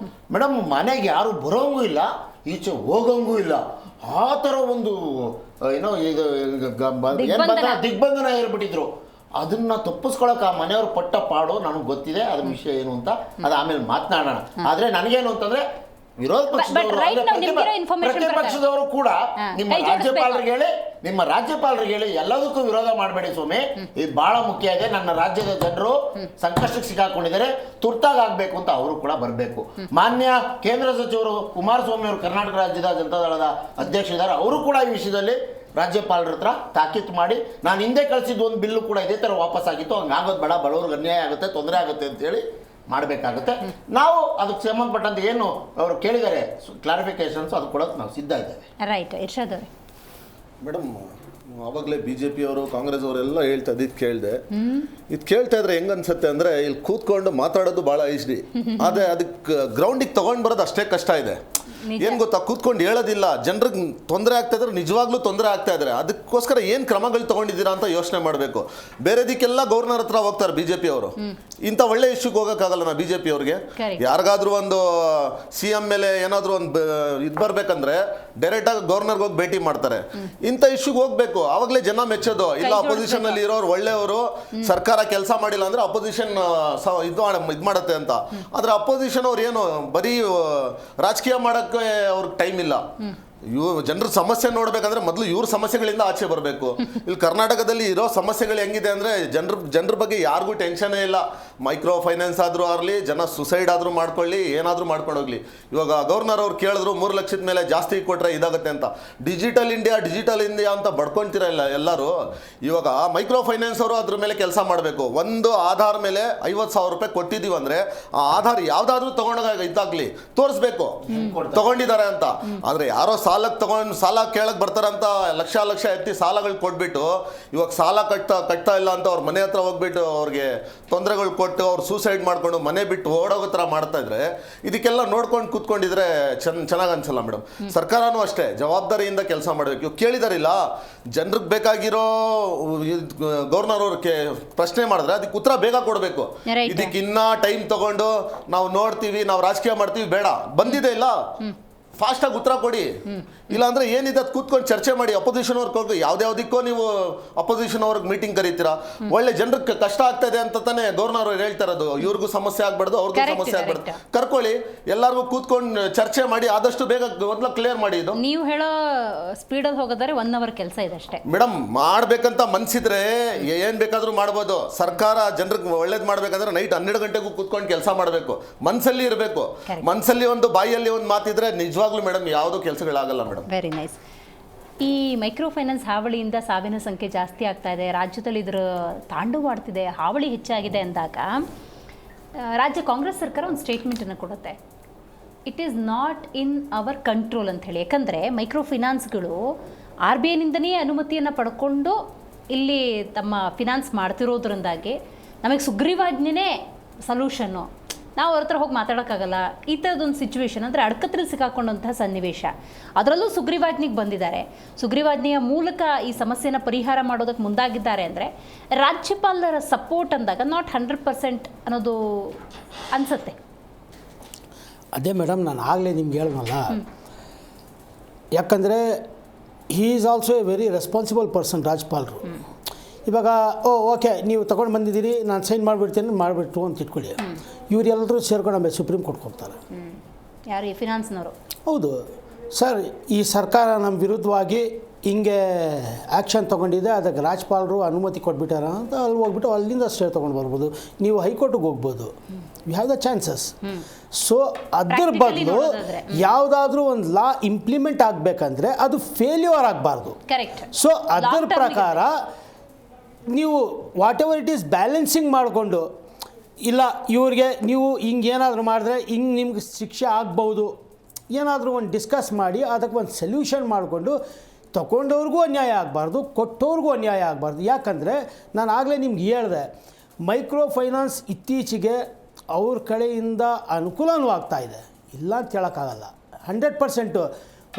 C: ಮೇಡಮ್ ಮನೆಗೆ ಯಾರು ಬರೋಂಗೂ ಇಲ್ಲ, ಈಚೆ ಹೋಗೋಂಗೂ ಇಲ್ಲ, ಆ ಥರ ಒಂದು ಏನೋ ಇದು ದಿಗ್ಬಂಧನ ಏರ್ಬಿಟ್ಟಿದ್ರು. ಅದನ್ನ ತಪ್ಪಿಸ್ಕೊಳಕ್ಕೆ ಆ ಮನೆಯವ್ರು ಪಟ್ಟ ಪಾಡು ನನಗೆ ಗೊತ್ತಿದೆ. ಅದ್ರ ವಿಷಯ ಏನು ಅಂತ ಅದು ಆಮೇಲೆ ಮಾತನಾಡೋಣ. ಆದರೆ ನನಗೇನು ಅಂತಂದ್ರೆ ವಿರೋಧ ಪ್ರತಿಪಕ್ಷದವರು ಕೂಡ ನಿಮ್ಮ ರಾಜ್ಯಪಾಲರಿಗೆ ಹೇಳಿ ಎಲ್ಲದಕ್ಕೂ ವಿರೋಧ ಮಾಡಬೇಡಿ ಸ್ವಾಮಿ, ಇದು ಬಹಳ ಮುಖ್ಯ ಇದೆ. ನನ್ನ ರಾಜ್ಯದ ಜನರು ಸಂಕಷ್ಟಕ್ಕೆ ಸಿಕ್ಕಾಕೊಂಡಿದ್ದಾರೆ, ತುರ್ತಾಗಿ ಆಗ್ಬೇಕು ಅಂತ ಅವರು ಕೂಡ ಬರಬೇಕು. ಮಾನ್ಯ ಕೇಂದ್ರ ಸಚಿವರು ಕುಮಾರಸ್ವಾಮಿ ಅವರು ಕರ್ನಾಟಕ ರಾಜ್ಯದ ಜನತಾದಳದ ಅಧ್ಯಕ್ಷರಿದ್ದಾರೆ, ಅವರು ಕೂಡ ಈ ವಿಷಯದಲ್ಲಿ ರಾಜ್ಯಪಾಲರ ಹತ್ರ ತಾಕೀತು ಮಾಡಿ, ನಾನು ಹಿಂದೆ ಕಳಿಸಿದ ಒಂದು ಬಿಲ್ಲು ಕೂಡ ಇದೇ ಥರ ವಾಪಸ್ ಆಗಿತ್ತು, ಹಂಗಾಗೋದು ಬೇಡ, ಬಡವ್ರಿಗೆ ಅನ್ಯಾಯ ಆಗುತ್ತೆ, ತೊಂದರೆ ಆಗುತ್ತೆ ಅಂತೇಳಿ ಮಾಡಬೇಕಾಗುತ್ತೆ. ನಾವು ಅದಕ್ಕೆ ಸಂಬಂಧಪಟ್ಟಂತೆ ಏನು ಅವರು ಕೇಳಿದ್ದಾರೆ ಕ್ಲಾರಿಫಿಕೇಶನ್ಸ್, ಅದು ಕೊಡೋಕೆ ನಾವು ಸಿದ್ಧ ಇದ್ದೇವೆ.
A: ರೈಟ್. ಇರ್ಷಾದ್ ಅವರೇ,
D: ಮೇಡಮ್ ಆವಾಗಲೇ BJP ಅವರು ಕಾಂಗ್ರೆಸ್ ಅವರೆಲ್ಲ ಹೇಳ್ತಾ ಇದು ಕೇಳ್ತಾ ಇದ್ರೆ ಹೆಂಗ್ ಅನ್ಸುತ್ತೆ ಅಂದ್ರೆ, ಇಲ್ಲಿ ಕೂತ್ಕೊಂಡು ಮಾತಾಡೋದು ಬಹಳ ಈಸಿ, ಆದ್ರೆ ಅದಕ್ಕೆ ಗ್ರೌಂಡಿಗೆ ತಗೊಂಡ್ ಬರೋದು ಅಷ್ಟೇ ಕಷ್ಟ ಇದೆ. ಏನ್ ಗೊತ್ತಾ, ಕೂತ್ಕೊಂಡು ಹೇಳೋದಿಲ್ಲ, ಜನರಿಗೆ ತೊಂದರೆ ಆಗ್ತಾ ಇದ್ರೆ ನಿಜವಾಗ್ಲೂ ತೊಂದರೆ ಆಗ್ತಾ ಇದ್ರೆ ಅದಕ್ಕೋಸ್ಕರ ಏನ್ ಕ್ರಮಗಳು ತಗೊಂಡಿದ್ದೀರಾ ಅಂತ ಯೋಚನೆ ಮಾಡಬೇಕು. ಬೇರೆದಕ್ಕೆಲ್ಲ ಗವರ್ನರ್ ಹತ್ರ ಹೋಗ್ತಾರೆ BJP ಅವರು, ಇಂಥ ಒಳ್ಳೆ ಇಶ್ಯೂಗೆ ಹೋಗೋಕ್ಕಾಗಲ್ಲ ನಾ BJP ಅವ್ರಿಗೆ. ಯಾರಿಗಾದ್ರೂ ಒಂದು CM ಮೇಲೆ ಏನಾದ್ರೂ ಒಂದು ಇದು ಬರ್ಬೇಕಂದ್ರೆ ಡೈರೆಕ್ಟ್ ಆಗಿ ಗವರ್ನರ್ಗೆ ಹೋಗಿ ಭೇಟಿ ಮಾಡ್ತಾರೆ. ಇಂಥ ಇಶ್ಯೂಗೆ ಹೋಗ್ಬೇಕು, ಆವಾಗಲೇ ಜನ ಮೆಚ್ಚೋದು. ಇಲ್ಲ ಅಪೋಸಿಷನ್ ಅಲ್ಲಿ ಇರೋರು ಒಳ್ಳೆಯವರು, ಸರ್ಕಾರ ಕೆಲಸ ಮಾಡಿಲ್ಲ ಅಂದ್ರೆ ಅಪೋಸಿಷನ್ ಇದು ಮಾಡುತ್ತೆ ಅಂತ. ಆದ್ರೆ ಅಪೋಸಿಷನ್ ಅವ್ರು ಏನು ಬರೀ ರಾಜಕೀಯ ಮಾಡಕ್ಕೆ ಅವ್ರಿಗೆ ಟೈಮ್ ಇಲ್ಲ. ಜನರ ಸಮಸ್ಯೆ ನೋಡ್ಬೇಕಂದ್ರೆ ಮೊದಲು ಇವ್ರ ಸಮಸ್ಯೆಗಳಿಂದ ಆಚೆ ಬರಬೇಕು. ಇಲ್ಲಿ ಕರ್ನಾಟಕದಲ್ಲಿ ಇರೋ ಸಮಸ್ಯೆಗಳು ಹೆಂಗಿದೆ ಅಂದ್ರೆ, ಜನರ ಬಗ್ಗೆ ಯಾರಿಗೂ ಟೆನ್ಷನ್ನೇ ಇಲ್ಲ. ಮೈಕ್ರೋ ಫೈನಾನ್ಸ್ ಆದ್ರೂ ಆಗಲಿ, ಜನ ಸುಸೈಡ್ ಆದ್ರೂ ಮಾಡ್ಕೊಳ್ಳಿ, ಏನಾದ್ರೂ ಮಾಡ್ಕೊಂಡು ಹೋಗ್ಲಿ. ಇವಾಗ ಗವರ್ನರ್ ಅವ್ರು ಕೇಳಿದ್ರು 3 ಲಕ್ಷದ ಮೇಲೆ ಜಾಸ್ತಿ ಕೊಟ್ರೆ ಇದಾಗುತ್ತೆ ಅಂತ. ಡಿಜಿಟಲ್ ಇಂಡಿಯಾ ಅಂತ ಬಡ್ಕೊಂತಿರಲ್ಲ ಎಲ್ಲರೂ. ಇವಾಗ ಮೈಕ್ರೋ ಫೈನಾನ್ಸ್ ಅವರು ಅದ್ರ ಮೇಲೆ ಕೆಲಸ ಮಾಡಬೇಕು. ಒಂದು ಆಧಾರ್ ಮೇಲೆ 50,000 ರೂಪಾಯಿ ಕೊಟ್ಟಿದೀವಿ ಅಂದ್ರೆ ಆ ಆಧಾರ್ ಯಾವ್ದಾದ್ರು ತಗೊಂಡಾಗ ಇದಾಗ್ಲಿ ತೋರಿಸ್ಬೇಕು ತಗೊಂಡಿದ್ದಾರೆ ಅಂತ. ಆದ್ರೆ ಯಾರೋ ಸಾಲ ಕೇಳಕ್ ಬರ್ತಾರಂತ ಲಕ್ಷ ಎತ್ತಿ ಸಾಲಗಳು ಕೊಟ್ಬಿಟ್ಟು ಇವಾಗ ಸಾಲ ಕಟ್ತಾ ಇಲ್ಲ ಅಂತ ಅವ್ರ ಮನೆ ಹತ್ರ ಹೋಗ್ಬಿಟ್ಟು ಅವ್ರಿಗೆ ತೊಂದರೆಗಳು ಕೊಟ್ಟು ಅವ್ರು ಸೂಸೈಡ್ ಮಾಡ್ಕೊಂಡು ಮನೆ ಬಿಟ್ಟು ಓಡೋಗೋ ಥರ ಮಾಡ್ತಾ ಇದ್ರೆ ಇದಕ್ಕೆಲ್ಲ ನೋಡ್ಕೊಂಡು ಕೂತ್ಕೊಂಡಿದ್ರೆ ಚೆನ್ನಾಗಿ ಅನ್ಸಲ್ಲ ಮೇಡಮ್. ಸರ್ಕಾರನೂ ಅಷ್ಟೇ ಜವಾಬ್ದಾರಿಯಿಂದ ಕೆಲಸ ಮಾಡಬೇಕು. ಇವಾಗ ಕೇಳಿದಾರಿಲ್ಲ, ಜನರಿಗೆ ಬೇಕಾಗಿರೋ ಗವರ್ನರ್ ಅವ್ರ ಪ್ರಶ್ನೆ ಮಾಡಿದ್ರೆ ಅದಕ್ಕೆ ಉತ್ತರ ಬೇಗ ಕೊಡಬೇಕು. ಇದಕ್ಕೆ ಇನ್ನ ಟೈಮ್ ತಗೊಂಡು ನಾವು ನೋಡ್ತೀವಿ, ನಾವು ರಾಜಕೀಯ ಮಾಡ್ತೀವಿ ಬೇಡ, ಬಂದಿದೆ ಇಲ್ಲ ಫಾಸ್ಟಾಗಿ ಉತ್ತರ ಕೊಡಿ. ಇಲ್ಲಾಂದ್ರೆ ಏನಿದೆ ಅದು ಕೂತ್ಕೊಂಡು ಚರ್ಚೆ ಮಾಡಿ. ಅಪೋಸಿಷನ್ ಅವ್ರಿಗೆ ಹೋಗಿ ಯಾವ್ದಾವ್ದಕ್ಕೋ ನೀವು ಅಪೋಸಿಷನ್ ಅವ್ರಿಗೆ ಮೀಟಿಂಗ್ ಕರೀತೀರಾ, ಒಳ್ಳೆ ಜನರಿಗೆ ಕಷ್ಟ ಆಗ್ತಾ ಇದೆ ಅಂತ ತಾನೇ ಗವರ್ನರ್ ಅವ್ರು ಹೇಳ್ತಾ ಇರೋದು. ಇವ್ರಿಗೂ ಸಮಸ್ಯೆ ಆಗ್ಬಾರ್ದು, ಅವ್ರಿಗೂ ಸಮಸ್ಯೆ ಆಗ್ಬಾರ್ದು, ಕರ್ಕೊಳ್ಳಿ, ಎಲ್ಲರಿಗೂ ಕೂತ್ಕೊಂಡು ಚರ್ಚೆ ಮಾಡಿ ಆದಷ್ಟು ಬೇಗ ಮೊದಲು ಕ್ಲಿಯರ್ ಮಾಡಿ. ಇದು ನೀವು ಹೇಳೋ ಸ್ಪೀಡಲ್ಲಿ ಹೋಗೋದಾರೆ 1 ಅವರ್ ಕೆಲಸ ಇದೆ ಅಷ್ಟೇ ಮೇಡಮ್. ಮಾಡ್ಬೇಕಂತ ಮನ್ಸಿದ್ರೆ ಏನ್ ಬೇಕಾದ್ರೂ ಮಾಡ್ಬೋದು. ಸರ್ಕಾರ ಜನರಿಗೆ ಒಳ್ಳೇದ್ ಮಾಡ್ಬೇಕಂದ್ರೆ ನೈಟ್ 12 ಗಂಟೆಗೂ ಕೂತ್ಕೊಂಡು ಕೆಲಸ ಮಾಡಬೇಕು, ಮನ್ಸಲ್ಲಿ ಇರಬೇಕು. ಮನ್ಸಲ್ಲಿ ಒಂದು ಬಾಯಿಯಲ್ಲಿ ಒಂದು ಮಾತಿದ್ರೆ ನಿಜವಾಗ್ಲೂ ಮೇಡಮ್ ಯಾವ್ದು ಕೆಲಸಗಳಾಗಲ್ಲ ಮೇಡಮ್.
A: Very nice. ಈ ಮೈಕ್ರೋ ಫೈನಾನ್ಸ್ ಹಾವಳಿಯಿಂದ ಸಾವಿನ ಸಂಖ್ಯೆ ಜಾಸ್ತಿ ಆಗ್ತಾ ಇದೆ, ರಾಜ್ಯದಲ್ಲಿ ಇದರ ತಾಂಡವಾಡ್ತಿದೆ, ಹಾವಳಿ ಹೆಚ್ಚಾಗಿದೆ ಅಂದಾಗ ರಾಜ್ಯ ಕಾಂಗ್ರೆಸ್ ಸರ್ಕಾರ ಒಂದು ಸ್ಟೇಟ್ಮೆಂಟನ್ನು ಕೊಡುತ್ತೆ, it is not in our control ಅಂತ ಹೇಳಿ. ಯಾಕಂದರೆ ಮೈಕ್ರೋ ಫೈನಾನ್ಸ್ಗಳು RBIನಿಂದನೇ ಅನುಮತಿಯನ್ನು ಪಡ್ಕೊಂಡು ಇಲ್ಲಿ ತಮ್ಮ ಫಿನಾನ್ಸ್ ಮಾಡ್ತಿರೋದ್ರಿಂದಾಗಿ ನಮಗೆ ಸುಗ್ರೀವಾಜ್ಞೆನೇ ಸೊಲ್ಯೂಷನ್ನು, ನಾವು ಅವ್ರ ಹತ್ರ ಹೋಗಿ ಮಾತಾಡೋಕ್ಕಾಗಲ್ಲ. ಈ ಥರದೊಂದು ಸಿಚುವೇಶನ್ ಅಂದರೆ ಅಡ್ಕತ್ರಲ್ಲಿ ಸಿಕ್ಕಾಕೊಂಡಂತಹ ಸನ್ನಿವೇಶ. ಅದರಲ್ಲೂ ಸುಗ್ರೀವಾಜ್ಞೆಗೆ ಬಂದಿದ್ದಾರೆ, ಸುಗ್ರೀವಾಜ್ಞೆಯ ಮೂಲಕ ಈ ಸಮಸ್ಯೆನ ಪರಿಹಾರ ಮಾಡೋದಕ್ಕೆ ಮುಂದಾಗಿದ್ದಾರೆ ಅಂದರೆ ರಾಜ್ಯಪಾಲರ ಸಪೋರ್ಟ್ ಅಂದಾಗ ನಾಟ್ 100% ಅನ್ನೋದು ಅನಿಸುತ್ತೆ.
E: ಅದೇ ಮೇಡಮ್, ನಾನು ಆಗಲೇ ನಿಮ್ಗೆ ಹೇಳೋಣಲ್ಲ, ಯಾಕಂದರೆ he is also a very responsible person ರಾಜ್ಪಾಲರು. ಇವಾಗ ಓಕೆ ನೀವು ತೊಗೊಂಡು ಬಂದಿದ್ದೀರಿ, ನಾನು ಸೈನ್ ಮಾಡಿಬಿಡ್ತೀನಿ, ಮಾಡಿಬಿಟ್ಟು ಅಂತ ಇಟ್ಕೊಳ್ಳಿ. ಇವರೆಲ್ಲರೂ ಸೇರ್ಕೊಂಡು ಆಮೇಲೆ ಸುಪ್ರೀಂ ಕೋರ್ಟ್ಗೆ ಹೋಗ್ತಾರೆ.
A: ಯಾರು ಈ ಫಿನಾನ್ಸ್ನವರು?
E: ಹೌದು ಸರ್, ಈ ಸರ್ಕಾರ ನಮ್ಮ ವಿರುದ್ಧವಾಗಿ ಹಿಂಗೆ ಆ್ಯಕ್ಷನ್ ತೊಗೊಂಡಿದೆ, ಅದಕ್ಕೆ ರಾಜ್ಪಾಲರು ಅನುಮತಿ ಕೊಟ್ಬಿಟ್ಟಾರ ಅಂತ ಅಲ್ಲಿ ಹೋಗ್ಬಿಟ್ಟು ಅಲ್ಲಿಂದ ಸ್ಟೇ ತೊಗೊಂಡು ಬರ್ಬೋದು. ನೀವು ಹೈಕೋರ್ಟಿಗೆ ಹೋಗ್ಬೋದು. You have the chances. So ಅದ್ರ ಬದಲು ಯಾವುದಾದ್ರೂ ಒಂದು ಲಾ ಇಂಪ್ಲಿಮೆಂಟ್ ಆಗಬೇಕಂದ್ರೆ ಅದು ಫೇಲ್ಯೂರ್ ಆಗಬಾರ್ದು.
A: ಕರೆಕ್ಟ್.
E: ಸೊ ಅದರ ಪ್ರಕಾರ ನೀವು what ever it is balancing ಮಾಡಿಕೊಂಡು, ಇಲ್ಲ ಇವ್ರಿಗೆ ನೀವು ಹಿಂಗೆ ಏನಾದರೂ ಮಾಡಿದ್ರೆ ಹಿಂಗೆ ನಿಮ್ಗೆ ಶಿಕ್ಷೆ ಆಗ್ಬೋದು, ಏನಾದರೂ ಒಂದು ಡಿಸ್ಕಸ್ ಮಾಡಿ ಅದಕ್ಕೆ ಒಂದು ಸೊಲ್ಯೂಷನ್ ಮಾಡಿಕೊಂಡು ತಗೊಂಡವ್ರಿಗೂ ಅನ್ಯಾಯ ಆಗಬಾರ್ದು, ಕೊಟ್ಟವ್ರಿಗೂ ಅನ್ಯಾಯ ಆಗಬಾರ್ದು. ಯಾಕಂದರೆ ನಾನು ಆಗಲೇ ನಿಮ್ಗೆ ಹೇಳಿದೆ, ಮೈಕ್ರೋ ಫೈನಾನ್ಸ್ ಇತ್ತೀಚೆಗೆ ಅವ್ರ ಕಡೆಯಿಂದ ಅನುಕೂಲನೂ ಆಗ್ತಾಯಿದೆ, ಇಲ್ಲ ಅಂತ ಹೇಳೋಕ್ಕಾಗಲ್ಲ. 100%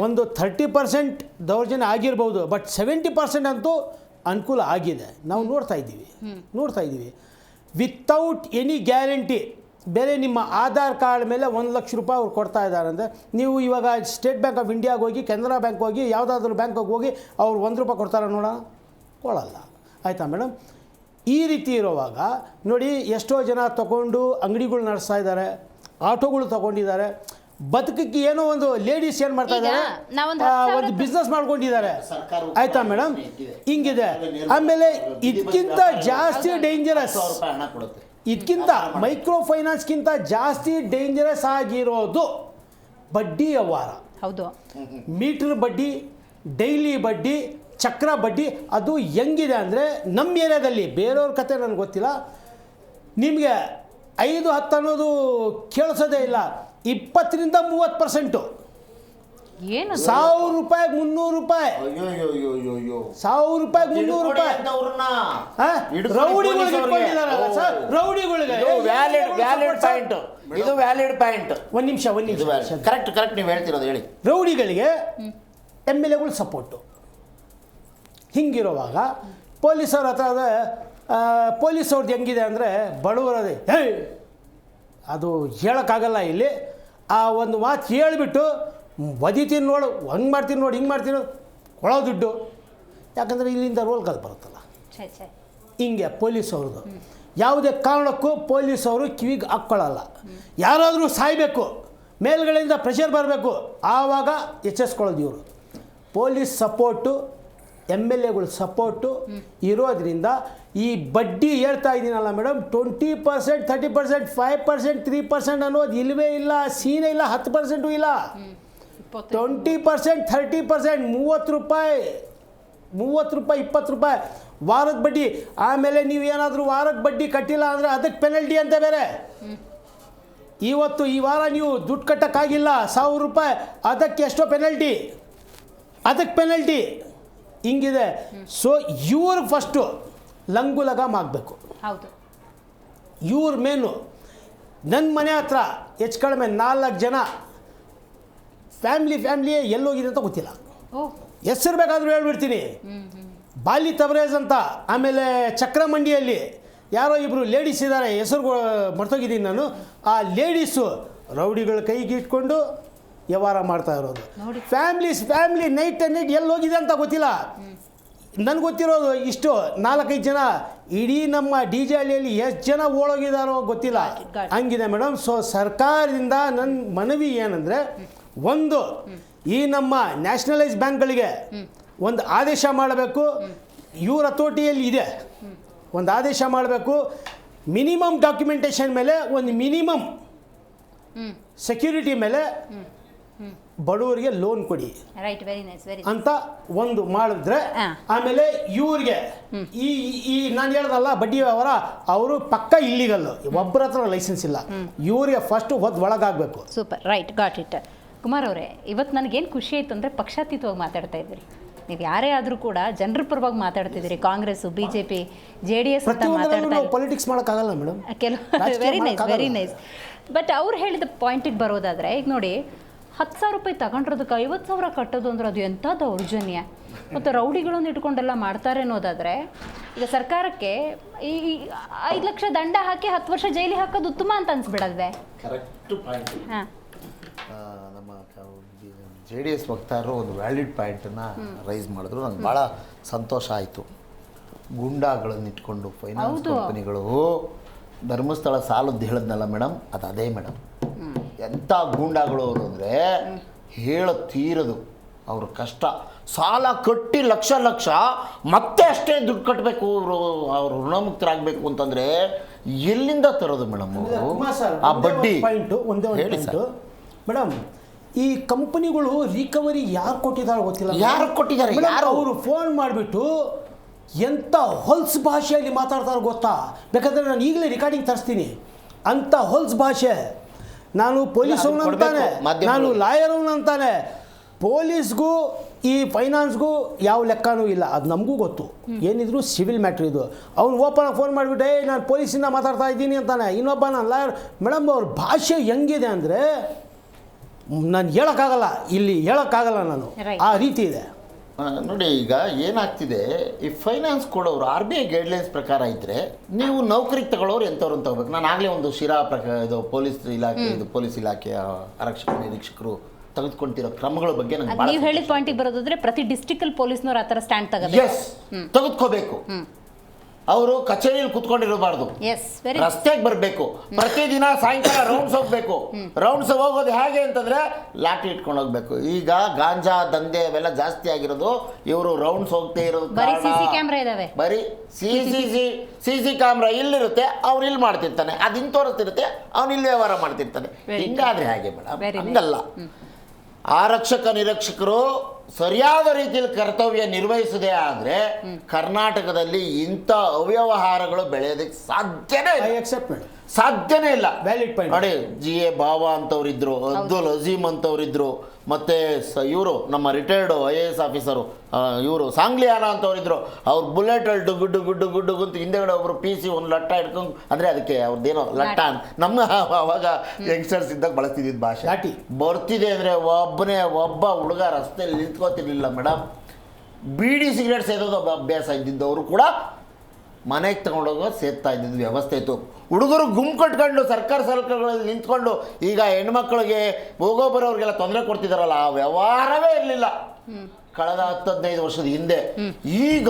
E: ಒಂದು 30% ದೌರ್ಜನ್ಯ ಆಗಿರ್ಬೋದು, ಬಟ್ 70% ಅಂತೂ ಅನುಕೂಲ ಆಗಿದೆ. ನಾವು ನೋಡ್ತಾ ಇದ್ದೀವಿ ವಿತೌಟ್ ಎನಿ ಗ್ಯಾರಂಟಿ. ಬೇರೆ ನಿಮ್ಮ ಆಧಾರ್ ಕಾರ್ಡ್ ಮೇಲೆ 1 ಲಕ್ಷ ರೂಪಾಯಿ ಅವ್ರು ಕೊಡ್ತಾ ಇದ್ದಾರೆ ಅಂದರೆ, ನೀವು ಇವಾಗ ಸ್ಟೇಟ್ ಬ್ಯಾಂಕ್ ಆಫ್ ಇಂಡಿಯಾಗೆ ಹೋಗಿ, ಕೆನರಾ ಬ್ಯಾಂಕ್ ಹೋಗಿ, ಯಾವುದಾದ್ರೂ ಬ್ಯಾಂಕಿಗೆ ಹೋಗಿ ಅವ್ರು 1 ರೂಪಾಯಿ ಕೊಡ್ತಾರೆ ನೋಡೋಣ, ಕೊಡಲ್ಲ. ಆಯಿತಾ ಮೇಡಮ್? ಈ ರೀತಿ ಇರುವಾಗ ನೋಡಿ, ಎಷ್ಟೋ ಜನ ತೊಗೊಂಡು ಅಂಗಡಿಗಳು ನಡೆಸ್ತಾ ಇದ್ದಾರೆ, ಆಟೋಗಳು ತೊಗೊಂಡಿದ್ದಾರೆ, ಬದುಕಕ್ಕೆ ಏನೋ ಒಂದು ಲೇಡೀಸ್ ಏನು ಮಾಡ್ತಾ ಇದ್ದಾರೆ, ಒಂದು ಬಿಸ್ನೆಸ್ ಮಾಡ್ಕೊಂಡಿದ್ದಾರೆ. ಆಯಿತಾ ಮೇಡಮ್? ಹಿಂಗಿದೆ. ಆಮೇಲೆ ಇದಕ್ಕಿಂತ ಜಾಸ್ತಿ ಡೇಂಜರಸ್, ಇದಕ್ಕಿಂತ ಮೈಕ್ರೋ ಫೈನಾನ್ಸ್ಗಿಂತ ಜಾಸ್ತಿ ಡೇಂಜರಸ್ ಆಗಿರೋದು ಬಡ್ಡಿ ವ್ಯವಹಾರ.
A: ಹೌದು.
E: ಮೀಟರ್ ಬಡ್ಡಿ, ಡೈಲಿ ಬಡ್ಡಿ, ಚಕ್ರ ಬಡ್ಡಿ. ಅದು ಹೆಂಗಿದೆ ಅಂದರೆ ನಮ್ಮ ಏರಿಯಾದಲ್ಲಿ, ಬೇರೆಯವ್ರ ಕತೆ ನನಗೆ ಗೊತ್ತಿಲ್ಲ, ನಿಮಗೆ 5-10 ಅನ್ನೋದು ಕೇಳಿಸೋದೇ ಇಲ್ಲ. 20% 30%.
A: ಏನು
E: 1000 ರೂಪಾಯಿಗೆ 300 ರೂಪಾಯಿ, 1000 ರೂಪಾಯಿಗೆ 300 ರೂಪಾಯಿ. ರೌಡಿಗಳಿಗೆ ಇಟ್ಕೊಂಡಿದ್ದಾರಲ್ಲ ಸರ್, ರೌಡಿಗಳಿಗೆ.
C: ಇದು ವ್ಯಾಲಿಡ್ ಪಾಯಿಂಟ್.
E: ಒಂದು ನಿಮಿಷ
C: ಕರೆಕ್ಟ್ ನೀವು ಹೇಳ್ತಿರೋದು ಹೇಳಿ.
E: ರೌಡಿಗಳಿಗೆ MLAಗಳು ಸಪೋರ್ಟು. ಹಿಂಗಿರುವಾಗ ಪೊಲೀಸವ್ರ ಹತ್ರ ಪೊಲೀಸವ್ರದ್ದು ಹೆಂಗಿದೆ ಅಂದರೆ, ಬಡವರದೇ ಅದು ಹೇಳೋಕ್ಕಾಗಲ್ಲ ಇಲ್ಲಿ. ಆ ಒಂದು ಮಾತು ಹೇಳಿಬಿಟ್ಟು ಬದಿತೀನಿ ನೋಡು, ಹಂಗೆ ಮಾಡ್ತೀನಿ ನೋಡಿ, ಹಿಂಗೆ ಮಾಡ್ತೀನಿ ಕೊಡೋ ದುಡ್ಡು. ಯಾಕಂದರೆ ಇಲ್ಲಿಂದ ರೋಲ್ ಕಾಲ್ ಬರುತ್ತಲ್ಲ, ಹಿಂಗೆ ಪೊಲೀಸವ್ರದ್ದು. ಯಾವುದೇ ಕಾರಣಕ್ಕೂ ಪೊಲೀಸವರು ಕಿವಿಗೆ ಹಾಕ್ಕೊಳ್ಳಲ್ಲ. ಯಾರಾದರೂ ಸಾಯಬೇಕು, ಮೇಲ್ಗಡೆಯಿಂದ ಪ್ರೆಷರ್ ಬರಬೇಕು, ಆವಾಗ ಎಚ್ಚರಿಸ್ಕೊಳ್ಳೋದು ಇವರು. ಪೊಲೀಸ್ ಸಪೋರ್ಟು, MLAಗಳು ಸಪೋರ್ಟು ಇರೋದ್ರಿಂದ ಈ ಬಡ್ಡಿ ಹೇಳ್ತಾ ಇದ್ದೀನಲ್ಲ ಮೇಡಮ್, 20%, 30%, 5%, 3% ಅನ್ನೋದು ಇಲ್ಲವೇ ಇಲ್ಲ, ಸೀನೇ ಇಲ್ಲ. 10% ಇಲ್ಲ. 20%, 30%, 30 ರೂಪಾಯಿ, 20 ರೂಪಾಯಿ ವಾರದ ಬಡ್ಡಿ. ಆಮೇಲೆ ನೀವು ಏನಾದರೂ ವಾರದ ಬಡ್ಡಿ ಕಟ್ಟಿಲ್ಲ ಅಂದರೆ ಅದಕ್ಕೆ ಪೆನಲ್ಟಿ ಅಂತ ಬೇರೆ. ಈ ವಾರ ನೀವು ದುಡ್ಡು ಕಟ್ಟೋಕ್ಕಾಗಿಲ್ಲ 1000 ರೂಪಾಯಿ, ಅದಕ್ಕೆ ಎಷ್ಟೋ ಪೆನಲ್ಟಿ, ಅದಕ್ಕೆ ಪೆನಲ್ಟಿ. ಹಿಂಗಿದೆ. ಸೊ ಇವ್ರಿಗೆ ಫಸ್ಟು ಲಂಗು ಲಗಾಮ್ ಆಗಬೇಕು.
A: ಹೌದು.
E: ಇವ್ರ ಮೇನು. ನನ್ನ ಮನೆ ಹತ್ರ ಹೆಚ್ಚು ಕಡಿಮೆ 4 ಜನ ಫ್ಯಾಮ್ಲಿ ಎಲ್ಲೋಗಿದೆ ಅಂತ ಗೊತ್ತಿಲ್ಲ. ಹೆಸರು ಬೇಕಾದರೂ ಹೇಳ್ಬಿಡ್ತೀನಿ. ಬಾಲಿ ತಬರೇಜ್ ಅಂತ, ಆಮೇಲೆ ಚಕ್ರಮಂಡಿಯಲ್ಲಿ ಯಾರೋ ಇಬ್ಬರು ಲೇಡೀಸ್ ಇದ್ದಾರೆ, ಹೆಸರು ಮರ್ತೋಗಿದ್ದೀನಿ ನಾನು. ಆ ಲೇಡೀಸು ರೌಡಿಗಳ ಕೈಗೆ ಇಟ್ಕೊಂಡು ವ್ಯವಹಾರ ಮಾಡ್ತಾ ಇರೋದು. ಫ್ಯಾಮ್ಲಿ ನೈಟ್ ಎಲ್ಲೋಗಿದೆ ಅಂತ ಗೊತ್ತಿಲ್ಲ. ನನಗೆ ಗೊತ್ತಿರೋದು ಇಷ್ಟು 4-5 ಜನ. ಇಡೀ ನಮ್ಮ DJ ಹಳ್ಳಿಯಲ್ಲಿ ಎಷ್ಟು ಜನ ಓಡೋಗಿದಾರೋ ಗೊತ್ತಿಲ್ಲ. ಹಂಗಿದೆ ಮೇಡಮ್. ಸೊ ಸರ್ಕಾರದಿಂದ ನನ್ನ ಮನವಿ ಏನಂದರೆ, ಒಂದು ಈ ನಮ್ಮ ನ್ಯಾಷನಲೈಸ್ ಬ್ಯಾಂಕ್ಗಳಿಗೆ ಒಂದು ಆದೇಶ ಮಾಡಬೇಕು. ಇವ್ರ ಅಥಾರಿಟಿಯಲ್ಲಿ ಇದೆ, ಒಂದು ಆದೇಶ ಮಾಡಬೇಕು. ಮಿನಿಮಮ್ ಡಾಕ್ಯುಮೆಂಟೇಷನ್ ಮೇಲೆ, ಒಂದು ಮಿನಿಮಮ್ ಸೆಕ್ಯೂರಿಟಿ ಮೇಲೆ ಬಡವರಿಗೆ ಲೋನ್ ಕೊಡಿ ಅಂತ ಒಂದು ಮಾಡಿದ್ರೆ, ಆಮೇಲೆ ಇವ್ರಿಗೆ ಈ ನಾನು ಹೇಳ್ದಲ್ಲ ಬಡ್ಡಿ ವ್ಯವಹಾರ, ಅವರು ಪಕ್ಕ ಇಲ್ಲಿಗಲ್ಲು, ಒಬ್ಬರ ಹತ್ರ ಲೈಸೆನ್ಸ್ ಇಲ್ಲ, ಇವ್ರಿಗೆ ಫಸ್ಟ್ ಒಳಗಾಗಬೇಕು.
A: Super, right, got it. Kumar ಅವರೇ, ಇವತ್ತು ನನಗೇನು ಖುಷಿ ಆಯಿತು ಅಂದರೆ ಪಕ್ಷಾತೀತವಾಗಿ ಮಾತಾಡ್ತಾ ಇದ್ದೀರಿ. ನೀವು ಯಾರೇ ಆದರೂ ಕೂಡ ಜನರ ಪರವಾಗಿ ಮಾತಾಡ್ತಿದ್ದೀರಿ. ಕಾಂಗ್ರೆಸ್, BJP, JDS ಅಂತ ಮಾತಾಡ್ತಾ
E: ಪೊಲಿಟಿಕ್ಸ್ ಮಾಡೋಕ್ಕಾಗಲ್ಲ ಮೇಡಮ್.
A: Very nice. ಬಟ್ ಅವ್ರು ಹೇಳಿದ ಪಾಯಿಂಟಿಗೆ ಬರೋದಾದರೆ, ಈಗ ನೋಡಿ 10,000 ರೂಪಾಯಿ ತಗೊಂಡಿರೋದಕ್ಕೆ 50,000 ಕಟ್ಟೋದು ಅಂದ್ರೆ ಅದು ಎಂಥ ದೌರ್ಜನ್ಯ. ಮತ್ತು ರೌಡಿಗಳನ್ನು ಇಟ್ಕೊಂಡೆಲ್ಲ ಮಾಡ್ತಾರೆ ಅನ್ನೋದಾದರೆ, ಈಗ ಸರ್ಕಾರಕ್ಕೆ ಈ 5 ಲಕ್ಷ ದಂಡ ಹಾಕಿ 10 ವರ್ಷ ಜೈಲಿಗೆ ಹಾಕೋದು ಉತ್ತಮ ಅಂತ ಅನ್ಸ್ಬಿಡಲ್ವೇ?
C: Correct point.
A: ಹಾಂ,
C: ನಮ್ಮ JDS ವಕ್ತಾರರು ಒಂದು ವ್ಯಾಲಿಡ್ ಪಾಯಿಂಟನ್ನು ರೈಸ್ ಮಾಡಿದ್ರು. ನಂಗೆ ಭಾಳ ಸಂತೋಷ ಆಯಿತು. ಗೂಂಡಾಗಳನ್ನು ಇಟ್ಕೊಂಡು ಫೈನಾನ್ಸ್ ಕಂಪನಿಗಳು ಧರ್ಮಸ್ಥಳ ಸಾಲದ್ದು ಹೇಳಿದ್ನಲ್ಲ ಮೇಡಮ್, ಅದು ಅದೇ ಮೇಡಮ್. ಎಂಥ ಗೂಂಡಾಗಳು ಅವರು ಅಂದರೆ ತೀರದು ಅವ್ರ ಕಷ್ಟ. ಸಾಲ ಕಟ್ಟಿ ಲಕ್ಷ ಮತ್ತೆ ಅಷ್ಟೇ ದುಡ್ಡು ಕಟ್ಟಬೇಕು, ಅವರು ಋಣಮುಕ್ತರಾಗಬೇಕು ಅಂತಂದರೆ ಎಲ್ಲಿಂದ ತರೋದು ಮೇಡಮ್ ಅವರು? ಆ ಬಡ್ಡಿ ಹೇಳಿ ಸರ್.
E: ಮೇಡಮ್, ಈ ಕಂಪನಿಗಳು ರಿಕವರಿ ಯಾರು ಕೊಟ್ಟಿದ್ದಾರೆ ಗೊತ್ತಿಲ್ಲ.
C: ಯಾರು ಕೊಟ್ಟಿದ್ದಾರೆ? ಯಾರು?
E: ಅವರು ಫೋನ್ ಮಾಡಿಬಿಟ್ಟು ಎಂಥ ಹೊಲ್ಸ್ ಭಾಷೆಯಲ್ಲಿ ಮಾತಾಡ್ತಾರೆ ಗೊತ್ತಾ? ಬೇಕಾದ್ರೆ ನಾನು ಈಗಲೇ ರೆಕಾರ್ಡಿಂಗ್ ತರಿಸ್ತೀನಿ. ಅಂಥ ಹೊಲ್ಸ್ ಭಾಷೆ. ನಾನು ಪೊಲೀಸ್ ಅವನು ಅಂತಾನೆ, ನಾನು ಲಾಯರ್ ಅವನು ಅಂತಾನೆ. ಪೊಲೀಸ್ಗೂ ಈ ಫೈನಾನ್ಸ್ಗೂ ಯಾವ ಲೆಕ್ಕನೂ ಇಲ್ಲ, ಅದು ನಮಗೂ ಗೊತ್ತು. ಏನಿದ್ರು ಸಿವಿಲ್ ಮ್ಯಾಟ್ರ್ ಇದು. ಅವ್ನು ಓಪನ್ ಫೋನ್ ಮಾಡಿಬಿಟ್ಟೆ ನಾನು ಪೊಲೀಸಿಂದ ಮಾತಾಡ್ತಾ ಇದ್ದೀನಿ ಅಂತಾನೆ. ಇನ್ನೊಬ್ಬ ನಾನು ಲಾಯರ್. ಮೇಡಮ್, ಅವ್ರ ಭಾಷೆ ಹೆಂಗಿದೆ ಅಂದರೆ ನಾನು ಹೇಳೋಕ್ಕಾಗಲ್ಲ, ಇಲ್ಲಿ ಹೇಳೋಕ್ಕಾಗಲ್ಲ ನಾನು, ಆ ರೀತಿ ಇದೆ.
C: ನೋಡಿ, ಈಗ ಏನಾಗ್ತಿದೆ, ಈ ಫೈನಾನ್ಸ್ ಕೊಡೋರು RBI ಗೈಡ್ಲೈನ್ಸ್ ಪ್ರಕಾರ ಇದ್ದರೆ ನೀವು ನೌಕರಿಗೆ ತಗೊಳ್ಳೋರು ಎಂಥವ್ರು ಅಂತ ಹೋಗ್ಬೇಕು. ನಾನು ಆಗಲೇ ಒಂದು ಶಿರಾ ಇದು ಪೊಲೀಸ್ ಇಲಾಖೆಯ ಆರಕ್ಷಕ ನಿರೀಕ್ಷಕರು ತೆಗೆದುಕೊಂತಿರೋ ಕ್ರಮಗಳ ಬಗ್ಗೆ
A: ನೀವು ಹೇಳಿದ ಪಾಯಿಂಟಿಗೆ ಬರೋದಾದ್ರೆ ಪ್ರತಿ ಡಿಸ್ಟ್ರಿಕ್ಟ್ ಪೊಲೀಸ್ನವ್ರು ಆ ಥರ ಸ್ಟ್ಯಾಂಡ್
C: ತೆಗೆದುಕೋಬೇಕು. ಅವರು ಕಚೇರಿಯಲ್ಲಿ ಕುತ್ಕೊಂಡಿರಬಾರ್ದು, ರಸ್ತೆಗೆ ಬರಬೇಕು. ಪ್ರತಿದಿನ ಸಾಯಂಕಾಲ ರೌಂಡ್ಸ್ ಹೋಗ್ಬೇಕು. ರೌಂಡ್ಸ್ ಹೋಗೋದು ಹೇಗೆ ಅಂತಂದ್ರೆ ಲಾಠಿ ಇಟ್ಕೊಂಡು ಹೋಗ್ಬೇಕು. ಈಗ ಗಾಂಜಾ ದಂಧೆ ಅವೆಲ್ಲ ಜಾಸ್ತಿ ಆಗಿರೋದು ಇವರು ರೌಂಡ್ಸ್ ಹೋಗ್ತಾ ಇರೋದು. ಬರೀ ಸಿ ಕ್ಯಾಮ್ರಾ ಇಲ್ಲಿರುತ್ತೆ, ಅವ್ರು ಇಲ್ಲಿ ಮಾಡ್ತಿರ್ತಾನೆ. ಅದು ಇಲ್ಲಿ ತೋರಿಸ್ತಿರುತ್ತೆ, ಅವ್ನು ಇಲ್ಲಿ ವ್ಯವಹಾರ ಮಾಡ್ತಿರ್ತಾನೆ. ಹಿಂಗಾದ್ರೆ ಹೇಗೆ ಮೇಡಮ್? ಹಂಗಲ್ಲ. ಆರಕ್ಷಕ ನಿರೀಕ್ಷಕರು ಸರಿಯಾದ ರೀತಿಯಲ್ಲಿ ಕರ್ತವ್ಯ ನಿರ್ವಹಿಸದೇ ಆದರೆ ಕರ್ನಾಟಕದಲ್ಲಿ ಇಂಥ ಅವ್ಯವಹಾರಗಳು ಬೆಳೆಯೋದಕ್ಕೆ ಸಾಧ್ಯನೇ ಇಲ್ಲ. ನೋಡಿ, GA ಬಾವ ಅಂತವ್ರಿದ್ರು, ಅಬ್ದುಲ್ ಅಜೀಮ್ ಅಂತವ್ರಿದ್ರು, ಮತ್ತೆ ಇವರು ನಮ್ಮ ರಿಟೈರ್ಡ್ IAS ಆಫೀಸರು ಇವರು ಸಾಂಗ್ಲಿಯಾನ ಅಂತವ್ರಿದ್ರು. ಅವ್ರು ಬುಲೆಟಲ್ಲಿ ಗುಡ್ಡು ಅಂತ ಹಿಂದೆಗಡೆ ಒಬ್ರು PC ಒಂದು ಲಟ್ಟ ಹಿಡ್ಕೊಂಡು, ಅಂದರೆ ಅದಕ್ಕೆ ಅವ್ರದ್ದೇನೋ ಲಟ್ಟ ನಮ್ಮ ಅವಾಗ ಯಂಗ್ಸ್ಟರ್ಸ್ ಇದ್ದಾಗ ಬಳಸ್ತಿದ್ದ ಭಾಷೆ. ಬರ್ತಿದೆ ಅಂದರೆ ಒಬ್ಬ ಹುಡುಗ ರಸ್ತೆಯಲ್ಲಿ ನಿಂತ್ಕೋತಿರ್ಲಿಲ್ಲ ಮೇಡಮ್. ಬೀಡಿ ಸಿಗರೇಟ್ ಸೇದೋದು ಅಭ್ಯಾಸ ಇದ್ದಿದ್ದವರು ಕೂಡ ಮನೆಗೆ ತಗೊಂಡೋಗೋ ಸೇರ್ತಾ ಇದ್ದಿದ್ದು ವ್ಯವಸ್ಥೆ ಇತ್ತು. ಹುಡುಗರು ಗುಂಪು ಕಟ್ಕೊಂಡು ಸರ್ಕಾರ ಸರ್ಕಲ್ಗಳಲ್ಲಿ ನಿಂತ್ಕೊಂಡು ಈಗ ಹೆಣ್ಮಕ್ಳಿಗೆ ಹೋಗೋ ಬರೋರಿಗೆಲ್ಲ ತೊಂದರೆ ಕೊಡ್ತಿದಾರಲ್ಲ, ಆ ವ್ಯವಹಾರವೇ ಇರಲಿಲ್ಲ ಕಳೆದ 10-15 ವರ್ಷದ ಹಿಂದೆ. ಈಗ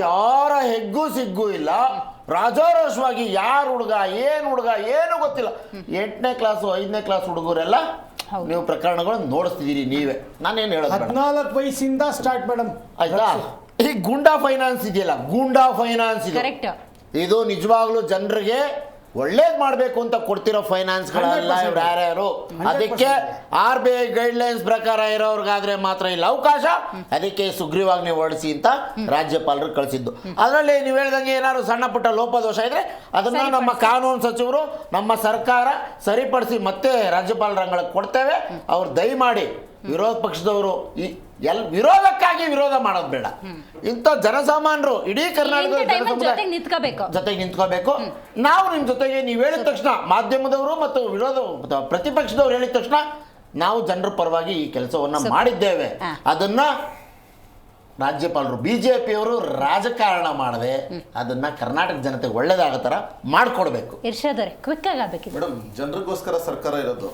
C: ಯಾರ ಹೆಗ್ಗೂ ಸಿಗ್ಗೂ ಇಲ್ಲ. ರಾಜಾರೋಷವಾಗಿ ಯಾರು ಹುಡುಗ ಏನು ಗೊತ್ತಿಲ್ಲ. 8ನೇ ಕ್ಲಾಸು 5ನೇ ಕ್ಲಾಸ್ ಹುಡುಗರೆಲ್ಲ ನೀವು ಪ್ರಕರಣಗಳನ್ನು ನೋಡಿಸ್ತಿದ್ದೀರಿ ನೀವೇ. ನಾನೇನು ಹೇಳೋದು,
E: 14 ವಯಸ್ಸಿಂದ ಸ್ಟಾರ್ಟ್ ಮೇಡಮ್.
C: ಆಯ್ತಾ? ಈ ಗೂಂಡಾ ಫೈನಾನ್ಸ್ ಇದೆಯಲ್ಲ, ಗೂಂಡಾ ಫೈನಾನ್ಸ್ ಇದು ನಿಜವಾಗ್ಲೂ ಜನರಿಗೆ ಒಳ್ಳೇದು ಮಾಡಬೇಕು ಅಂತ ಕೊಡ್ತಿರೋ ಫೈನಾನ್ಸ್ಗಳೆಲ್ಲ ಇವ್ರು ಯಾರ್ಯಾರು. ಅದಕ್ಕೆ RBI ಗೈಡ್ಲೈನ್ಸ್ ಪ್ರಕಾರ ಇರೋರ್ಗಾದ್ರೆ ಮಾತ್ರ ಇಲ್ಲ ಅವಕಾಶ. ಅದಕ್ಕೆ ಸುಗ್ರೀವಾಜ್ಞೆ ಹೊರಡಿಸಿ ಅಂತ ರಾಜ್ಯಪಾಲರು ಕಳಿಸಿದ್ದು. ಅದರಲ್ಲಿ ನೀವು ಹೇಳ್ದಂಗೆ ಏನಾದ್ರು ಸಣ್ಣ ಪುಟ್ಟ ಲೋಪದೋಷ ಇದ್ರೆ ಅದನ್ನ ನಮ್ಮ ಕಾನೂನು ಸಚಿವರು, ನಮ್ಮ ಸರ್ಕಾರ ಸರಿಪಡಿಸಿ ಮತ್ತೆ ರಾಜ್ಯಪಾಲರ ಅಂಗಳಕ್ಕೆ ಕೊಡ್ತೇವೆ. ಅವ್ರು ದಯಮಾಡಿ ವಿರೋಧ ಪಕ್ಷದವರು ವಿರೋಧಕ್ಕಾಗಿ ವಿರೋಧ ಮಾಡೋದು ಬೇಡ. ಇಂಥ ಜನಸಾಮಾನ್ಯರು ಇಡೀ ಕರ್ನಾಟಕದ ಜೊತೆಗೆ ನಿಂತ್ಕೋಬೇಕು. ನಾವು ನಿಮ್ಮ ಜೊತೆಗೆ ನೀವು ಹೇಳಿದ ತಕ್ಷಣ, ಮಾಧ್ಯಮದವರು ಮತ್ತು ಪ್ರತಿಪಕ್ಷದವರು ಹೇಳಿದ ತಕ್ಷಣ ನಾವು ಜನರ ಪರವಾಗಿ ಈ ಕೆಲಸವನ್ನ ಮಾಡಿದ್ದೇವೆ. ಅದನ್ನ ರಾಜ್ಯಪಾಲರು BJPಯವರು ರಾಜಕಾರಣ ಮಾಡದೆ ಅದನ್ನ ಕರ್ನಾಟಕ ಜನತೆಗೆ ಒಳ್ಳೇದಾಗೋ ಥರ ಮಾಡಿಕೊಡ್ಬೇಕು.
D: ಮೇಡಮ್, ಜನರಿಗೋಸ್ಕರ ಸರ್ಕಾರ ಇರೋದು.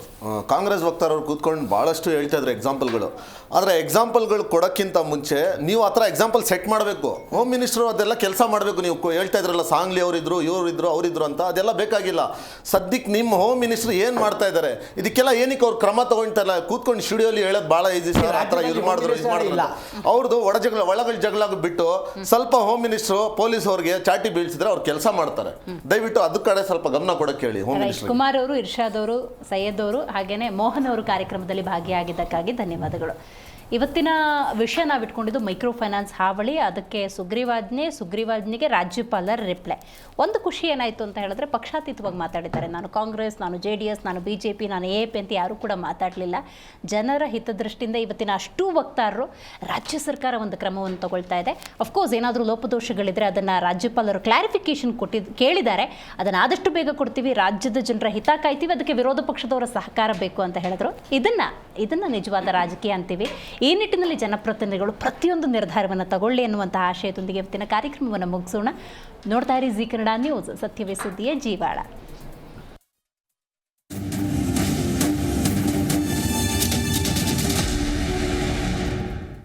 D: ಕಾಂಗ್ರೆಸ್ ವಕ್ತಾರರು ಕೂತ್ಕೊಂಡು ಭಾಳಷ್ಟು ಹೇಳ್ತಾ ಇದ್ರು ಎಕ್ಸಾಂಪಲ್ಗಳು. ಆದರೆ ಎಕ್ಸಾಂಪಲ್ಗಳು ಕೊಡೋಕ್ಕಿಂತ ಮುಂಚೆ ನೀವು ಆ ಥರ ಎಕ್ಸಾಂಪಲ್ ಸೆಟ್ ಮಾಡಬೇಕು. ಹೋಮ್ ಮಿನಿಸ್ಟ್ರು ಅದೆಲ್ಲ ಕೆಲಸ ಮಾಡಬೇಕು. ನೀವು ಹೇಳ್ತಾ ಇದ್ರಲ್ಲ ಸಾಂಗ್ಲಿ ಅವರಿದ್ರು, ಅವರಿದ್ರು ಅಂತ, ಅದೆಲ್ಲ ಬೇಕಾಗಿಲ್ಲ. ಸದ್ಯಕ್ಕೆ ನಿಮ್ಮ ಹೋಮ್ ಮಿನಿಸ್ಟ್ರು ಏನು ಮಾಡ್ತಾ ಇದ್ದಾರೆ, ಇದಕ್ಕೆಲ್ಲ ಏನಕ್ಕೆ ಅವ್ರು ಕ್ರಮ ತೊಗೊಳ್ತಾರಲ್ಲ? ಕೂತ್ಕೊಂಡು ಸ್ಟುಡಿಯೋಲಿ ಹೇಳೋದು ಭಾಳ ಈಸಿ ಸರ್. ಆ ಥರ ಇದು ಮಾಡಿದ್ರು ಅವ್ರದ್ದು ಒಳಗಳ ಜಗಳ ಬಿಟ್ಟು ಸ್ವಲ್ಪ ಹೋಮ್ ಮಿನಿಸ್ಟ್ರು ಪೊಲೀಸ್ ಅವ್ರಿಗೆ ಚಾಟಿ ಬೀಳ್ಸಿದ್ರೆ ಅವ್ರು ಕೆಲಸ ಮಾಡ್ತಾರೆ. ದಯವಿಟ್ಟು ಅದ ಕಡೆ ಸ್ವಲ್ಪ ಗಮನ ಕೊಡಕ್ಕೆ ಹೇಳಿ. ಹೋಮ್ ಮಿನಿಸ್ಟರ್
A: ಕುಮಾರ್ ಅವರು, ಇರ್ಷಾದ್ ಅವರು, ಸೈಯದ್ ಅವರು, ಹಾಗೇನೆ ಮೋಹನ್ ಅವರು ಕಾರ್ಯಕ್ರಮದಲ್ಲಿ ಭಾಗಿಯಾಗಿದ್ದಕ್ಕಾಗಿ ಧನ್ಯವಾದಗಳು. ಇವತ್ತಿನ ವಿಷಯ ನಾವು ಇಟ್ಕೊಂಡಿದ್ದು ಮೈಕ್ರೋ ಫೈನಾನ್ಸ್ ಹಾವಳಿ, ಅದಕ್ಕೆ ಸುಗ್ರೀವಾಜ್ಞೆಗೆ ರಾಜ್ಯಪಾಲರ ರಿಪ್ಲೈ. ಒಂದು ಖುಷಿ ಏನಾಯಿತು ಅಂತ ಹೇಳಿದ್ರೆ ಪಕ್ಷಾತೀತವಾಗಿ ಮಾತಾಡಿದ್ದಾರೆ. ನಾನು ಕಾಂಗ್ರೆಸ್, ನಾನು JDS, ನಾನು BJP, ನಾನು AAP ಅಂತ ಯಾರೂ ಕೂಡ ಮಾತಾಡಲಿಲ್ಲ. ಜನರ ಹಿತದೃಷ್ಟಿಯಿಂದ ಇವತ್ತಿನ ಅಷ್ಟೂ ವಕ್ತಾರರು ರಾಜ್ಯ ಸರ್ಕಾರ ಒಂದು ಕ್ರಮವನ್ನು ತಗೊಳ್ತಾ ಇದೆ. ಅಫ್ಕೋರ್ಸ್ ಏನಾದರೂ ಲೋಪದೋಷಗಳಿದ್ರೆ ಅದನ್ನು ರಾಜ್ಯಪಾಲರು ಕ್ಲಾರಿಫಿಕೇಶನ್ ಕೇಳಿದ್ದಾರೆ. ಅದನ್ನು ಆದಷ್ಟು ಬೇಗ ಕೊಡ್ತೀವಿ, ರಾಜ್ಯದ ಜನರ ಹಿತ ಕಾಯ್ತೀವಿ, ಅದಕ್ಕೆ ವಿರೋಧ ಪಕ್ಷದವರ ಸಹಕಾರ ಬೇಕು ಅಂತ ಹೇಳಿದ್ರು. ಇದನ್ನು ನಿಜವಾದ ರಾಜಕೀಯ ಅಂತೀವಿ. ಈ ನಿಟ್ಟಿನಲ್ಲಿ ಜನಪ್ರತಿನಿಧಿಗಳು ಪ್ರತಿಯೊಂದು ನಿರ್ಧಾರವನ್ನು ತಗೊಳ್ಳಿ ಎನ್ನುವಂತಹ ಆಶಯದೊಂದಿಗೆ ಇವತ್ತಿನ ಕಾರ್ಯಕ್ರಮವನ್ನು ಮುಗಿಸೋಣ. ನೋಡ್ತಾ ಇರಿ ಜಿ ಕನ್ನಡ ನ್ಯೂಸ್, ಸತ್ಯವೇ ಸುದ್ದಿಯ ಜೀವಾಳ.